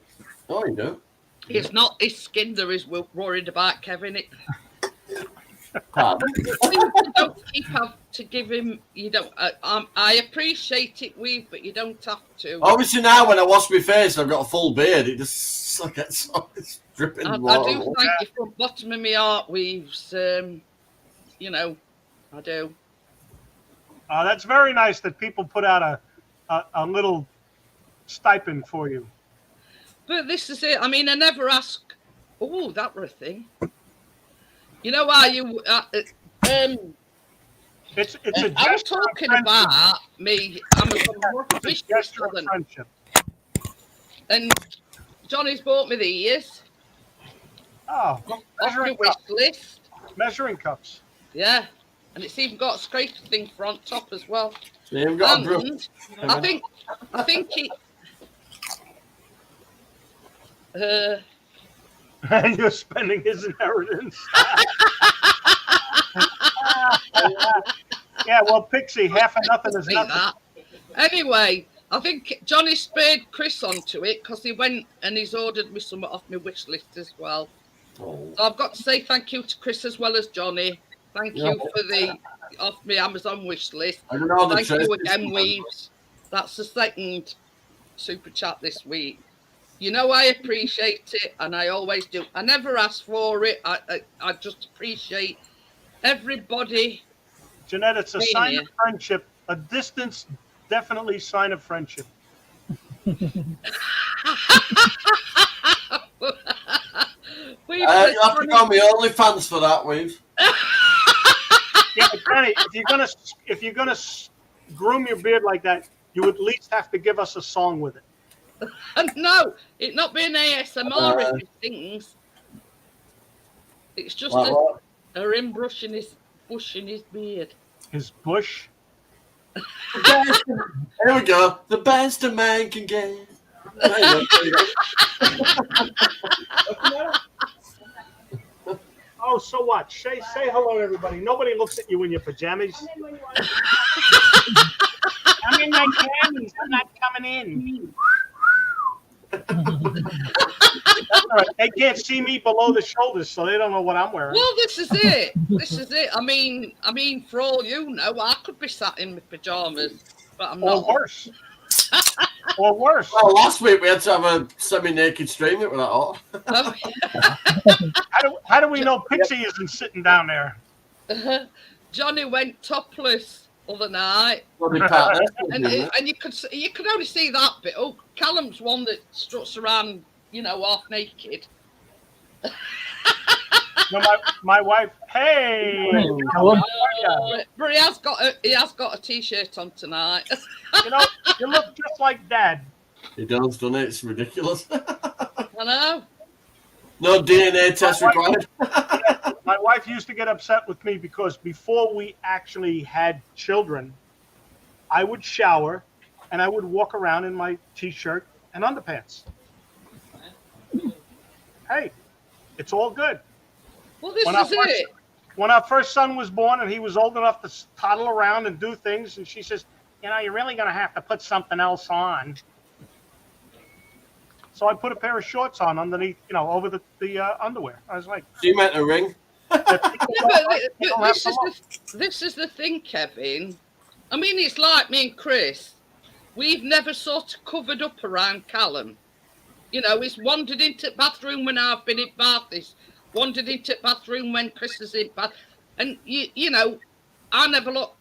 Oh, you do? It's not his skin there is worried about, Kevin. Pardon? You don't keep have to give him. You don't. I appreciate it, but you don't have to. Obviously, now when I wash my face, I've got a full beard. It just gets it's dripping I water. do thank you from the bottom of my heart, Weaves. You know, I do. That's very nice that people put out a little stipend for you. But this is it. I mean, I never ask. Oh, that were a thing. You know why you? It's a I was gesture of talking friendship. about me. I'm a It's a gesture of friendship. and Johnny's bought me these Oh, off my measuring wish cups. list. Measuring cups. Yeah, and it's even got a scraper thing for on top as well. So you've got a brush. And I think it. And you're spending his inheritance. Yeah, well, Pixie, half and nothing is See nothing. that. Anyway, I think Johnny spared Chris onto it because he went and he's ordered me some off my wish list as well. Oh. So I've got to say thank you to Chris as well as Johnny. Thank you for the off my Amazon wish list. I don't know the Thank you truth. again, Weaves. That's the second super chat this week. You know I appreciate it, and I always do. I never ask for it. I just appreciate everybody. Jeanette, it's a Being sign here. of friendship. A distance, definitely sign of friendship. We've You have to go on my OnlyFans for that, Weave. Yeah, but Johnny, if you're gonna groom your beard like that, you at least have to give us a song with it. No, it not being ASMR if he sings. It's just What? him brushing his bush in his beard. His bush. Here we go. The best a man can get. There you go. Oh, so what? Say hello, everybody. Nobody looks at you in your pajamas. I'm in my pajamas. I'm not coming in. That's all right. They can't see me below the shoulders, so they don't know what I'm wearing. Well, this is it. This is it. I mean, for all you know, I could be sat in my pajamas, but I'm Or not. worse. or worse. Well, last week we had to have a semi-naked stream. It was that hot. How do we know Pixie isn't sitting down there? Johnny went topless other night, Bloody partner. and you could only see that bit. Oh, Callum's one that struts around, half naked. No, my wife. Hey, But he has got a t-shirt on tonight. you look just like Dad. He does, doesn't it? It's ridiculous. I know. No DNA test required. My wife used to get upset with me because before we actually had children, I would shower and I would walk around in my t-shirt and underpants. Hey, it's all good. Well, this is it. When our first son was born and he was old enough to toddle around and do things, and she says, you're really going to have to put something else on. So I put a pair of shorts on underneath, over the underwear. I was like, So you meant a ring? This is the thing, Kevin. I mean, it's like me and Chris. We've never sort of covered up around Callum. He's wandered into the bathroom when I've been in bath. He's wandered into the bathroom when Chris is in bath. And, I never lock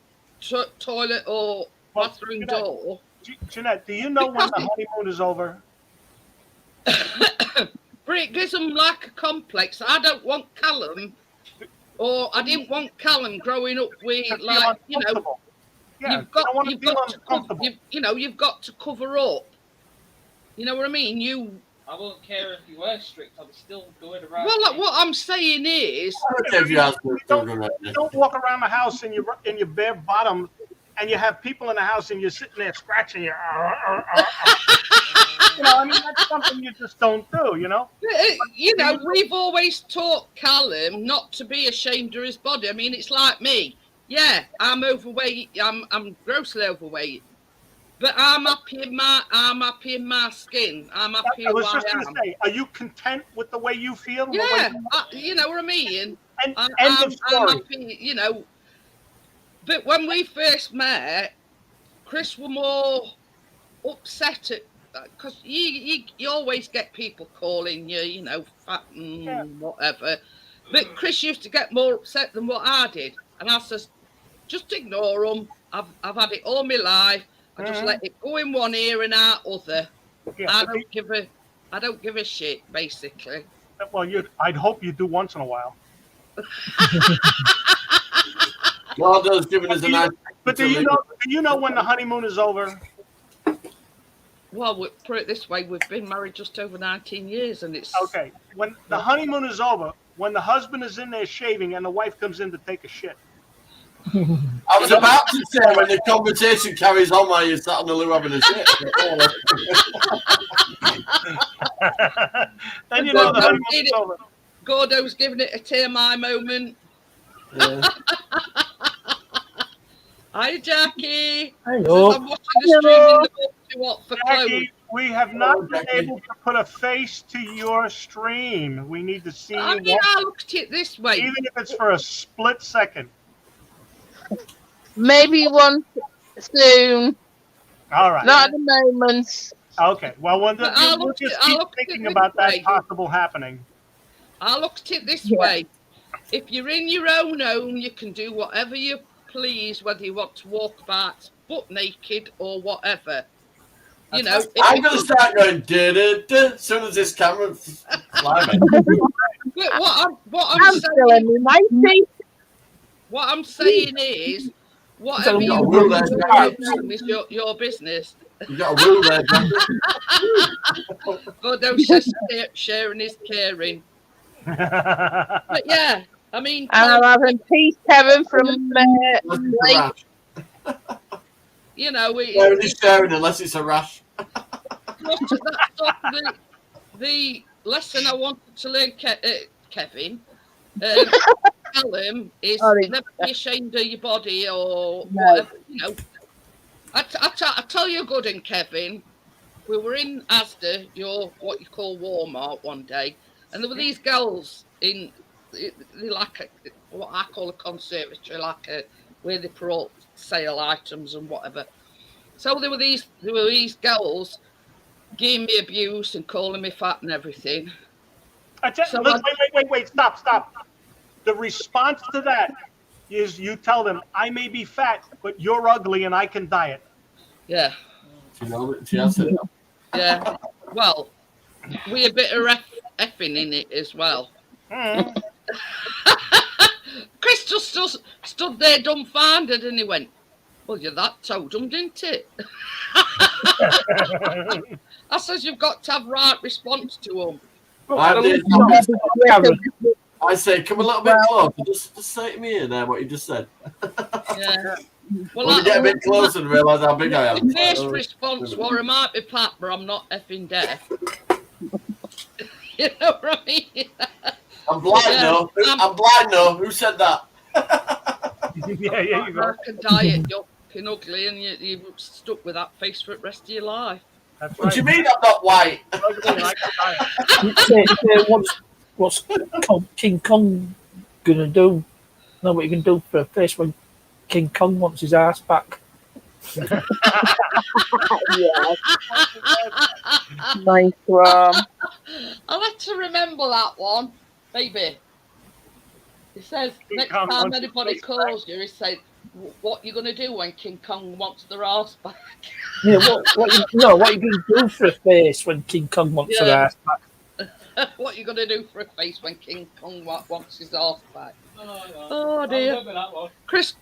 toilet or bathroom door. Jeanette, do you know when the honeymoon is over? But it gives them like a complex. I don't want Callum, or I didn't want Callum growing up with, like, Yeah, you've got to cover up. You know what I mean? I won't care if you were strict. I'm still going around. Well, like, what I'm saying is, you don't walk around the house in your bare bottom, and you have people in the house, and you're sitting there scratching your. I mean, that's something you just don't do. We've always taught Callum not to be ashamed of his body. I mean, it's like me. Yeah, I'm overweight. I'm grossly overweight. But I'm happy in my skin. I'm happy. I was just going to say, are you content with the way you feel? Yeah, you know what I mean. End of story. I'm happy, But when we first met, Chris was more upset because you always get people calling you, fat and whatever. But Chris used to get more upset than what I did, and I says, just ignore them. I've had it all my life. I just let it go in one ear and out other. Yeah, I don't give a shit, basically. Well, I'd hope you do once in a while. Well, those giving us a nice. But do you know when the honeymoon is over? Well, we'll put it this way: we've been married just over 19 years, and it's okay. When the honeymoon is over, when the husband is in there shaving and the wife comes in to take a shit. I was about to say when the conversation carries on while you're sat on the loo having a shit. Then you know the honeymoon's over. Gordo's giving it a TMI moment. Yeah. Hi, Jackie. Hello. I'm watching the stream in the Jackie, we have not been able to put a face to your stream. We need to see you. I looked at it this way. Even if it's for a split second. Maybe one soon. All right. Not at the moment. Okay. Well, we'll just keep thinking about that possible happening. I looked at it this way. If you're in your own home, you can do whatever you please, whether you want to walk about butt naked or whatever. I'm going to start going as soon as this camera flies. What I'm saying is, whatever you do is your business. You got a rule there, Gordo says sharing is caring. But yeah, I mean, I'm having peace, Kevin, from Blake. Nobody's sharing unless it's a rash. The lesson I wanted to learn, Kevin, Callum, is never be ashamed of your body or whatever. I tell you a good one, Kevin. We were in Asda, what you call Walmart, one day, and there were these girls in like what I call a conservatory, where they put all sale items and whatever. So there were these girls giving me abuse and calling me fat and everything. So Wait, stop. The response to that is you tell them, I may be fat, but you're ugly and I can diet. Yeah. You know, she has it. Yeah. Well, we a bit of effing in it as well. Mm. Chris just stood there dumbfounded and he went, well, you're that told him, didn't it? I says, you've got to have right response to them. I did. Karen, I say, come a little bit closer. Just say to me in there what you just said. Yeah. Well, When you get a bit closer and realise how big I am. First response was, I might be fat, but I'm not effing deaf. You know what I mean? I'm blind though. I'm blind though. Who said that? Yeah, you go. I can diet, you're fucking ugly, and you're stuck with that face for the rest of your life. That's What right. do you mean I'm not white? Ugly and I can diet. what's King Kong gonna do? Know what you can do for a face when King Kong wants his ass back? Yeah. Nice one. I'll have to remember that one, baby. He says, King next Kong time wants his anybody face calls you, he says, what you going to do when King Kong wants their ass back? Yeah, what you can do for a face when King Kong wants her Yeah. ass back? What you going to do for a face when King Kong wants his ass back? Oh, Oh, dear. I remember that one. Chris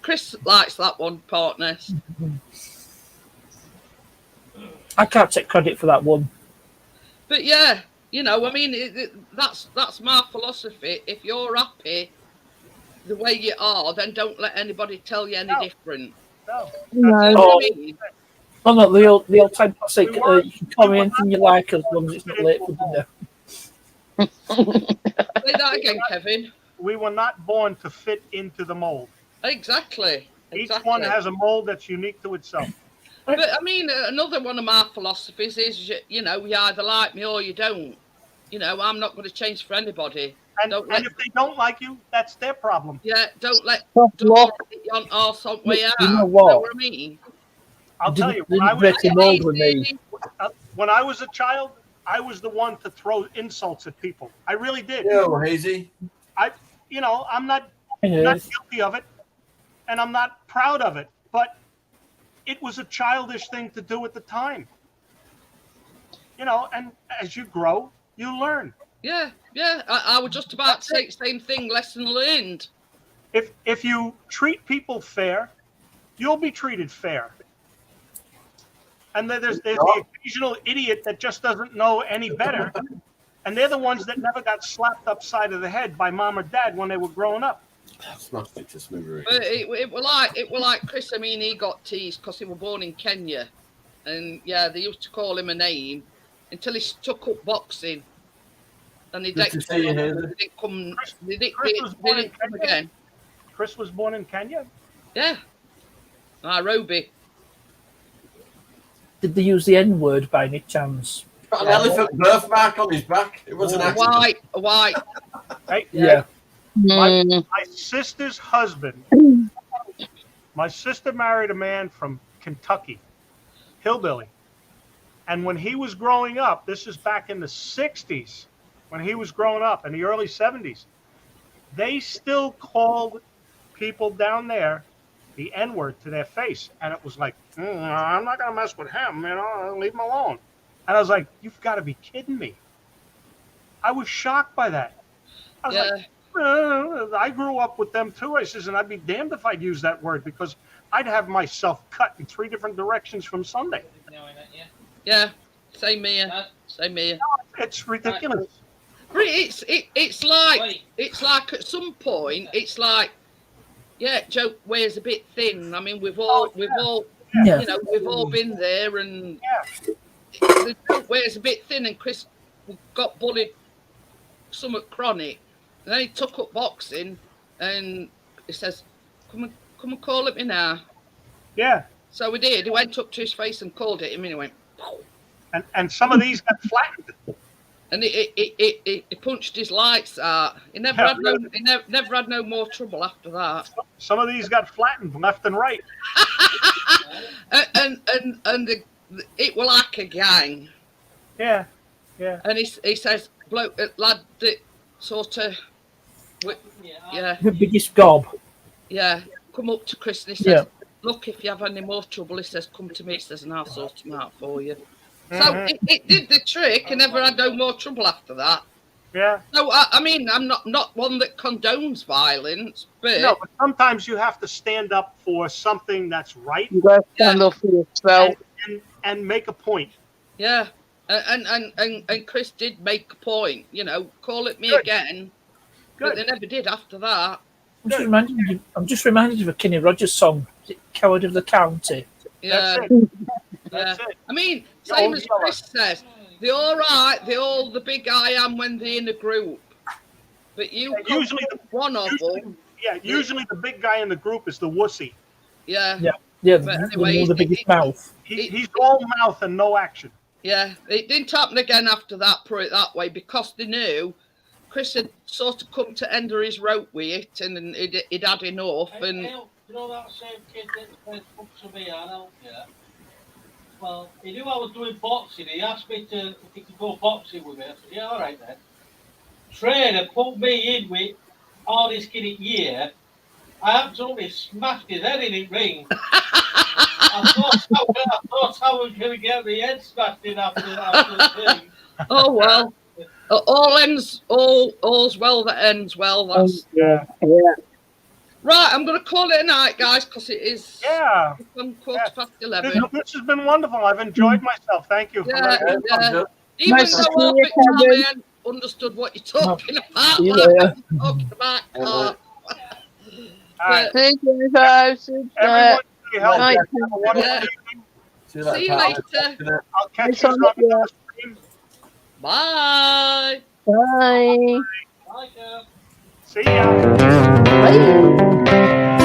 likes that one, partners. I can't take credit for that one. But yeah, you know, I mean, that's my philosophy. If you're happy the way you are, then don't let anybody tell you any No. different. No. You know No. what I mean? Oh no, the old time classic. We were- You can call me anything you like as long as it's not late for dinner. Say that again, Kevin. We were not born to fit into the mold. Exactly. Each one has a mold that's unique to itself. But I mean, another one of my philosophies is, you know, you either like me or you don't. You know, I'm not going to change for anybody. And if they don't like you, that's their problem. Yeah, don't let Tough luck. on arse on way out. You know You what? know what I mean? I'll tell you, Didn't break the mold with me. when I was a child, I was the one to throw insults at people. I really did. Yo, Hazy. You know, I'm not Anyways, guilty of it, and I'm not proud of it, but it was a childish thing to do at the time. You know, and as you grow, you learn. Yeah. I was just about to say the same thing, lesson learned. If you treat people fair, you'll be treated fair. And then there's the occasional idiot that just doesn't know any better, and they're the ones that never got slapped upside of the head by mom or dad when they were growing up. Smashed it to smithereens. But it were like Chris. I mean, he got teased because he was born in Kenya, and yeah, they used to call him a name until he took up boxing. And he Good to see you, Hazel. didn't come. They Chris was born in didn't come Kenya? again. Chris was born in Kenya. Yeah, Nairobi. did they use the N word by any chance? Got an elephant birthmark on his back. It was an accident. White. Right? Yeah. Mm. My sister's husband. My sister married a man from Kentucky, hillbilly. And when he was growing up, this is back in the 60s, when he was growing up in the early 70s, they still called people down there the N-word to their face. And it was like, I'm not going to mess with him, you know, leave him alone. And I was like, you've got to be kidding me. I was shocked by that. I was like, I grew up with them too. I says, and I'd be damned if I'd use that word because I'd have myself cut in 3 different directions from Sunday. Yeah, same here. Same here. It's ridiculous. It's like at some point it's like, yeah, Joe wears a bit thin. I mean, we've all Yeah. you know, we've all been there, and Yeah. the joke wears a bit thin, and Chris got bullied somewhat chronic, and then he took up boxing, and he says, come and call it me now. Yeah. So we did. He went up to his face and called it him, and he went, And some of these got flattened. and he punched his lights out. He never Yeah. had never had no more trouble after that. Some of these got flattened left and right. and it was like a gang. Yeah, yeah. And he says, bloke, lad, that sort of, yeah, The biggest gob. yeah, come up to Chris and he says, Yeah. look, if you have any more trouble, he says, come to me, he says, and I'll sort him out for you. So Mhm. it did the trick and never had no more trouble after that. Yeah. So, I mean, I'm not one that condones violence, but, No, but sometimes you have to stand up for something that's right You gotta stand up for yourself. and make a point. yeah. And Chris did make a point, you know, call it me Good. again. But Good. they never did after that. I'm just reminded of a Kenny Rogers song. Is it Coward of the County? Yeah. That's it. Yeah. That's it. I mean, Your same own as colour. Chris says, they're all right, they're all the big I am when they're in a group. But you And usually one of them. Usually the big guy in the group is the wussy. Yeah. Yeah. Yeah, But the anyway, one with the biggest mouth. He's all mouth and no action. Yeah. It didn't happen again after that, put it that way, because they knew Chris had sort of come to end of his rope with it and he'd had enough. And You know that same kid that plays books of me, I know, yeah. Well, he knew I was doing boxing. He asked me if he could go boxing with me. I said, yeah, all right then. Trainer put me in with all this kid at year. I absolutely smashed his head in the ring. I thought I was going to get my head smashed in after the thing. oh well. All's well that ends well. That's Yeah. right. I'm going to call it a night, guys, because it is Yeah. 11:15. This has been wonderful. I've enjoyed myself. Thank you. For Yeah, letting me- yeah. Even Nice to though see all you, bit time Kevin. I hadn't understood what you're talking about, See you like later. I'm talking about car. All right. See you guys. Everyone, stay healthy. Night. Have a wonderful Yeah. evening. See you See you later. I'll catch It's you on on the- the stream. Bye. Bye. Like, See ya. Bye.